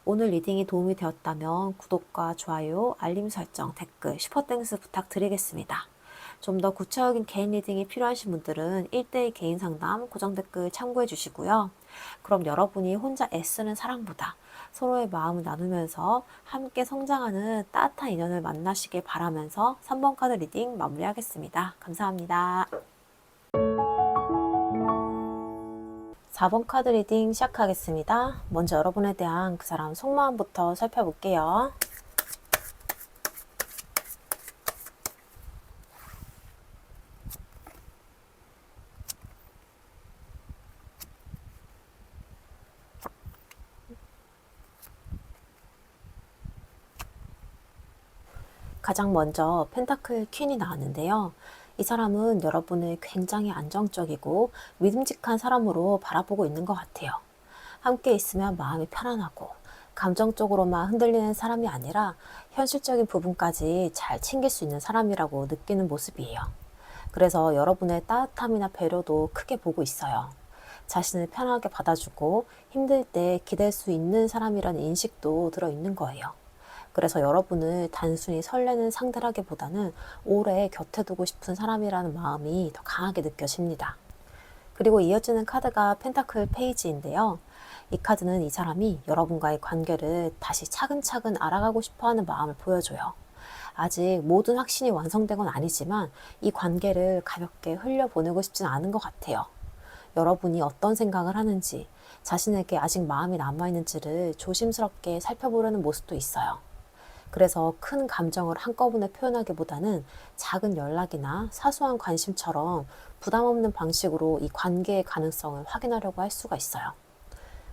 오늘 리딩이 도움이 되었다면 구독과 좋아요, 알림 설정, 댓글, 슈퍼땡스 부탁드리겠습니다. 좀 더 구체적인 개인 리딩이 필요하신 분들은 1대1 개인 상담 고정 댓글 참고해 주시고요. 그럼 여러분이 혼자 애쓰는 사랑보다 서로의 마음을 나누면서 함께 성장하는 따뜻한 인연을 만나시길 바라면서 3번 카드 리딩 마무리하겠습니다. 감사합니다. 4번 카드 리딩 시작하겠습니다. 먼저 여러분에 대한 그 사람 속마음부터 살펴볼게요. 가장 먼저 펜타클 퀸이 나왔는데요. 이 사람은 여러분을 굉장히 안정적이고 믿음직한 사람으로 바라보고 있는 것 같아요. 함께 있으면 마음이 편안하고 감정적으로만 흔들리는 사람이 아니라 현실적인 부분까지 잘 챙길 수 있는 사람이라고 느끼는 모습이에요. 그래서 여러분의 따뜻함이나 배려도 크게 보고 있어요. 자신을 편하게 받아주고 힘들 때 기댈 수 있는 사람이라는 인식도 들어있는 거예요. 그래서 여러분을 단순히 설레는 상대라기보다는 오래 곁에 두고 싶은 사람이라는 마음이 더 강하게 느껴집니다. 그리고 이어지는 카드가 펜타클 페이지인데요. 이 카드는 이 사람이 여러분과의 관계를 다시 차근차근 알아가고 싶어하는 마음을 보여줘요. 아직 모든 확신이 완성된 건 아니지만 이 관계를 가볍게 흘려보내고 싶진 않은 것 같아요. 여러분이 어떤 생각을 하는지, 자신에게 아직 마음이 남아있는지를 조심스럽게 살펴보려는 모습도 있어요. 그래서 큰 감정을 한꺼번에 표현하기보다는 작은 연락이나 사소한 관심처럼 부담 없는 방식으로 이 관계의 가능성을 확인하려고 할 수가 있어요.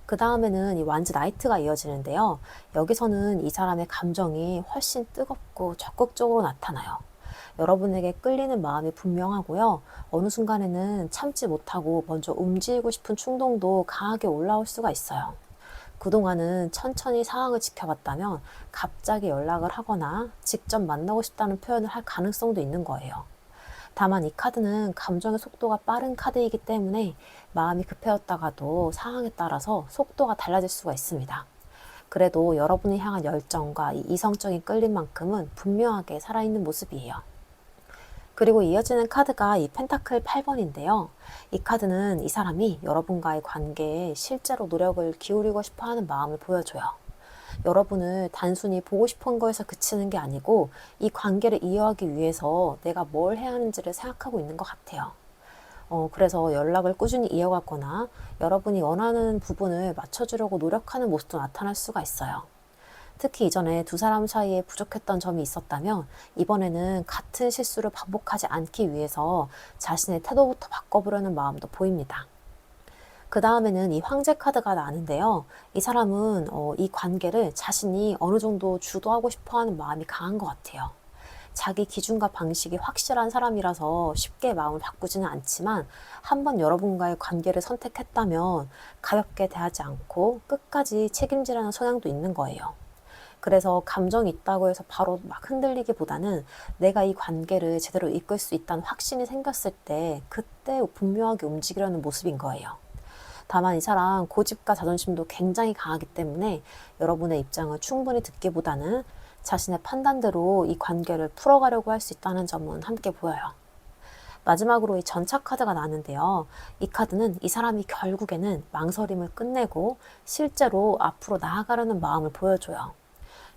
그 다음에는 이 완즈 나이트가 이어지는데요. 여기서는 이 사람의 감정이 훨씬 뜨겁고 적극적으로 나타나요. 여러분에게 끌리는 마음이 분명하고요. 어느 순간에는 참지 못하고 먼저 움직이고 싶은 충동도 강하게 올라올 수가 있어요. 그동안은 천천히 상황을 지켜봤다면 갑자기 연락을 하거나 직접 만나고 싶다는 표현을 할 가능성도 있는 거예요. 다만 이 카드는 감정의 속도가 빠른 카드이기 때문에 마음이 급해졌다가도 상황에 따라서 속도가 달라질 수가 있습니다. 그래도 여러분을 향한 열정과 이 이성적인 끌림만큼은 분명하게 살아있는 모습이에요. 그리고 이어지는 카드가 이 펜타클 8번인데요. 이 카드는 이 사람이 여러분과의 관계에 실제로 노력을 기울이고 싶어하는 마음을 보여줘요. 여러분을 단순히 보고 싶은 거에서 그치는 게 아니고 이 관계를 이어가기 위해서 내가 뭘 해야 하는지를 생각하고 있는 것 같아요. 그래서 연락을 꾸준히 이어가거나 여러분이 원하는 부분을 맞춰주려고 노력하는 모습도 나타날 수가 있어요. 특히 이전에 두 사람 사이에 부족했던 점이 있었다면 이번에는 같은 실수를 반복하지 않기 위해서 자신의 태도부터 바꿔보려는 마음도 보입니다. 그 다음에는 이 황제 카드가 나는데요. 이 사람은 이 관계를 자신이 어느 정도 주도하고 싶어하는 마음이 강한 것 같아요. 자기 기준과 방식이 확실한 사람이라서 쉽게 마음을 바꾸지는 않지만 한번 여러분과의 관계를 선택했다면 가볍게 대하지 않고 끝까지 책임지라는 성향도 있는 거예요. 그래서 감정이 있다고 해서 바로 막 흔들리기보다는 내가 이 관계를 제대로 이끌 수 있다는 확신이 생겼을 때 그때 분명하게 움직이려는 모습인 거예요. 다만 이 사람 고집과 자존심도 굉장히 강하기 때문에 여러분의 입장을 충분히 듣기보다는 자신의 판단대로 이 관계를 풀어가려고 할 수 있다는 점은 함께 보여요. 마지막으로 이 전차 카드가 나는데요. 이 카드는 이 사람이 결국에는 망설임을 끝내고 실제로 앞으로 나아가려는 마음을 보여줘요.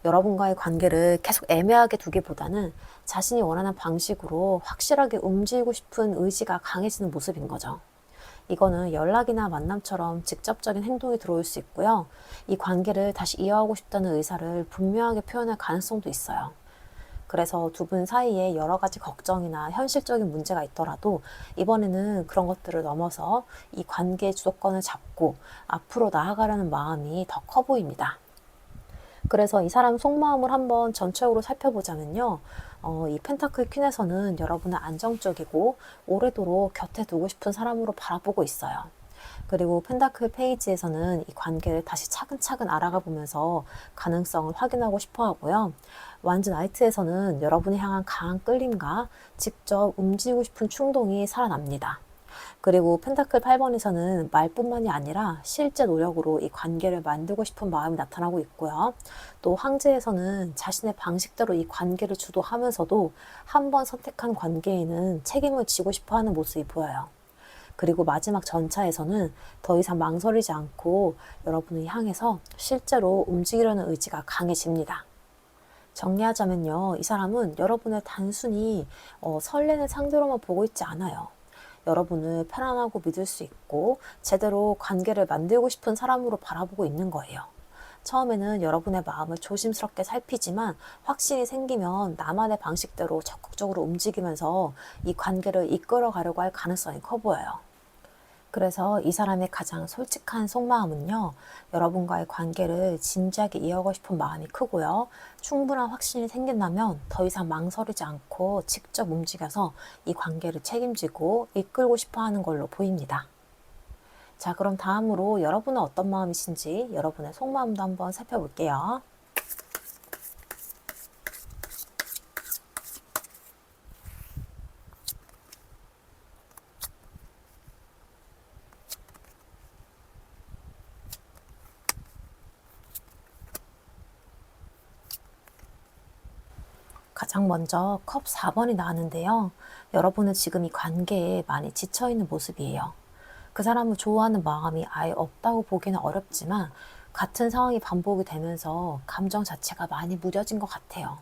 여러분과의 관계를 계속 애매하게 두기보다는 자신이 원하는 방식으로 확실하게 움직이고 싶은 의지가 강해지는 모습인 거죠. 이거는 연락이나 만남처럼 직접적인 행동이 들어올 수 있고요. 이 관계를 다시 이어가고 싶다는 의사를 분명하게 표현할 가능성도 있어요. 그래서 두 분 사이에 여러 가지 걱정이나 현실적인 문제가 있더라도 이번에는 그런 것들을 넘어서 이 관계의 주도권을 잡고 앞으로 나아가려는 마음이 더 커 보입니다. 그래서 이 사람 속마음을 한번 전체적으로 살펴보자면요. 이 펜타클 퀸에서는 여러분을 안정적이고 오래도록 곁에 두고 싶은 사람으로 바라보고 있어요. 그리고 펜타클 페이지에서는 이 관계를 다시 차근차근 알아가 보면서 가능성을 확인하고 싶어 하고요. 완즈 나이트에서는 여러분이 향한 강한 끌림과 직접 움직이고 싶은 충동이 살아납니다. 그리고 펜타클 8번에서는 말뿐만이 아니라 실제 노력으로 이 관계를 만들고 싶은 마음이 나타나고 있고요. 또 황제에서는 자신의 방식대로 이 관계를 주도하면서도 한 번 선택한 관계에는 책임을 지고 싶어 하는 모습이 보여요. 그리고 마지막 전차에서는 더 이상 망설이지 않고 여러분을 향해서 실제로 움직이려는 의지가 강해집니다. 정리하자면요, 이 사람은 여러분을 단순히 설레는 상대로만 보고 있지 않아요. 여러분을 편안하고 믿을 수 있고 제대로 관계를 만들고 싶은 사람으로 바라보고 있는 거예요. 처음에는 여러분의 마음을 조심스럽게 살피지만 확신이 생기면 나만의 방식대로 적극적으로 움직이면서 이 관계를 이끌어 가려고 할 가능성이 커 보여요. 그래서 이 사람의 가장 솔직한 속마음은요, 여러분과의 관계를 진지하게 이어가고 싶은 마음이 크고요. 충분한 확신이 생긴다면 더 이상 망설이지 않고 직접 움직여서 이 관계를 책임지고 이끌고 싶어 하는 걸로 보입니다. 자, 그럼 다음으로 여러분은 어떤 마음이신지 여러분의 속마음도 한번 살펴볼게요. 가장 먼저 컵 4번이 나왔는데요. 여러분은 지금 이 관계에 많이 지쳐있는 모습이에요. 그 사람을 좋아하는 마음이 아예 없다고 보기는 어렵지만 같은 상황이 반복이 되면서 감정 자체가 많이 무뎌진 것 같아요.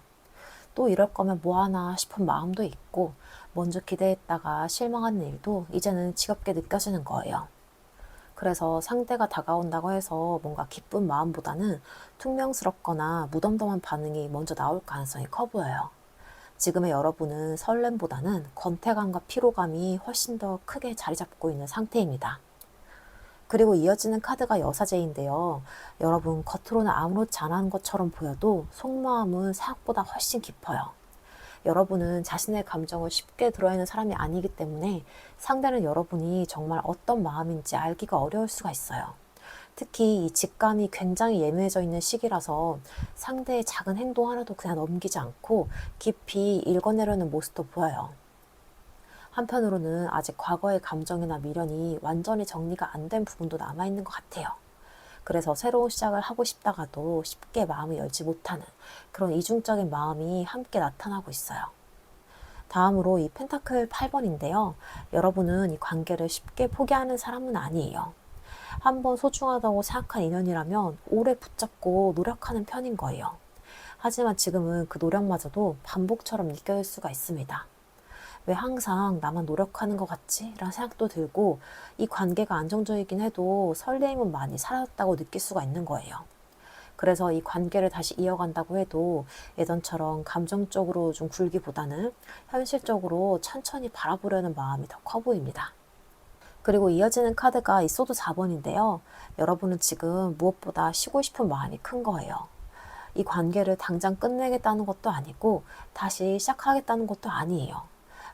또 이럴 거면 뭐하나 싶은 마음도 있고 먼저 기대했다가 실망하는 일도 이제는 지겹게 느껴지는 거예요. 그래서 상대가 다가온다고 해서 뭔가 기쁜 마음보다는 퉁명스럽거나 무덤덤한 반응이 먼저 나올 가능성이 커 보여요. 지금의 여러분은 설렘보다는 권태감과 피로감이 훨씬 더 크게 자리 잡고 있는 상태입니다. 그리고 이어지는 카드가 여사제인데요. 여러분 겉으로는 아무렇지 않은 것처럼 보여도 속마음은 생각보다 훨씬 깊어요. 여러분은 자신의 감정을 쉽게 드러내는 사람이 아니기 때문에 상대는 여러분이 정말 어떤 마음인지 알기가 어려울 수가 있어요. 특히 이 직감이 굉장히 예민해져 있는 시기라서 상대의 작은 행동 하나도 그냥 넘기지 않고 깊이 읽어내려는 모습도 보여요. 한편으로는 아직 과거의 감정이나 미련이 완전히 정리가 안 된 부분도 남아있는 것 같아요. 그래서 새로운 시작을 하고 싶다가도 쉽게 마음을 열지 못하는 그런 이중적인 마음이 함께 나타나고 있어요. 다음으로 이 펜타클 8번인데요. 여러분은 이 관계를 쉽게 포기하는 사람은 아니에요. 한번 소중하다고 생각한 인연이라면 오래 붙잡고 노력하는 편인 거예요. 하지만 지금은 그 노력마저도 반복처럼 느껴질 수가 있습니다. 왜 항상 나만 노력하는 것 같지? 라는 생각도 들고 이 관계가 안정적이긴 해도 설레임은 많이 사라졌다고 느낄 수가 있는 거예요. 그래서 이 관계를 다시 이어간다고 해도 예전처럼 감정적으로 좀 굴기보다는 현실적으로 천천히 바라보려는 마음이 더 커 보입니다. 그리고 이어지는 카드가 이 소드 4번인데요. 여러분은 지금 무엇보다 쉬고 싶은 마음이 큰 거예요. 이 관계를 당장 끝내겠다는 것도 아니고 다시 시작하겠다는 것도 아니에요.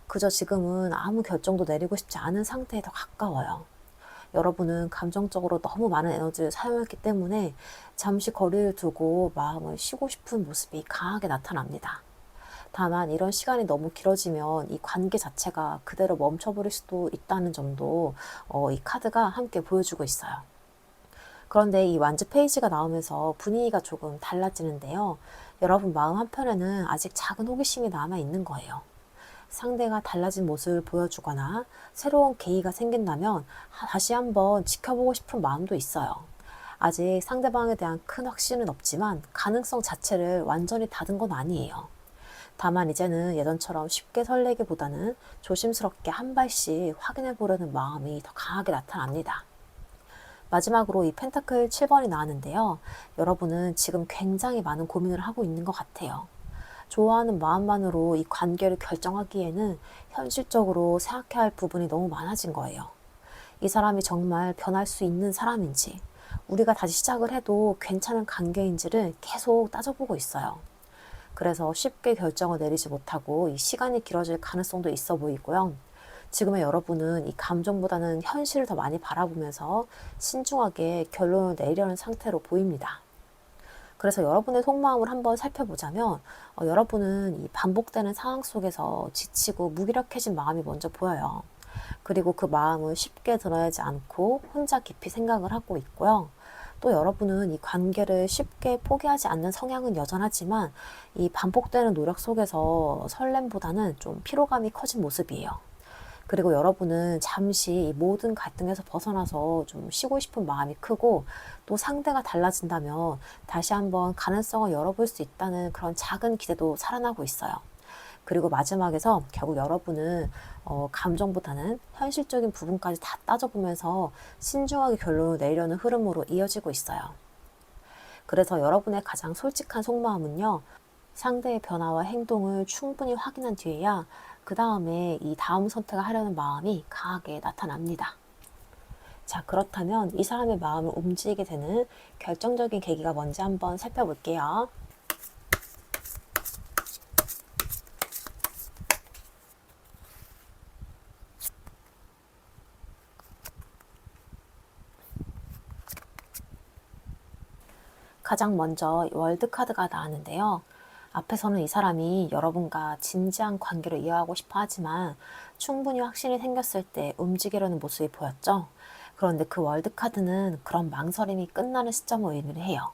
그저 지금은 아무 결정도 내리고 싶지 않은 상태에 더 가까워요. 여러분은 감정적으로 너무 많은 에너지를 사용했기 때문에 잠시 거리를 두고 마음을 쉬고 싶은 모습이 강하게 나타납니다. 다만 이런 시간이 너무 길어지면 이 관계 자체가 그대로 멈춰버릴 수도 있다는 점도 이 카드가 함께 보여주고 있어요. 그런데 이 완즈 페이지가 나오면서 분위기가 조금 달라지는데요. 여러분 마음 한편에는 아직 작은 호기심이 남아 있는 거예요. 상대가 달라진 모습을 보여주거나 새로운 계기가 생긴다면 다시 한번 지켜보고 싶은 마음도 있어요. 아직 상대방에 대한 큰 확신은 없지만 가능성 자체를 완전히 닫은 건 아니에요. 다만 이제는 예전처럼 쉽게 설레기보다는 조심스럽게 한 발씩 확인해 보려는 마음이 더 강하게 나타납니다. 마지막으로 이 펜타클 7번이 나왔는데요. 여러분은 지금 굉장히 많은 고민을 하고 있는 것 같아요. 좋아하는 마음만으로 이 관계를 결정하기에는 현실적으로 생각해야 할 부분이 너무 많아진 거예요. 이 사람이 정말 변할 수 있는 사람인지, 우리가 다시 시작을 해도 괜찮은 관계인지를 계속 따져보고 있어요. 그래서 쉽게 결정을 내리지 못하고 이 시간이 길어질 가능성도 있어 보이고요. 지금의 여러분은 이 감정보다는 현실을 더 많이 바라보면서 신중하게 결론을 내려는 상태로 보입니다. 그래서 여러분의 속마음을 한번 살펴보자면 여러분은 이 반복되는 상황 속에서 지치고 무기력해진 마음이 먼저 보여요. 그리고 그 마음을 쉽게 드러내지 않고 혼자 깊이 생각을 하고 있고요. 또 여러분은 이 관계를 쉽게 포기하지 않는 성향은 여전하지만 이 반복되는 노력 속에서 설렘보다는 좀 피로감이 커진 모습이에요. 그리고 여러분은 잠시 이 모든 갈등에서 벗어나서 좀 쉬고 싶은 마음이 크고 또 상대가 달라진다면 다시 한번 가능성을 열어볼 수 있다는 그런 작은 기대도 살아나고 있어요. 그리고 마지막에서 결국 여러분은 감정보다는 현실적인 부분까지 다 따져보면서 신중하게 결론을 내려는 흐름으로 이어지고 있어요. 그래서 여러분의 가장 솔직한 속마음은요, 상대의 변화와 행동을 충분히 확인한 뒤에야 그 다음에 이 다음 선택을 하려는 마음이 강하게 나타납니다. 자, 그렇다면 이 사람의 마음을 움직이게 되는 결정적인 계기가 뭔지 한번 살펴볼게요. 가장 먼저 월드카드가 나왔는데요. 앞에서는 이 사람이 여러분과 진지한 관계를 이어가고 싶어 하지만 충분히 확신이 생겼을 때 움직이려는 모습이 보였죠. 그런데 그 월드카드는 그런 망설임이 끝나는 시점을 의미를 해요.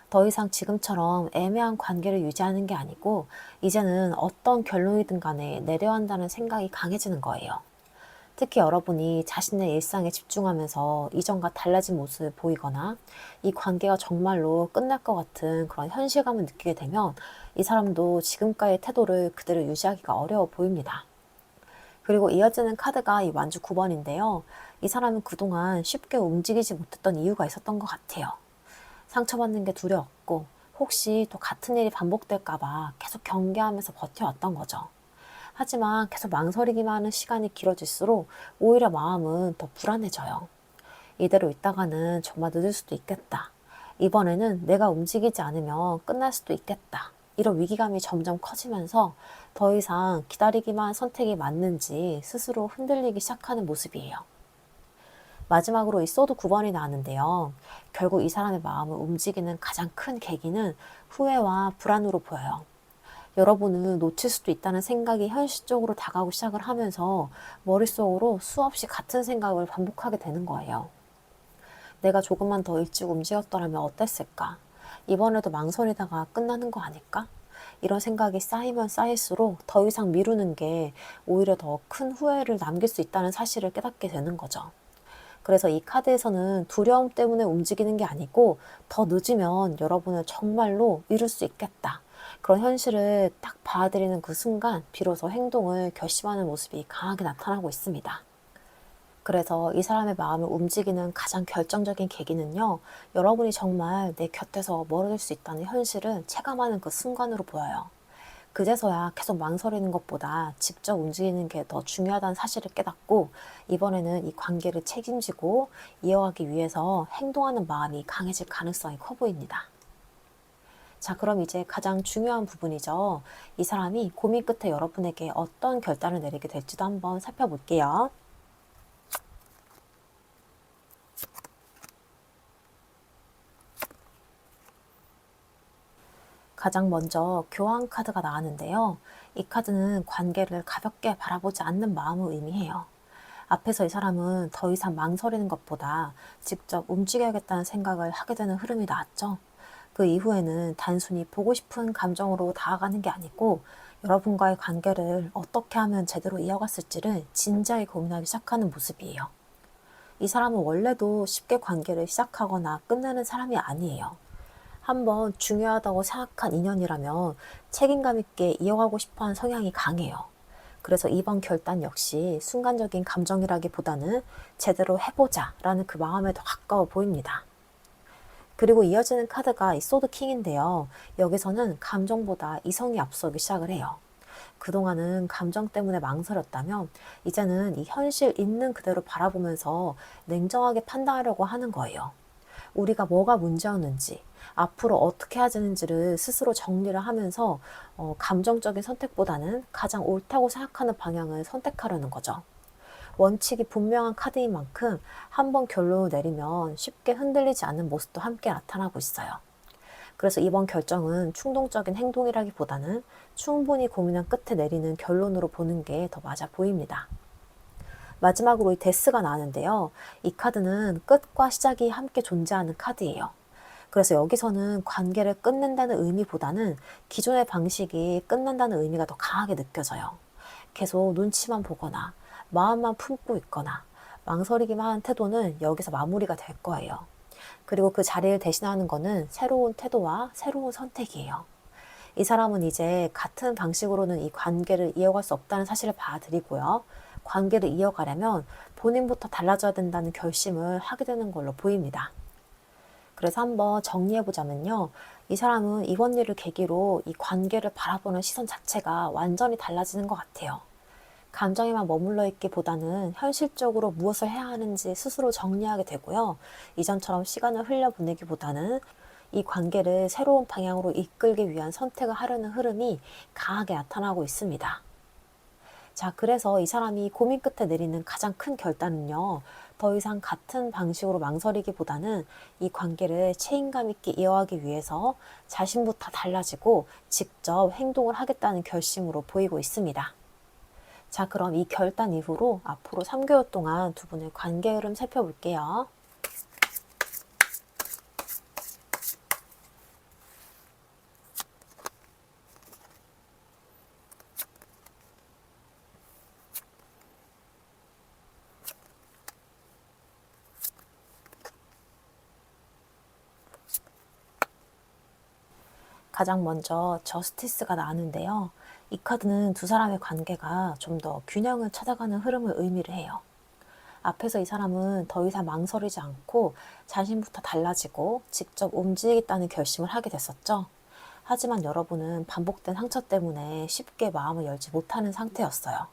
더 이상 지금처럼 애매한 관계를 유지하는 게 아니고 이제는 어떤 결론이든 간에 내려야 한다는 생각이 강해지는 거예요. 특히 여러분이 자신의 일상에 집중하면서 이전과 달라진 모습을 보이거나 이 관계가 정말로 끝날 것 같은 그런 현실감을 느끼게 되면 이 사람도 지금까지의 태도를 그대로 유지하기가 어려워 보입니다. 그리고 이어지는 카드가 이 완주 9번인데요. 이 사람은 그동안 쉽게 움직이지 못했던 이유가 있었던 것 같아요. 상처받는 게 두려웠고 혹시 또 같은 일이 반복될까봐 계속 경계하면서 버텨왔던 거죠. 하지만 계속 망설이기만 하는 시간이 길어질수록 오히려 마음은 더 불안해져요. 이대로 있다가는 정말 늦을 수도 있겠다. 이번에는 내가 움직이지 않으면 끝날 수도 있겠다. 이런 위기감이 점점 커지면서 더 이상 기다리기만 한 선택이 맞는지 스스로 흔들리기 시작하는 모습이에요. 마지막으로 이 소드 9번이 나왔는데요. 결국 이 사람의 마음을 움직이는 가장 큰 계기는 후회와 불안으로 보여요. 여러분은 놓칠 수도 있다는 생각이 현실적으로 다가오기 시작을 하면서 머릿속으로 수없이 같은 생각을 반복하게 되는 거예요. 내가 조금만 더 일찍 움직였더라면 어땠을까? 이번에도 망설이다가 끝나는 거 아닐까? 이런 생각이 쌓이면 쌓일수록 더 이상 미루는 게 오히려 더 큰 후회를 남길 수 있다는 사실을 깨닫게 되는 거죠. 그래서 이 카드에서는 두려움 때문에 움직이는 게 아니고 더 늦으면 여러분을 정말로 이룰 수 있겠다. 그런 현실을 딱 받아들이는 그 순간 비로소 행동을 결심하는 모습이 강하게 나타나고 있습니다. 그래서 이 사람의 마음을 움직이는 가장 결정적인 계기는요, 여러분이 정말 내 곁에서 멀어질 수 있다는 현실을 체감하는 그 순간으로 보여요. 그제서야 계속 망설이는 것보다 직접 움직이는 게 더 중요하다는 사실을 깨닫고 이번에는 이 관계를 책임지고 이어가기 위해서 행동하는 마음이 강해질 가능성이 커 보입니다. 자, 그럼 이제 가장 중요한 부분이죠. 이 사람이 고민 끝에 여러분에게 어떤 결단을 내리게 될지도 한번 살펴볼게요. 가장 먼저 교환 카드가 나왔는데요. 이 카드는 관계를 가볍게 바라보지 않는 마음을 의미해요. 앞에서 이 사람은 더 이상 망설이는 것보다 직접 움직여야겠다는 생각을 하게 되는 흐름이 나왔죠. 그 이후에는 단순히 보고 싶은 감정으로 다가가는 게 아니고 여러분과의 관계를 어떻게 하면 제대로 이어갔을지를 진지하게 고민하기 시작하는 모습이에요. 이 사람은 원래도 쉽게 관계를 시작하거나 끝내는 사람이 아니에요. 한번 중요하다고 생각한 인연이라면 책임감 있게 이어가고 싶어하는 성향이 강해요. 그래서 이번 결단 역시 순간적인 감정이라기보다는 제대로 해보자 라는 그 마음에 더 가까워 보입니다. 그리고 이어지는 카드가 이 소드 킹인데요. 여기서는 감정보다 이성이 앞서기 시작을 해요. 그동안은 감정 때문에 망설였다면 이제는 이 현실 있는 그대로 바라보면서 냉정하게 판단하려고 하는 거예요. 우리가 뭐가 문제였는지, 앞으로 어떻게 해야 되는지를 스스로 정리를 하면서 감정적인 선택보다는 가장 옳다고 생각하는 방향을 선택하려는 거죠. 원칙이 분명한 카드인 만큼 한번 결론을 내리면 쉽게 흔들리지 않는 모습도 함께 나타나고 있어요. 그래서 이번 결정은 충동적인 행동이라기보다는 충분히 고민한 끝에 내리는 결론으로 보는 게 더 맞아 보입니다. 마지막으로 이 데스가 나왔는데요. 이 카드는 끝과 시작이 함께 존재하는 카드예요. 그래서 여기서는 관계를 끝낸다는 의미보다는 기존의 방식이 끝난다는 의미가 더 강하게 느껴져요. 계속 눈치만 보거나 마음만 품고 있거나 망설이기만 하는 태도는 여기서 마무리가 될 거예요. 그리고 그 자리를 대신하는 거는 새로운 태도와 새로운 선택이에요. 이 사람은 이제 같은 방식으로는 이 관계를 이어갈 수 없다는 사실을 받아들이고요. 관계를 이어가려면 본인부터 달라져야 된다는 결심을 하게 되는 걸로 보입니다. 그래서 한번 정리해보자면요. 이 사람은 이번 일을 계기로 이 관계를 바라보는 시선 자체가 완전히 달라지는 것 같아요. 감정에만 머물러 있기보다는 현실적으로 무엇을 해야 하는지 스스로 정리하게 되고요. 이전처럼 시간을 흘려보내기보다는 이 관계를 새로운 방향으로 이끌기 위한 선택을 하려는 흐름이 강하게 나타나고 있습니다. 자, 그래서 이 사람이 고민 끝에 내리는 가장 큰 결단은요. 더 이상 같은 방식으로 망설이기보다는 이 관계를 책임감 있게 이어가기 위해서 자신부터 달라지고 직접 행동을 하겠다는 결심으로 보이고 있습니다. 자, 그럼 이 결단 이후로 앞으로 3개월 동안 두 분의 관계 흐름 살펴볼게요. 가장 먼저 저스티스가 나왔는데요. 이 카드는 두 사람의 관계가 좀 더 균형을 찾아가는 흐름을 의미를 해요. 앞에서 이 사람은 더 이상 망설이지 않고 자신부터 달라지고 직접 움직이겠다는 결심을 하게 됐었죠. 하지만 여러분은 반복된 상처 때문에 쉽게 마음을 열지 못하는 상태였어요.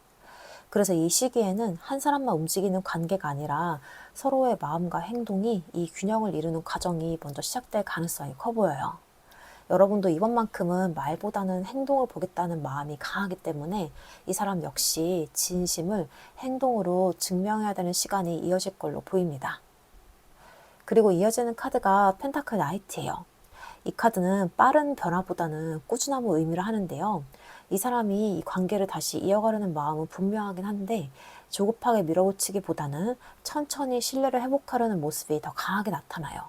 그래서 이 시기에는 한 사람만 움직이는 관계가 아니라 서로의 마음과 행동이 이 균형을 이루는 과정이 먼저 시작될 가능성이 커 보여요. 여러분도 이번만큼은 말보다는 행동을 보겠다는 마음이 강하기 때문에 이 사람 역시 진심을 행동으로 증명해야 되는 시간이 이어질 걸로 보입니다. 그리고 이어지는 카드가 펜타클 나이트예요. 이 카드는 빠른 변화보다는 꾸준함을 의미를 하는데요. 이 사람이 이 관계를 다시 이어가려는 마음은 분명하긴 한데 조급하게 밀어붙이기보다는 천천히 신뢰를 회복하려는 모습이 더 강하게 나타나요.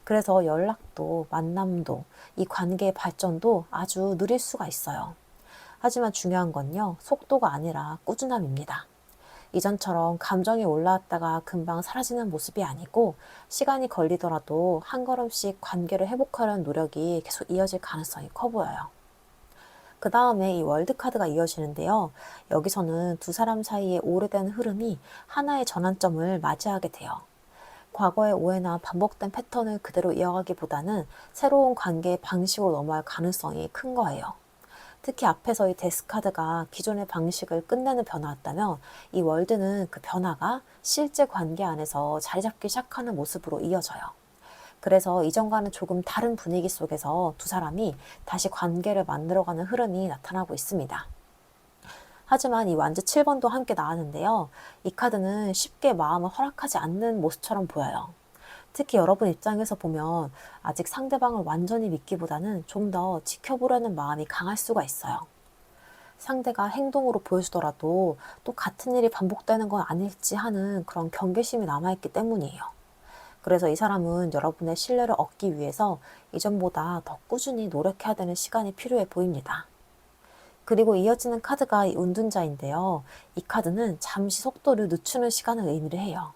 그래서 연락도, 만남도, 이 관계의 발전도 아주 느릴 수가 있어요. 하지만 중요한 건요, 속도가 아니라 꾸준함입니다. 이전처럼 감정이 올라왔다가 금방 사라지는 모습이 아니고 시간이 걸리더라도 한 걸음씩 관계를 회복하려는 노력이 계속 이어질 가능성이 커 보여요. 그 다음에 이 월드카드가 이어지는데요. 여기서는 두 사람 사이의 오래된 흐름이 하나의 전환점을 맞이하게 돼요. 과거의 오해나 반복된 패턴을 그대로 이어가기보다는 새로운 관계의 방식으로 넘어갈 가능성이 큰 거예요. 특히 앞에서 이 데스카드가 기존의 방식을 끝내는 변화였다면 이 월드는 그 변화가 실제 관계 안에서 자리 잡기 시작하는 모습으로 이어져요. 그래서 이전과는 조금 다른 분위기 속에서 두 사람이 다시 관계를 만들어가는 흐름이 나타나고 있습니다. 하지만 이 완즈 7번도 함께 나왔는데요. 이 카드는 쉽게 마음을 허락하지 않는 모습처럼 보여요. 특히 여러분 입장에서 보면 아직 상대방을 완전히 믿기보다는 좀 더 지켜보려는 마음이 강할 수가 있어요. 상대가 행동으로 보여주더라도 또 같은 일이 반복되는 건 아닐지 하는 그런 경계심이 남아있기 때문이에요. 그래서 이 사람은 여러분의 신뢰를 얻기 위해서 이전보다 더 꾸준히 노력해야 되는 시간이 필요해 보입니다. 그리고 이어지는 카드가 이 운둔자인데요. 이 카드는 잠시 속도를 늦추는 시간을 의미를 해요.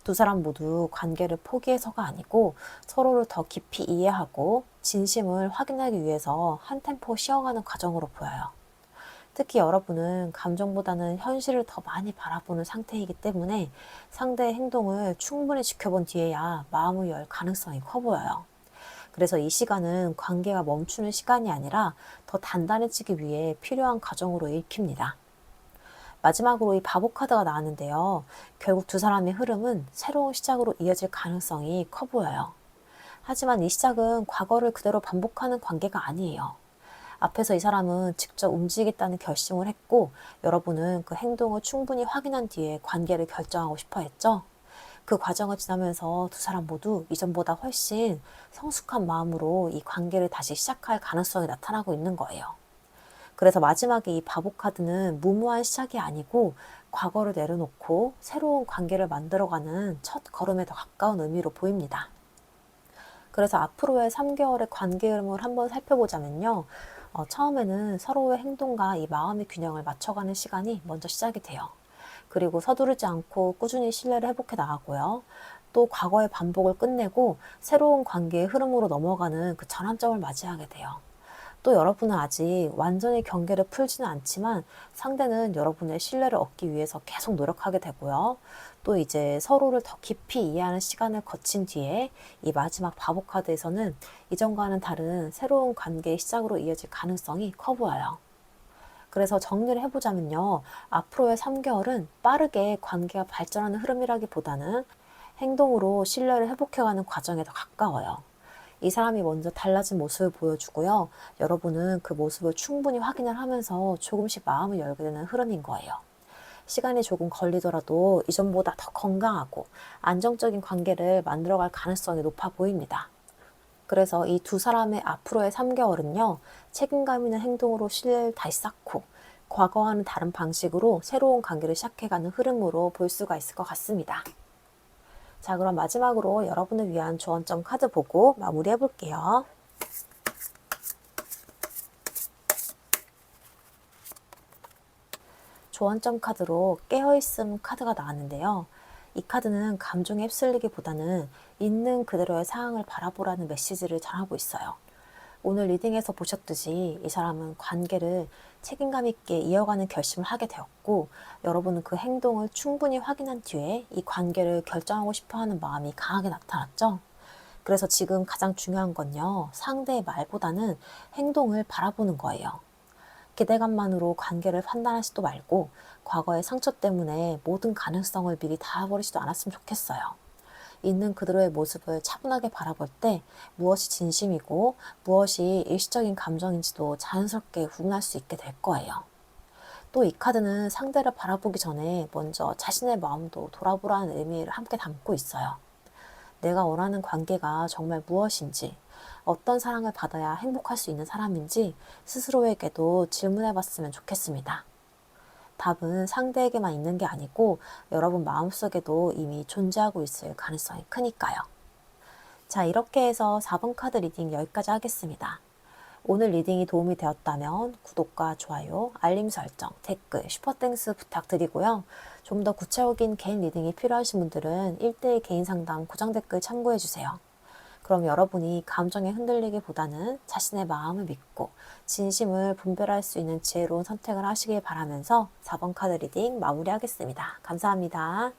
두 사람 모두 관계를 포기해서가 아니고 서로를 더 깊이 이해하고 진심을 확인하기 위해서 한 템포 쉬어가는 과정으로 보여요. 특히 여러분은 감정보다는 현실을 더 많이 바라보는 상태이기 때문에 상대의 행동을 충분히 지켜본 뒤에야 마음을 열 가능성이 커 보여요. 그래서 이 시간은 관계가 멈추는 시간이 아니라 더 단단해지기 위해 필요한 과정으로 읽힙니다. 마지막으로 이 바보 카드가 나왔는데요. 결국 두 사람의 흐름은 새로운 시작으로 이어질 가능성이 커 보여요. 하지만 이 시작은 과거를 그대로 반복하는 관계가 아니에요. 앞에서 이 사람은 직접 움직이겠다는 결심을 했고, 여러분은 그 행동을 충분히 확인한 뒤에 관계를 결정하고 싶어 했죠. 그 과정을 지나면서 두 사람 모두 이전보다 훨씬 성숙한 마음으로 이 관계를 다시 시작할 가능성이 나타나고 있는 거예요. 그래서 마지막에 이 바보 카드는 무모한 시작이 아니고 과거를 내려놓고 새로운 관계를 만들어가는 첫 걸음에 더 가까운 의미로 보입니다. 그래서 앞으로의 3개월의 관계 흐름을 한번 살펴보자면요. 처음에는 서로의 행동과 이 마음의 균형을 맞춰가는 시간이 먼저 시작이 돼요. 그리고 서두르지 않고 꾸준히 신뢰를 회복해 나가고요. 또 과거의 반복을 끝내고 새로운 관계의 흐름으로 넘어가는 그 전환점을 맞이하게 돼요. 또 여러분은 아직 완전히 경계를 풀지는 않지만 상대는 여러분의 신뢰를 얻기 위해서 계속 노력하게 되고요. 또 이제 서로를 더 깊이 이해하는 시간을 거친 뒤에 이 마지막 바보 카드에서는 이전과는 다른 새로운 관계의 시작으로 이어질 가능성이 커 보여요. 그래서 정리를 해보자면요. 앞으로의 3개월은 빠르게 관계가 발전하는 흐름이라기보다는 행동으로 신뢰를 회복해가는 과정에 더 가까워요. 이 사람이 먼저 달라진 모습을 보여주고요. 여러분은 그 모습을 충분히 확인을 하면서 조금씩 마음을 열게 되는 흐름인 거예요. 시간이 조금 걸리더라도 이전보다 더 건강하고 안정적인 관계를 만들어갈 가능성이 높아 보입니다. 그래서 이 두 사람의 앞으로의 3개월은요. 책임감 있는 행동으로 신뢰를 다시 쌓고 과거와는 다른 방식으로 새로운 관계를 시작해가는 흐름으로 볼 수가 있을 것 같습니다. 자, 그럼 마지막으로 여러분을 위한 조언점 카드 보고 마무리해 볼게요. 조언점 카드로 깨어있음 카드가 나왔는데요. 이 카드는 감정에 휩쓸리기보다는 있는 그대로의 상황을 바라보라는 메시지를 전하고 있어요. 오늘 리딩에서 보셨듯이 이 사람은 관계를 책임감 있게 이어가는 결심을 하게 되었고, 여러분은 그 행동을 충분히 확인한 뒤에 이 관계를 결정하고 싶어 하는 마음이 강하게 나타났죠. 그래서 지금 가장 중요한 건요, 상대의 말보다는 행동을 바라보는 거예요. 기대감만으로 관계를 판단하지도 말고 과거의 상처 때문에 모든 가능성을 미리 닫아버리지도 않았으면 좋겠어요. 있는 그대로의 모습을 차분하게 바라볼 때 무엇이 진심이고 무엇이 일시적인 감정인지도 자연스럽게 구분할 수 있게 될 거예요. 또 이 카드는 상대를 바라보기 전에 먼저 자신의 마음도 돌아보라는 의미를 함께 담고 있어요. 내가 원하는 관계가 정말 무엇인지, 어떤 사랑을 받아야 행복할 수 있는 사람인지 스스로에게도 질문해 봤으면 좋겠습니다. 답은 상대에게만 있는 게 아니고 여러분 마음속에도 이미 존재하고 있을 가능성이 크니까요. 자, 이렇게 해서 4번 카드 리딩 여기까지 하겠습니다. 오늘 리딩이 도움이 되었다면 구독과 좋아요, 알림 설정, 댓글, 슈퍼땡스 부탁드리고요. 좀 더 구체적인 개인 리딩이 필요하신 분들은 1대1 개인 상담 고정 댓글 참고해주세요. 그럼 여러분이 감정에 흔들리기보다는 자신의 마음을 믿고 진심을 분별할 수 있는 지혜로운 선택을 하시길 바라면서 4번 카드 리딩 마무리하겠습니다. 감사합니다.